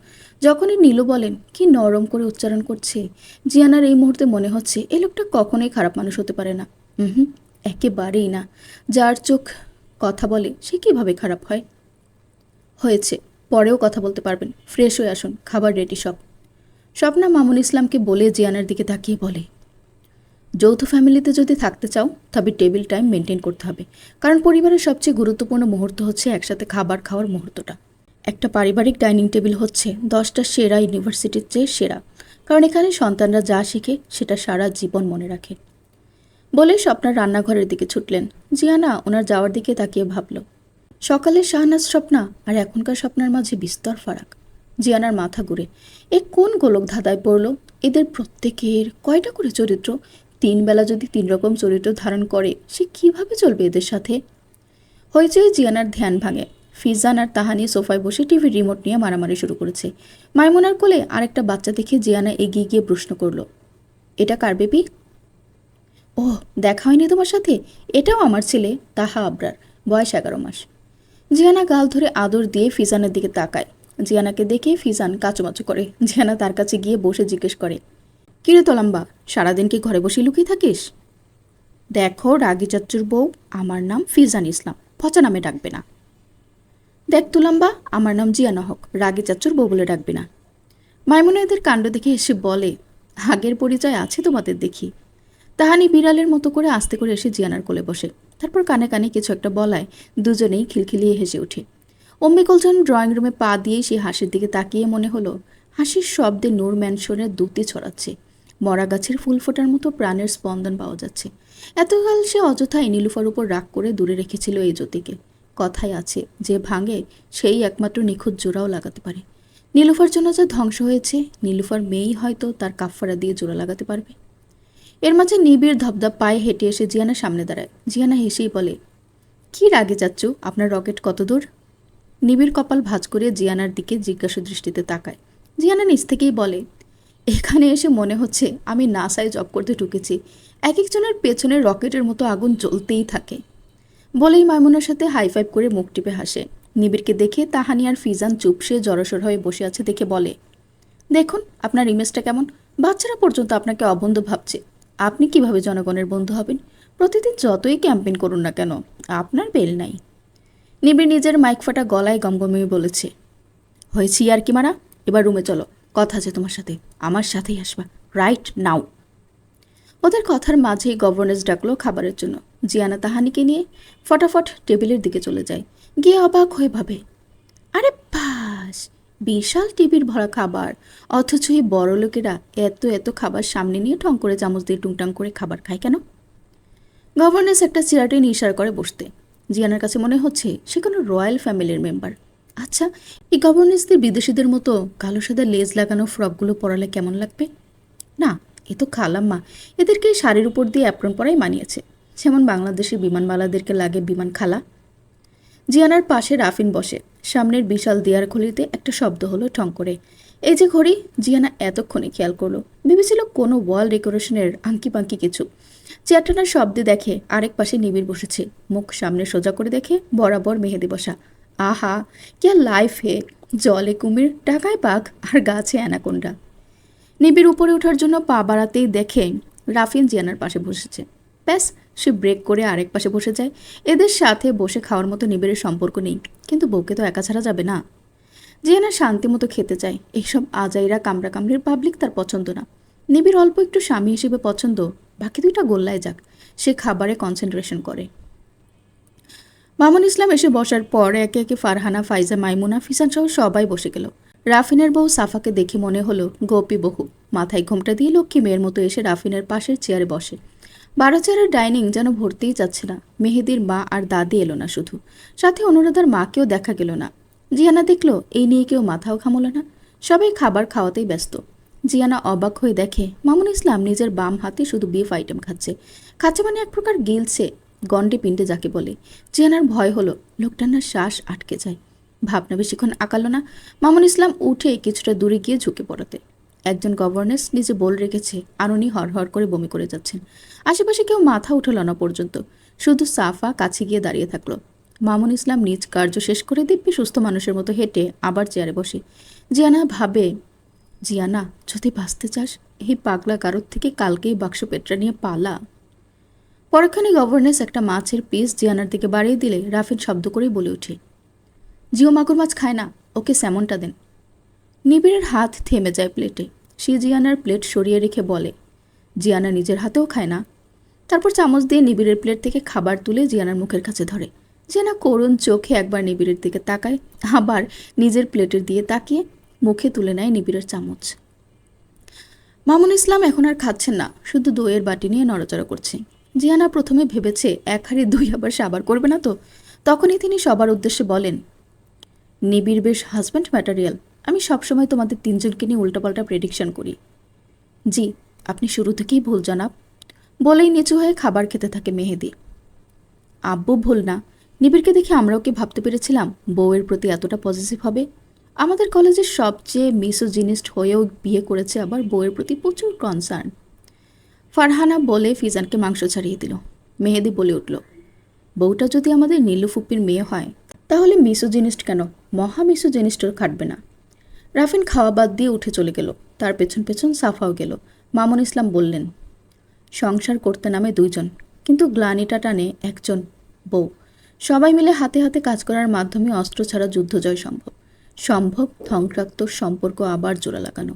যখনই নীলু বলেন, কি নরম করে উচ্চারণ করছে, জিয়ানার এই মুহূর্তে মনে হচ্ছে এই লোকটা কখনোই খারাপ মানুষ হতে পারে না। একেবারেই না। যার চোখ কথা বলে সে কিভাবে খারাপ হয়? হয়েছে, পরেও কথা বলতে পারবেন। ফ্রেশ হয়ে আসুন, খাবার রেডি সব। স্বপ্না মামুন ইসলামকে বলে জিয়ানার দিকে তাকিয়ে বলে, যৌথ ফ্যামিলিতে যদি থাকতে চাও তবে টেবিল টাইম মেনটেন করতে হবে, কারণ পরিবারের সবচেয়ে গুরুত্বপূর্ণ মুহূর্ত হচ্ছে একসাথে খাবার খাওয়ার মুহূর্তটা। একটা পারিবারিক ডাইনিং টেবিল হচ্ছে 10টা সেরা ইউনিভার্সিটির চেয়ে সেরা, কারণ এখানে সন্তানরা যা শিখে সেটা সারা জীবন মনে রাখে। বলে স্বপ্নার রান্নাঘরের দিকে ছুটলেন। জিয়ানা ওনার যাওয়ার দিকে তাকিয়ে ভাবল, সকালের শাহনাজ স্বপ্না আর এখনকার স্বপ্নার মাঝে বিস্তর ফারাক। জিয়ানার মাথা ঘুরে, এ কোন গোলক ধাঁধায় পড়ল? এদের প্রত্যেকের কয়টা করে চরিত্র? 3 বেলা যদি 3 রকম চরিত্র ধারণ করে, সে কিভাবে চলবে এদের সাথে? হইচই জিয়ানার ধ্যান ভাঙে। ফিজান আর তাহানি সোফায় বসে টিভির রিমোট নিয়ে মারামারি শুরু করেছে। মাইমুনার কোলে আরেকটা বাচ্চা দেখে জিয়ানা এগিয়ে গিয়ে প্রশ্ন করল, এটা কার বেবি? ও, দেখা হয়নি তোমার সাথে? এটাও আমার ছেলে, তাহা আবরার, বয়স 11 মাস। জিয়ানা গাল ধরে আদর দিয়ে ফিজানের দিকে তাকায়। জিয়ানাকে দেখে ফিজান কাচুমাচু করে। জিয়ানা তার কাছে গিয়ে বসে জিজ্ঞেস করে, কিরে তলাম্বা, সারাদিন কি ঘরে বসে লুকিয়ে থাকিস? দেখো রাগি চাচ্চুর বউ, আমার নাম ফিজান ইসলাম, পচা নামে ডাকবে না। দেখ তুলাম্বা, আমার নাম জিয়ানা হক, রাগি চাচ্চুর বউ বলে ডাকবে না। মাইমুনা এদের কাণ্ড দেখে এসে বলে, আগের পরিচয় আছে তোমাদের দেখি। তাহানি বিড়ালের মতো করে আস্তে করে এসে জিয়ানার কোলে বসে। তারপর কানে কানে কিছু একটা বলায় দুজনেই খিলখিলিয়ে হেসে ওঠে। অম্বিকল যখন ড্রয়িং রুমে পা দিয়ে সেই হাসির দিকে তাকিয়ে মনে হলো হাসির শব্দে নূর ম্যানশনের দ্যুতি ছড়াচ্ছে। মরা গাছের ফুল ফোটার মতো প্রাণের স্পন্দন পাওয়া যাচ্ছে। এতকাল সে অযথাই নীলুফার উপর রাগ করে দূরে রেখেছিল এই জ্যোতিকে। কথায় আছে, যে ভাঙে সেই একমাত্র নিখুঁত জোড়াও লাগাতে পারে। নীলুফার জন্য যা ধ্বংস হয়েছে, নীলুফার মেয়েই হয়তো তার কাফফারা দিয়ে জোড়া লাগাতে পারবে। এর মাঝে নিবিড় ধপধপ পায়ে হেঁটে এসে জিয়ানার সামনে দাঁড়ায়। জিয়ানা হেসেই বলে, কি রাগে যাচ্ছু, আপনার রকেট কত দূর? নিবিড় কপাল ভাঁজ করে জিয়ানার দিকে জিজ্ঞাসা দৃষ্টিতে তাকায়। জিয়ানা নিজ থেকেই বলে, এখানে এসে মনে হচ্ছে আমি নাসায় জব করতে ঢুকেছি। এক একজনের পেছনে রকেটের মতো আগুন জ্বলতেই থাকে। বলেই মাইমুনার সাথে হাই ফাইভ করে মুখ টিপে হাসে। নিবিড়কে দেখে তাহানি আর ফিজান চুপসে জড়সড় হয়ে বসে আছে দেখে বলে, দেখুন আপনার ইমেজটা কেমন, বাচ্চারা পর্যন্ত আপনাকে অবন্ধু ভাবছে। আপনি কিভাবে জনগণের বন্ধু হবেন? প্রতিদিন যতই ক্যাম্পেইন করুন না কেন, আপনার বেল নাই। নিবিড় নিজের মাইক ফাটা গলায় গমগমিয়ে বলেছে, হয়েছি আর কি মারা, এবার রুমে চলো, কথা আছে তোমার সাথে, আমার সাথেই আসবা, রাইট নাও। ওদের কথার মাঝেই গভর্নেন্স ডাকলো খাবারের জন্য। জিয়ানা তাহানিকে নিয়ে ফটাফট টেবিলের দিকে চলে যায়। গিয়ে অবাক হয়ে ভাবে, আরে বাস, বিশাল টিভির ভরা খাবার, অথচ এই বড় লোকেরা এত এত খাবার সামনে নিয়ে ঠং করে চামচ দিয়ে টুংটাং করে খাবার খায় কেন? গভর্নেন্স একটা চেয়ার টেনে ইশারা করে বসতে। জিয়ানার কাছে মনে হচ্ছে সে কোনো রয়্যাল ফ্যামিলির মেম্বার। আচ্ছা, এই গভর্নেন্সদের বিদেশিদের মতো কালো সাদা লেজ লাগানো ফ্রকগুলো পরালে কেমন লাগবে? না, এ তো খালাম্মা, এদেরকে শাড়ির উপর দিয়ে অ্যাপ্রন পরাই মানিয়েছে, যেমন বাংলাদেশের বিমানবালাদেরকে লাগে বিমান খালা। জিয়ানার পাশে রাফিন বসে। সামনের বিশাল দেয়ার ঘড়িতে একটা শব্দ হলো ঠং করে। এই যে ঘড়ি, জিয়ানা এতক্ষণে খেয়াল করলো। ভেবেছিল কোনো ওয়াল ডেকোরেশনের আঙ্কি পাঙ্কি কিছু। চেয়ারটানার শব্দে দেখে আরেক পাশে নিবিড় বসেছে। মুখ সামনে সোজা করে দেখে বরাবর মেহেদি বসা। আহা, কে লাইফ হে! জলে কুমির, টাকায় বাঘ, আর গাছে অ্যানাকোন্ডা। নিবিড় উপরে ওঠার জন্য পা বাড়াতেই দেখে রাফিন জিয়ানার পাশে বসেছে। ব্যাস, সে ব্রেক করে আরেক পাশে বসে যায়। এদের সাথে বসে খাওয়ার মতো নিবিড়ের সম্পর্ক নেই, কিন্তু বউকে তো একা ছাড়া যাবে না। জিয়ানা শান্তি মতো খেতে চায়। এইসব আজাইরা কামড়াকামড়ির পাবলিক তার পছন্দ না। নিবিড় অল্প একটু স্বামী হিসেবে পছন্দ, বাকি দুইটা গোল্লায় যাক। সে খাবারে কনসেন্ট্রেশন করে। মামুন ইসলাম এসে বসার পর একে একে ফারহানা, ফাইজা, মাইমুনা, ফিসান সহ সবাই বসে গেল। রাফিনের বউ সাফাকে দেখে মনে হলো গোপী বহু। মাথায় ঘোমটা দিয়ে লক্ষ্মী মেয়ের মতো এসে রাফিনের পাশের চেয়ারে বসে। 12 চেয়ারের ডাইনিং যেন ভরতেই যাচ্ছে না। মেহেদির মা আর দাদি এলো না শুধু, সাথে অনুরাধার মাকেও দেখা গেল না। জিয়ানা দেখলো এই নিয়ে কেউ মাথাও ঘামলো না। সবাই খাবার খাওয়াতেই ব্যস্ত। জিয়ানা অবাক হয়ে দেখে মামুন ইসলাম নিজের বাম হাতে শুধু বিফ আইটেম খাচ্ছে। খাচ্ছে মানে এক প্রকার গিলছে, গন্ডে পিণ্ডে যাকে বলে। জিয়ানার ভয় হলো লোকটার না শ্বাস আটকে যায়। ভাবনা বেশিক্ষণ আঁকালো না। মামুন ইসলাম উঠে কিছুটা দূরে গিয়ে ঝুঁকে পড়াতে। একজন গভর্নেন্স নিজে বল রেখেছে, আরুনি হরহর করে বমি করে যাচ্ছেন। আশেপাশে কেউ মাথা উঠালো না পর্যন্ত। শুধু সাফা কাছে গিয়ে দাঁড়িয়ে থাকলো। মামুন ইসলাম নিজ কার্য শেষ করে দিব্যি সুস্থ মানুষের মতো হেঁটে আবার চেয়ারে বসে। জিয়ানা ভাবে, জিয়ানা, যদি বাঁচতে চাস এই পাগলা কারোর থেকে কালকেই বাক্স পেটরা নিয়ে পালা। পরক্ষণে গভর্নেন্স একটা মাছের পিস জিয়ানার দিকে বাড়িয়ে দিলে রাফিন শব্দ করেই বলে ওঠে, জিও মাগুর মাছ খায় না, ওকে স্যামনটা দেন। নিবিড়ের হাত থেমে যায় প্লেটে। সে জিয়ানার প্লেট সরিয়ে রেখে বলে, জিয়ানা নিজের হাতেও খায় না। তারপর চামচ দিয়ে নিবিড়ের প্লেট থেকে খাবার তুলে জিয়ানার মুখের কাছে ধরে। জিয়ানা করুণ চোখে একবার নিবিড়ের দিকে তাকায়, আবার নিজের প্লেটের দিয়ে তাকিয়ে মুখে তুলে নেয় নিবিড়ের চামচ। মামুন ইসলাম এখন আর খাচ্ছেন না, শুধু দইয়ের বাটি নিয়ে নড়াচড়া করছে। জিয়ানা প্রথমে ভেবেছে এক হাঁড়ি দই আবার সাবার করবে না তো। তখনই তিনি সবার উদ্দেশ্যে বলেন, নিবিড় বেশ হাজব্যান্ড ম্যাটেরিয়াল। আমি সবসময় তোমাদের তিনজনকে নিয়ে উল্টাপাল্টা প্রেডিকশন করি। জি, আপনি শুরু থেকেই ভুল জনাব। বলেই নিচু হয়ে খাবার খেতে থাকে মেহেদি। আব্বু ভুল না। নিবিড়কে দেখে আমরাও কি ভাবতে পেরেছিলাম বউয়ের প্রতি এতটা পজিটিভ হবে? আমাদের কলেজের সবচেয়ে মিসোজিনিস্ট হয়েও বিয়ে করেছে, আবার বউয়ের প্রতি প্রচুর কনসার্ন। ফারহানা বলে ফিজানকে মাংস ছাড়িয়ে দিল। মেহেদি বলে উঠল, বউটা যদি আমাদের নীলু ফুপ্পির মেয়ে হয় তাহলে মিসোজিনিস্ট কেন, মহা মিসোজিনিস্টও খাটবে না। রাফিন খাওয়া বাদ দিয়ে উঠে চলে গেল। তার পেছন পেছন সাফাও গেল। মামুন ইসলাম বললেন, সংসার করতে নামে দুইজন, কিন্তু গ্লানিটা টানে একজন, বউ। সবাই মিলে হাতে হাতে কাজ করার মাধ্যমে অস্ত্র ছাড়া যুদ্ধ জয় সম্ভব। সম্ভব ধ্বংসাত্মক সম্পর্ক আবার জোড়া লাগানো।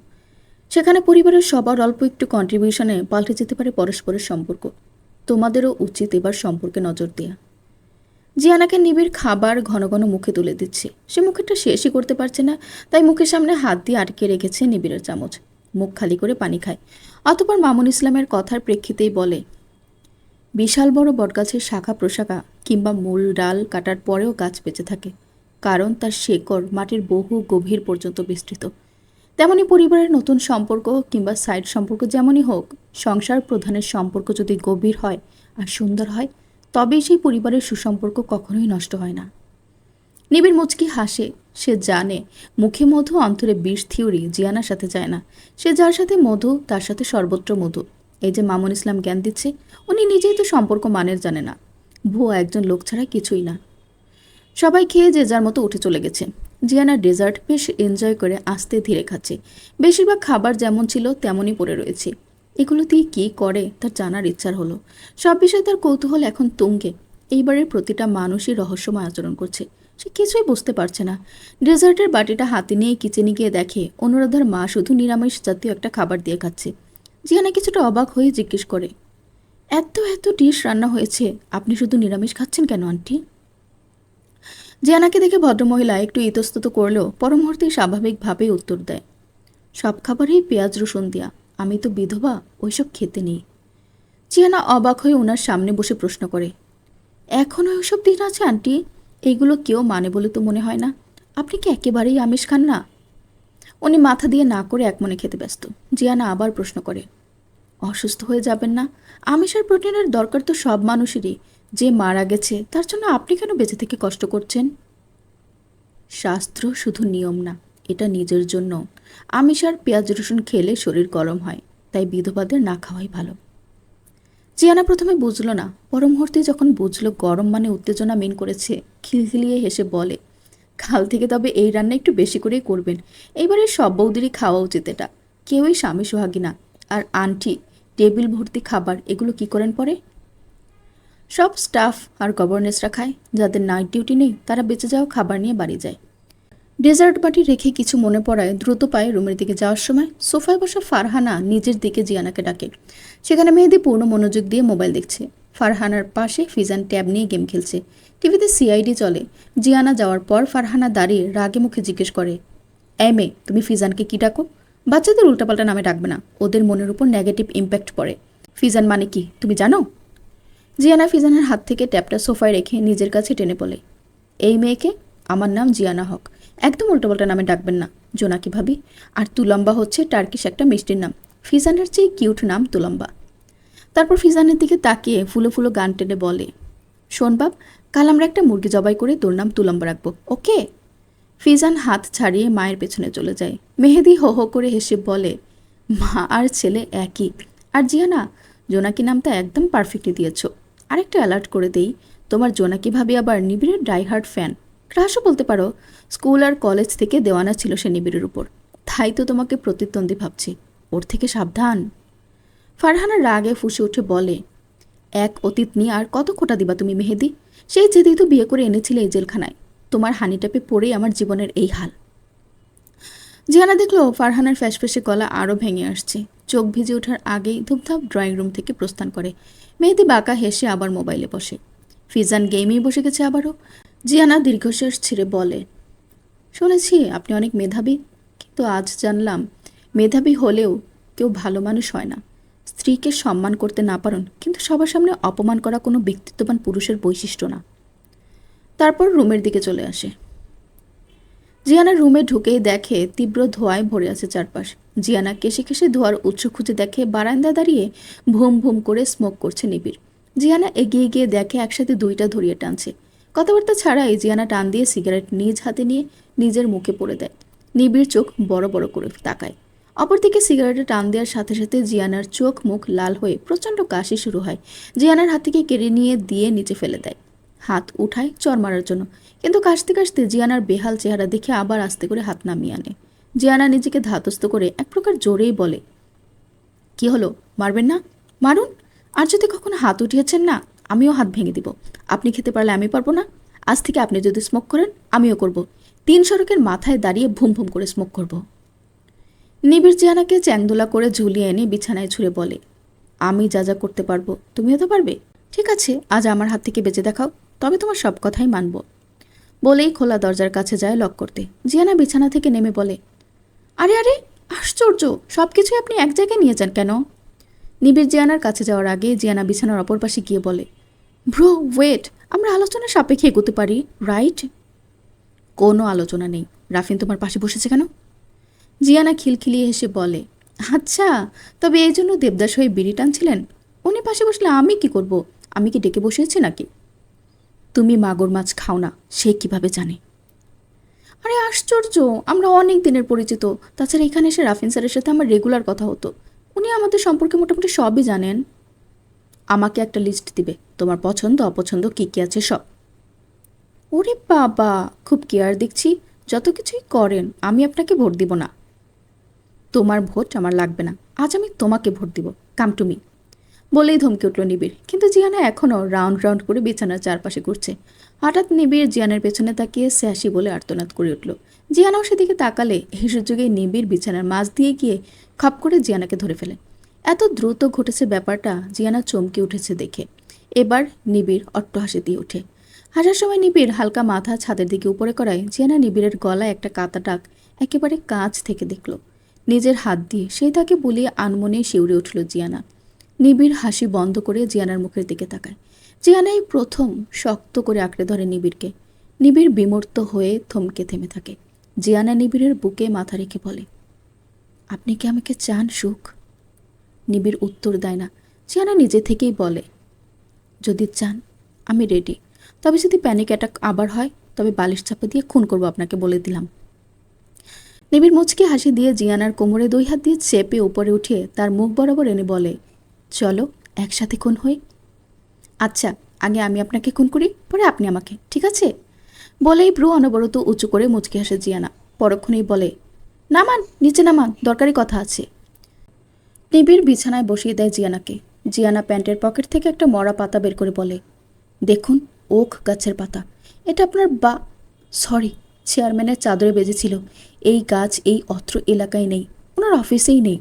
সেখানে পরিবারের সবার অল্প একটু কন্ট্রিবিউশনে পাল্টে যেতে পারে পরস্পরের সম্পর্ক। তোমাদেরও উচিত এবার সম্পর্কে নজর দেয়া। জিয়ানাকে নিবিড় খাবার ঘন ঘন মুখে তুলে দিচ্ছে। সে মুখেরটা শেষই করতে পারছে না, তাই মুখের সামনে হাত দিয়ে আটকে রেখেছে নিবিড়ের চামচ। মুখ খালি করে পানি খায়। অতঃপর মামুন ইসলামের কথার প্রেক্ষিতেই বলে, বিশাল বড় বটগাছের শাখা প্রশাখা কিংবা মূল ডাল কাটার পরেও গাছ বেঁচে থাকে, কারণ তার শেকড় মাটির বহু গভীর পর্যন্ত বিস্তৃত। তেমনি পরিবারের নতুন সম্পর্ক কিংবা সাইড সম্পর্ক যেমনই হোক, সংসার প্রধানের সম্পর্ক যদি গভীর হয় আর সুন্দর হয়, তবেই সেই পরিবারের সুসম্পর্ক কখনোই নষ্ট হয় না। নিবিড় মুচকি হাসে। সে জানে মুখে মধু অন্তরে বিষ থিওরি জিয়ানার সাথে যায় না। সে যার সাথে মধু তার সাথে সর্বত্র মধু। এই যে মামুন ইসলাম জ্ঞান দিচ্ছে, উনি নিজেই তো সম্পর্ক মানের জানে না। ভুয়া একজন লোক ছাড়া কিছুই না। সবাই খেয়ে যে যার মতো উঠে চলে গেছে। জিয়ানা ডেজার্ট বেশ এনজয় করে আস্তে ধীরে খাচ্ছে। বেশিরভাগ খাবার যেমন ছিল তেমনই পড়ে রয়েছে। এগুলো দিয়ে কী করে তার জানার ইচ্ছার হলো। সব বিষয়ে তার কৌতূহল এখন তুঙ্গে। এইবারের প্রতিটা মানুষই রহস্যময় আচরণ করছে। সে কিছুই বুঝতে পারছে না। ডেজার্টের বাটিটা হাতে নিয়ে কিচেনে গিয়ে দেখে অনুরাধার মা শুধু নিরামিষ জাতীয় একটা খাবার দিয়ে খাচ্ছে। জিয়ানা কিছুটা অবাক হয়ে জিজ্ঞেস করে, এত এত ডিশ রান্না হয়েছে, আপনি শুধু নিরামিষ খাচ্ছেন কেন আন্টি? জিয়ানাকে দেখে ভদ্রমহিলা একটু ইতস্তত করলেও পর মুহূর্তেই স্বাভাবিকভাবেই উত্তর দেয়, সব খাবারেই পেঁয়াজ রসুন দেয়া, আমি তো বিধবা, ওইসব খেতে নেই। জিয়ানা অবাক হয়ে ওনার সামনে বসে প্রশ্ন করে, এখনও ওইসব দিন আছে আন্টি? এইগুলো কেউ মানে বলে তো মনে হয় না। আপনি কি একেবারেই আমিষ খান না? উনি মাথা দিয়ে না করে এক মনে খেতে ব্যস্ত। জিয়ানা আবার প্রশ্ন করে, অসুস্থ হয়ে যাবেন না? আমিষ আর প্রোটিনের দরকার তো সব মানুষেরই। যে মারা গেছে তার জন্য আপনি কেন বেঁচে থেকে কষ্ট করছেন? শাস্ত্র শুধু নিয়ম না, এটা নিজের জন্য। আমিষ আর পেঁয়াজ রসুন খেলে শরীর গরম হয়, তাই বিধবাদের না খাওয়াই ভালো। জিয়ানা প্রথমে বুঝল না, পর মুহূর্তে যখন বুঝল গরম মানে উত্তেজনা মেন করেছে, খিলখিলিয়ে হেসে বলে, কাল থেকে তবে এই রান্না একটু বেশি করেই করবেন। এইবারে সব বৌদিরই খাওয়া উচিত এটা। কেউই স্বামী সোহাগী না। আর আন্টি, টেবিল ভর্তি খাবার এগুলো কি করেন পরে? সব স্টাফ আর গভর্নেসরা খায়। যাদের নাইট ডিউটি নেই তারা বেঁচে যাওয়া খাবার নিয়ে বাড়ি যায়। ডেজার্ট বাটি রেখে কিছু মনে পড়ায় দ্রুত পায়ে রুমের দিকে যাওয়ার সময় সোফায় বসা ফারহানা নিজের দিকে জিয়ানাকে ডাকে। সেখানে মেহেদি পূর্ণ মনোযোগ দিয়ে মোবাইল দেখছে। ফারহানার পাশে ফিজান ট্যাব নিয়ে গেম খেলছে। টিভিতে সিআইডি চলে। জিয়ানা যাওয়ার পর ফারহানা দাঁড়িয়ে রাগে মুখে জিজ্ঞেস করে, এই মেয়ে, তুমি ফিজানকে কি ডাকো? বাচ্চাদের উল্টাপাল্টা নামে ডাকবে না, ওদের মনের উপর নেগেটিভ ইম্প্যাক্ট পড়ে। ফিজান মানে কি তুমি জানো? জিয়ানা ফিজানের হাত থেকে ট্যাবটা সোফায় রেখে নিজের কাছে টেনে বলে, এই মেয়েকে আমার নাম জিয়ানা হক, একদম উল্টোপাল্টা নামে ডাকবেন না। জোনাকি ভাবি। আর তুলম্বা হচ্ছে টার্কিশ একটা মিষ্টির নাম। ফিজানের চেয়ে কিউট নাম তুলম্বা। তারপর ফিজানের দিকে তাকিয়ে ফুলো ফুলো গান টেনে বলে, শোন বাপ, কাল আমরা একটা মুরগি জবাই করে তোর নাম তুলম্বা রাখবো, ওকে? ফিজান হাত ছাড়িয়ে মায়ের পেছনে চলে যায়। মেহেদি হো হো করে হেসে বলে, মা আর ছেলে একই। আর জিয়ানা, জোনাকি নামটা একদম পারফেক্টলি দিয়েছ। আরেকটা অ্যালার্ট করে দেই, তোমার জোনাকি ভাবি আবার নিবিড়ের ডাইহার্ড ফ্যান। ক্রাশও বলতে পারো। স্কুল আর কলেজ থেকে দেওয়ানা ছিল সে নিবিড়ের উপর। তাই তো তোমাকে প্রতিদ্বন্দ্বী ভাবছি। ওর থেকে সাবধান। ফারহানা রাগে ফুঁসে উঠে বলে, এক অতীত নিয়ে আর কত খোটা দিবা তুমি মেহেদি? সেই যেদিন তো বিয়ে করে এনেছিলে এই জেলখানায়। তোমার হানিটাপে পড়েই আমার জীবনের এই হাল। জিয়ানা দেখলো ফারহানার ফ্যাসফ্যাসে গলা আরও ভেঙে আসছে। চোখ ভিজে ওঠার আগেই ধূপধাপ ড্রয়িং রুম থেকে প্রস্থান করে। মেহেদি বাঁকা হেসে আবার মোবাইলে বসে। ফিজান গেমেই বসে গেছে আবারও। জিয়ানা দীর্ঘশ্বাস ছেড়ে বলে, শুনেছি আপনি অনেক মেধাবী, কিন্তু আজ জানলাম মেধাবী হলেও কেউ ভালো মানুষ হয় না। স্ত্রীকে সম্মান করতে না পারেন, কিন্তু সবার সামনে অপমান করা কোনো ব্যক্তিত্ববান পুরুষের বৈশিষ্ট্য না। তারপর রুমের দিকে চলে আসে। জিয়ানা রুমে ঢুকেই দেখে তীব্র ধোঁয়ায় ভরে আছে চারপাশ। জিয়ানা কেশে কেশে ধোঁয়ার উৎস খুঁজে দেখে বারান্দা দাঁড়িয়ে ভুম ভুম করে স্মোক করছে নিবিড়। জিয়ানা এগিয়ে গিয়ে দেখে একসাথে দুইটা ধরিয়ে টানছে। কথাবার্তা ছাড়াই জিয়ানা টান দিয়ে সিগারেট নিজ হাতে নিয়ে নিজের মুখে পড়ে দেয়। নিবিড় চোখ বড় বড় করে তাকায়। অপরদিকে সিগারেটে টান দেওয়ার সাথে সাথে জিয়ানার চোখ মুখ লাল হয়ে প্রচণ্ড কাশি শুরু হয়। জিয়ানার হাত থেকে কেড়ে নিয়ে দিয়ে নিচে ফেলে দেয়। হাত উঠায় চর মারার জন্য, কিন্তু কাশতে কাশতে জিয়ানার বেহাল চেহারা দেখে আবার আস্তে করে হাত নামিয়ে আনে। জিয়ানা নিজেকে ধাতস্থ করে এক প্রকার জোরেই বলে, কি হলো, মারবেন না? মারুন। আর যদি কখনো হাত উঠিয়েছেন না, আমিও হাত ভেঙে দিব। আপনি খেতে পারলে আমি পারবো না? আজ থেকে আপনি যদি স্মোক করেন আমিও করব। 3 সড়কের মাথায় দাঁড়িয়ে ভুম ভুম করে স্মোক করব। নিবিড় জিয়ানাকে চ্যাংদোলা করে ঝুলিয়ে এনে বিছানায় ছুঁড়ে বলে, আমি যা যা করতে পারবো তুমিও তো পারবে। ঠিক আছে, আজ আমার হাত থেকে বেঁচে দেখাও, তবে তোমার সব কথাই মানব। বলেই খোলা দরজার কাছে যায় লক করতে। জিয়ানা বিছানা থেকে নেমে বলে, আরে আরে, আশ্চর্য, সব কিছুই আপনি এক জায়গায় নিয়ে যান কেন? নিবিড় জিয়ানার কাছে যাওয়ার আগে জিয়ানা বিছানার অপর পাশে গিয়ে বলে, ব্রো ওয়েট, আমরা আলোচনার সাপেক্ষে এগোতে পারি, রাইট? কোনো আলোচনা নেই। রাফিন তোমার পাশে বসেছে কেন? জিয়ানা খিলখিলিয়ে হেসে বলে, আচ্ছা, তবে এই জন্য দেবদাস হয়ে বিড়ি টানছিলেন? উনি পাশে বসলে আমি কি করব? আমি কি ডেকে বসেছি নাকি? তুমি মাগুর মাছ খাও না, সে কিভাবে জানে? আরে আশ্চর্য, আমরা অনেক দিনের পরিচিত। তাছাড়া এখানে এসে রাফিন স্যারের সাথে আমার রেগুলার কথা হতো। উনি আমাদের সম্পর্কে মোটামুটি সবই জানেন। আমাকে একটা লিস্ট দিবে, তোমার পছন্দ অপছন্দ কী কী আছে সব। ওরে বাবা, খুব কেয়ার দেখছি। যত কিছুই করেন, আমি আপনাকে ভোট দিব না। তোমার ভোট আমার লাগবে না। আজ আমি তোমাকে ভোট দিব। Come to me. বলেই ধমকে উঠল নিবিড়। কিন্তু জিয়ানা এখনও রাউন্ড রাউন্ড করে বিছানার চারপাশে ঘুরছে। হঠাৎ নিবিড় জিয়ানের পেছনে তাকিয়ে স্যাসি বলে আর্তনাদ করে উঠল। জিয়ানাও সেদিকে তাকালে এই সুযোগে নিবিড় বিছানার মাঝ দিয়ে গিয়ে খপ করে জিয়ানাকে ধরে ফেলে। এত দ্রুত ঘটেছে ব্যাপারটা জিয়ানা চমকে উঠেছে দেখে। এবার নিবিড় অট্টহাসি দিয়ে ওঠে। হাসার সময় নিবিড় হালকা মাথা ছাদের দিকে উপরে করায় জিয়ানা নিবিড়ের গলায় একটা কাঁটা ডাক একেবারে কাছ থেকে দেখল। নিজের হাত দিয়ে সেই তাকে বুলিয়ে আনমনে শিউরে উঠল জিয়ানা। নিবিড় হাসি বন্ধ করে জিয়ানার মুখের দিকে তাকায়। জিয়ানা এই প্রথম শক্ত করে আঁকড়ে ধরে নিবিড়কে। নিবিড় বিমূর্ত হয়ে থমকে থেমে থাকে। জিয়ানা নিবিড়ের বুকে মাথা রেখে বলে, আপনি কি আমাকে চান সুখ? নিবিড় উত্তর দেয় না। জিয়ানা নিজে থেকেই বলে, যদি চান আমি রেডি, তবে যদি প্যানিক অ্যাটাক আবার হয় তবে বালিশ চাপা দিয়ে খুন করবো আপনাকে, বলে দিলাম। নিবিড় মুচকি হাসি দিয়ে জিয়ানার কোমরে 2 হাত দিয়ে চেপে উপরে উঠিয়ে তার মুখ বরাবর এনে বলে, চলো একসাথে খুন হই। আচ্ছা, আগে আমি আপনাকে খুন করি, পরে আপনি আমাকে, ঠিক আছে? বলেই ভ্রু অনবরত উঁচু করে মুচকি হাসে জিয়ানা। পরক্ষণেই বলে, নামান, নিচে নামান, দরকারি কথা আছে। নিবিড় বিছানায় বসিয়ে দেয় জিয়ানাকে। জিয়ানা প্যান্টের পকেট থেকে একটা মরা পাতা বের করে বলে, দেখুন, ওক গাছের পাতা। এটা আপনার সরি, চেয়ারম্যানের চাদরে বেজেছিল। এই গাছ এই অত্র এলাকায় নেই, ওনার অফিসেই নেই,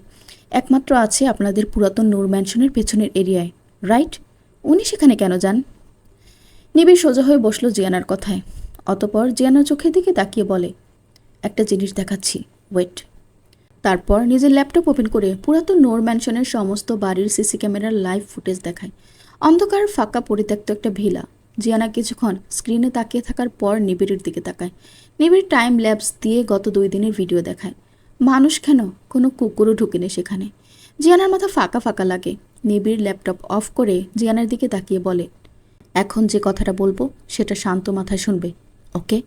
একমাত্র আছে আপনাদের পুরাতন নূর ম্যানশনের পেছনের এরিয়ায়, রাইট? উনি সেখানে কেন যান? নিবিড় সোজা হয়ে বসলো জিয়ানার কথায়। অতপর জিয়ানার চোখের দিকে তাকিয়ে বলে, একটা জিনিস দেখাচ্ছি, ওয়েট। তারপর নিজের ল্যাপটপ ওপেন করে পুরাতন নূর ম্যানশনের সমস্ত বাড়ির সিসি ক্যামেরার লাইভ ফুটেজ দেখায়। অন্ধকার ফাঁকা পরিত্যক্ত একটা ভিলা। জিয়ানা কিছুক্ষণ স্ক্রিনে তাকিয়ে থাকার পর নিবিড়ের দিকে তাকায়। নিবিড় টাইম ল্যাপস দিয়ে গত 2 দিনের ভিডিও দেখায়। মানুষ কেন, কোনো কুকুরও ঢুকেনি সেখানে। জিয়ানার মাথা ফাঁকা ফাঁকা লাগে। নিবিড় ল্যাপটপ অফ করে জিয়ানার দিকে তাকিয়ে বলে, এখন যে কথাটা বলবো সেটা শান্ত মাথায় শুনবে, ওকে?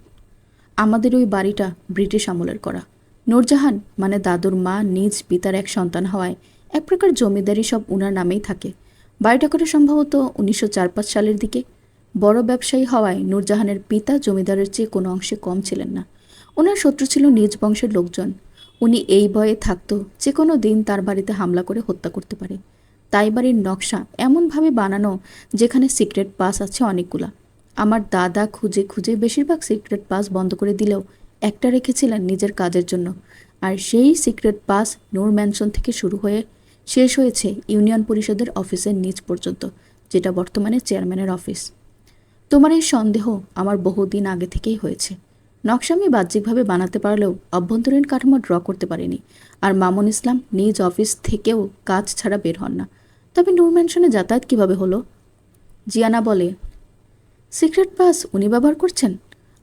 আমাদের ওই বাড়িটা ব্রিটিশ আমলের করা। নূরজাহান মানে দাদুর মা নিজ পিতার এক সন্তান হওয়ায় এক প্রকার জমিদারি সব উনার নামেই থাকে। বাড়িটা করে সম্ভবত 1904-5 সালের দিকে। বড় ব্যবসায়ী হওয়ায় নূরজাহানের পিতা জমিদারের চেয়ে কোনো অংশে কম ছিলেন না। ওনার শত্রু ছিল নিজ বংশের লোকজন। উনি এই ভয়ে থাকতো যে কোনো দিন তার বাড়িতে হামলা করে হত্যা করতে পারে। তাই বাড়ির নকশা এমনভাবে বানানো যেখানে সিক্রেট পাস আছে অনেকগুলা। আমার দাদা খুঁজে খুঁজে বেশিরভাগ সিক্রেট পাস বন্ধ করে দিলেও একটা রেখেছিলেন নিজের কাজের জন্য। আর সেই সিক্রেট পাস নূর ম্যানশন থেকে শুরু হয়ে শেষ হয়েছে ইউনিয়ন পরিষদের অফিসের নিচ পর্যন্ত, যেটা বর্তমানে চেয়ারম্যানের অফিস। তোমার এই সন্দেহ আমার বহুদিন আগে থেকেই হয়েছে। নকশা আমি বাহ্যিকভাবে বানাতে পারলেও অভ্যন্তরীণ কাঠামো ড্র করতে পারিনি। আর মামুন ইসলাম নিজ অফিস থেকেও কাজ ছাড়া বের হন না। তবে নূর ম্যানশনে যাতায়াত কীভাবে হলো? জিয়ানা বলে, সিক্রেট পাস উনি ব্যবহার করছেন?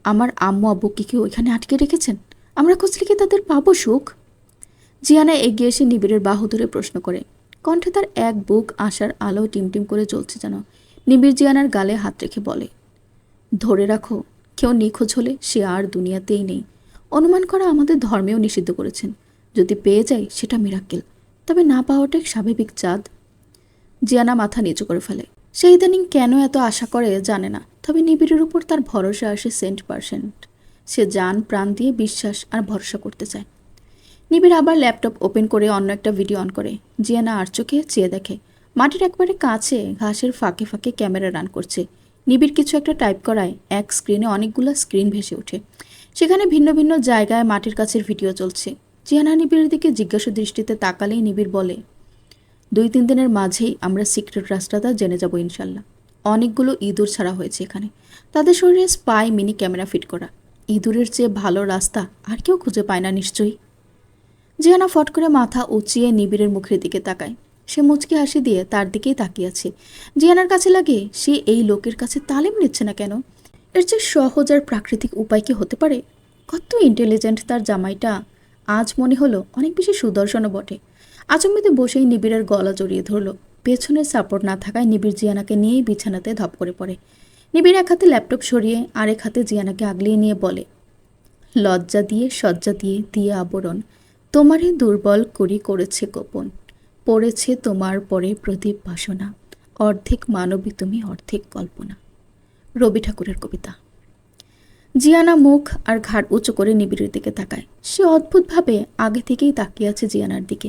আমার আম্মু আব্বুকে কি ওইখানে আটকে রেখেছেন? আমরা খুঁজলে কি তাদের পাবো সুখ? জিয়ানা এগিয়ে এসে নিবিড়ের বাহু ধরে প্রশ্ন করে। কণ্ঠে তার এক বুক আশার আলো টিমটিম করে জ্বলছে যেন। নিবিড় জিয়ানার গালে হাত রেখে বলে, ধরে রাখো, কেউ নিখোঁজ হলে সে আর দুনিয়াতেই নেই। অনুমান করা আমাদের ধর্মেও নিষিদ্ধ করেছেন। যদি পেয়ে যায় সেটা মিরাক্কেল, তবে না পাওয়াটাই স্বাভাবিক চাঁদ। জিয়ানা মাথা নিচু করে ফেলে। সে ইদানিং কেন এত আশা করে জানে না, তবে নিবিড়ের উপর তার ভরসা আসে 100%। সে জান প্রাণ দিয়ে বিশ্বাস আর ভরসা করতে চায়। নিবিড় আবার ল্যাপটপ ওপেন করে অন্য একটা ভিডিও অন করে। জিয়ানা আর চোখে চেয়ে দেখে মাটির একবারে কাছে ঘাসের ফাঁকে ফাঁকে ক্যামেরা রান করছে। নিবিড় কিছু একটা টাইপ করায় এক স্ক্রিনে অনেকগুলো স্ক্রিন ভেসে ওঠে। সেখানে ভিন্ন ভিন্ন জায়গায় মাটির কাছের ভিডিও চলছে। জিয়ানা নিবিড়ের দিকে জিজ্ঞাসা দৃষ্টিতে তাকালেই নিবিড় বলে, 2-3 দিনের মাঝেই আমরা সিক্রেট রাস্তাটা জেনে যাব ইনশাল্লাহ। অনেকগুলো ইঁদুর ছাড়া হয়েছে এখানে। তাদের শরীরে স্পাই মিনি ক্যামেরা ফিট করা। ইঁদুরের চেয়ে ভালো রাস্তা আর কেউ খুঁজে পায় না নিশ্চয়ই। জিয়ানা ফট করে মাথা উঁচিয়ে নিবিড়ের মুখের দিকে তাকায়। সে মুচকি হাসি দিয়ে তার দিকেই তাকিয়ে আছে। জিয়ানার কাছে লাগে সে এই লোকের কাছে তালিম নিচ্ছে না কেন? এর চেয়ে সহজ আর প্রাকৃতিক উপায় কি হতে পারে? কত ইন্টেলিজেন্ট তার জামাইটা। আজ মনে হলো অনেক বেশি সুদর্শনও বটে। আচমবিতে বসেই নিবিড়ের গলা জড়িয়ে ধরল। পেছনের সাপোর্ট না থাকায় নিবিড় জিয়ানাকে নিয়েই বিছানাতে ধপ করে পড়ে। নিবিড় এক হাতে ল্যাপটপ সরিয়ে আরেক হাতে জিয়ানাকে আগলিয়ে নিয়ে বলে, লজ্জা দিয়ে সজ্জা দিয়ে দিয়ে আবরণ, তোমারে দুর্বল করি করেছে গোপন, পড়েছে তোমার পরে প্রদীপ বাসনা, অর্ধেক মানবী তুমি অর্ধেক কল্পনা। রবি ঠাকুরের কবিতা। জিয়ানা মুখ আর ঘাড় উঁচু করে নিবিড়ের দিকে তাকায়। সে অদ্ভুতভাবে আগে থেকেই তাকিয়ে আছে জিয়ানার দিকে।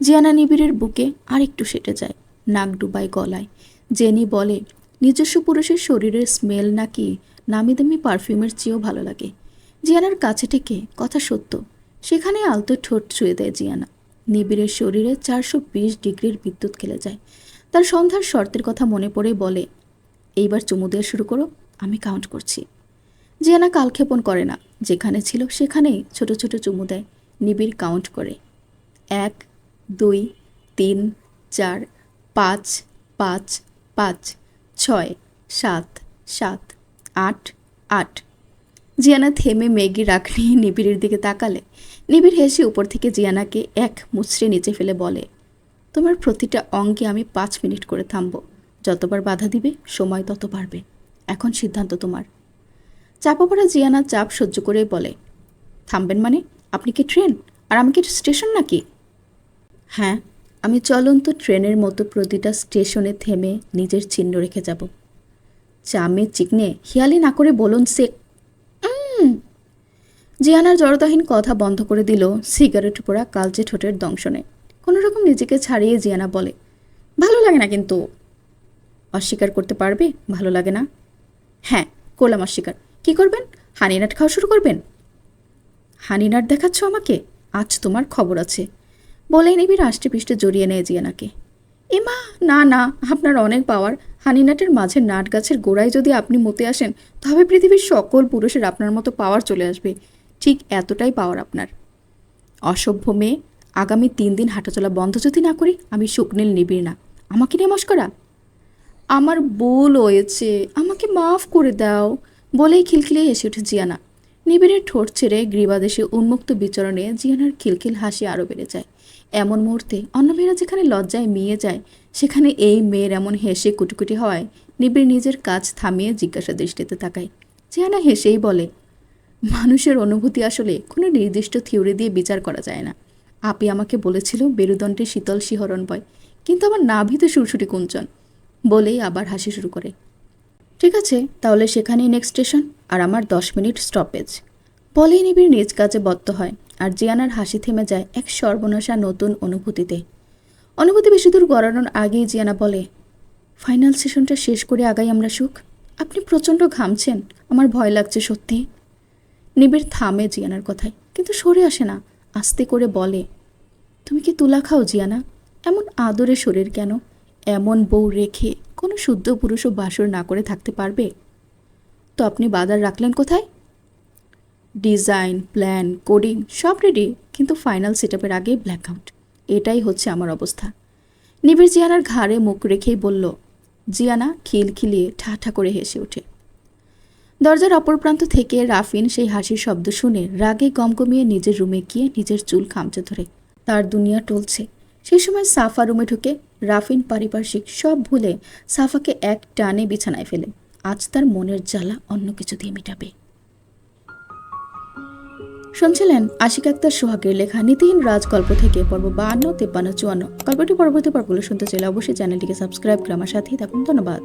জিয়ানা নিবিড়ের বুকে আর একটু সেটে যায়, নাক ডুবায় গলায়। জেনি বলে, নিজস্ব পুরুষের শরীরের স্মেল নাকি নামি দামি পারফিউমের চেয়েও ভালো লাগে। জিয়ানার কাছে থেকে কথা সত্য। সেখানে আলতো ঠোঁট ছুঁয়ে দেয় জিয়ানা। নিবিড়ের শরীরে 420 ডিগ্রির বিদ্যুৎ খেলে যায়। তার সন্ধ্যার শর্তের কথা মনে পড়ে বলে, এইবার চুমু দেওয়া শুরু করো, আমি কাউন্ট করছি। জিয়ানা কালক্ষেপণ করে না, যেখানে ছিল সেখানেই ছোট ছোট চুমু দেয়। নিবিড় কাউন্ট করে, 1 2 3 4 5 5 5 6 7 7 8 8। জিয়ানা থেমে ম্যাগি রাখ নিয়ে নিবিড়ের দিকে তাকালে। নিবিড় হেসে উপর থেকে জিয়ানাকে এক মুচড়ে নিচে ফেলে বলে, তোমার প্রতিটা অঙ্গে আমি 5 মিনিট করে থামব। যতবার বাধা দিবে সময় তত বাড়বে। এখন সিদ্ধান্ত তোমার। চাপা পড়া জিয়ানা চাপ সহ্য করে বলে, থামবেন মানে? আপনি কি ট্রেন আর আমি কি স্টেশন নাকি? হ্যাঁ, আমি চলন্ত ট্রেনের মতো প্রতিটা স্টেশনে থেমে নিজের চিহ্ন রেখে যাব। চামে চিকনে হিয়ালি না করে বলুন সে। জিয়ানার জড়তাহীন কথা বন্ধ করে দিল সিগারেট পোড়া কালচে ঠোঁটের দংশনে। কোনোরকম নিজেকে ছাড়িয়ে জিয়ানা বলে, ভালো লাগে না কিন্তু। অস্বীকার করতে পারবে ভালো লাগে না? হ্যাঁ, করলাম অস্বীকার। কি করবেন? হানিনাট খাওয়া শুরু করবেন? হানিনাট দেখাচ্ছ আমাকে? আজ তোমার খবর আছে। বলেই নিবিড় আষ্টে পিষ্টে জড়িয়ে নেয় জিয়ানাকে। এমা, না না, আপনার অনেক পাওয়ার। হানিনাটের মাঝে নাট গাছের গোড়ায় যদি আপনি মতে আসেন, তবে পৃথিবীর সকল পুরুষের আপনার মতো পাওয়ার চলে আসবে। ঠিক এতটাই পাওয়ার আপনার। অসভ্য মেয়ে, আগামী 3 দিন হাঁটাচলা বন্ধ যদি না করি, আমি শুকনীল নিবিড় না। আমাকে নিয়ে মস্করা? আমার ভুল হয়েছে, আমাকে মাফ করে দাও। বলেই খিলখিলিয়ে হেসে ওঠে জিয়ানা। নিবিড়ের ঠোঁট ছেড়ে গ্রীবাদেশে উন্মুক্ত বিচরণে জিয়ানার খিলখিল হাসি আরও বেড়ে যায়। এমন মুহূর্তে অন্য মেয়েরা যেখানে লজ্জায় মিয়ে যায়, সেখানে এই মেয়ের এমন হেসে কুটুকুটি হওয়ায় নিবিড় নিজের কাজ থামিয়ে জিজ্ঞাসা দৃষ্টিতে তাকায়। জিয়ানা হেসেই বলে, মানুষের অনুভূতি আসলে কোনো নির্দিষ্ট থিওরি দিয়ে বিচার করা যায় না। আপি আমাকে বলেছিল মেরুদণ্ডে শীতল শিহরণ বয়, কিন্তু আমার নাভিতে সুরসুরি কুঞ্চন। বলেই আবার হাসি শুরু করে। ঠিক আছে, তাহলে সেখানেই নেক্সট স্টেশন, আর আমার 10 মিনিট স্টপেজ। বলেই নিবিড় নিজ কাজে বদ্ধ হয়, আর জিয়ানার হাসি থেমে যায় এক সর্বনাশা নতুন অনুভূতিতে। অনুভূতি বেশি দূর গড়ানোর আগেই জিয়ানা বলে, ফাইনাল সেশনটা শেষ করে আগাই আমরা সুখ। আপনি প্রচণ্ড ঘামছেন, আমার ভয় লাগছে সত্যি। নিবিড় থামে জিয়ানার কথায়, কিন্তু সরে আসে না। আস্তে করে বলে, তুমি কি তুলা খাও জিয়ানা? এমন আদরে শরীর কেন? এমন বউ রেখে কোনো শুদ্ধ পুরুষও বাসর না করে থাকতে পারবে? তো আপনি বাজার রাখলেন কোথায়? ডিজাইন, প্ল্যান, কোডিং সব রেডি, কিন্তু ফাইনাল সেটআপের আগে ব্ল্যাকআউট। এটাই হচ্ছে আমার অবস্থা। নিবিড় জিয়ানার ঘাড়ে মুখ রেখেই বলল। জিয়ানা খিলখিলিয়ে ঠাঠা করে হেসে ওঠে। দরজার অপর প্রান্ত থেকে রাফিন সেই হাসির শব্দ শুনে রাগে গমগমিয়ে নিজের রুমে গিয়ে নিজের চুল খামচে ধরে। তার দুনিয়া টলছে। সেই সময় সাফা রুমে ঢুকে রাফিন পারিপার্শ্বিক সব ভুলে সাফাকে এক টানে বিছানায় ফেলে। আজ তার মনের জ্বালা অন্য কিছু দিয়ে মেটাবে। শুনছিলেন আশিক আক্তার সোহাগের লেখা নীতিহীন রাজ গল্প থেকে পর্ব 52, 53, 54। গল্পটি পরবর্তী পর্বগুলো শুনতে চাইলে অবশ্যই চ্যানেলটিকে সাবস্ক্রাইব করে আমার সাথেই থাকুন। ধন্যবাদ।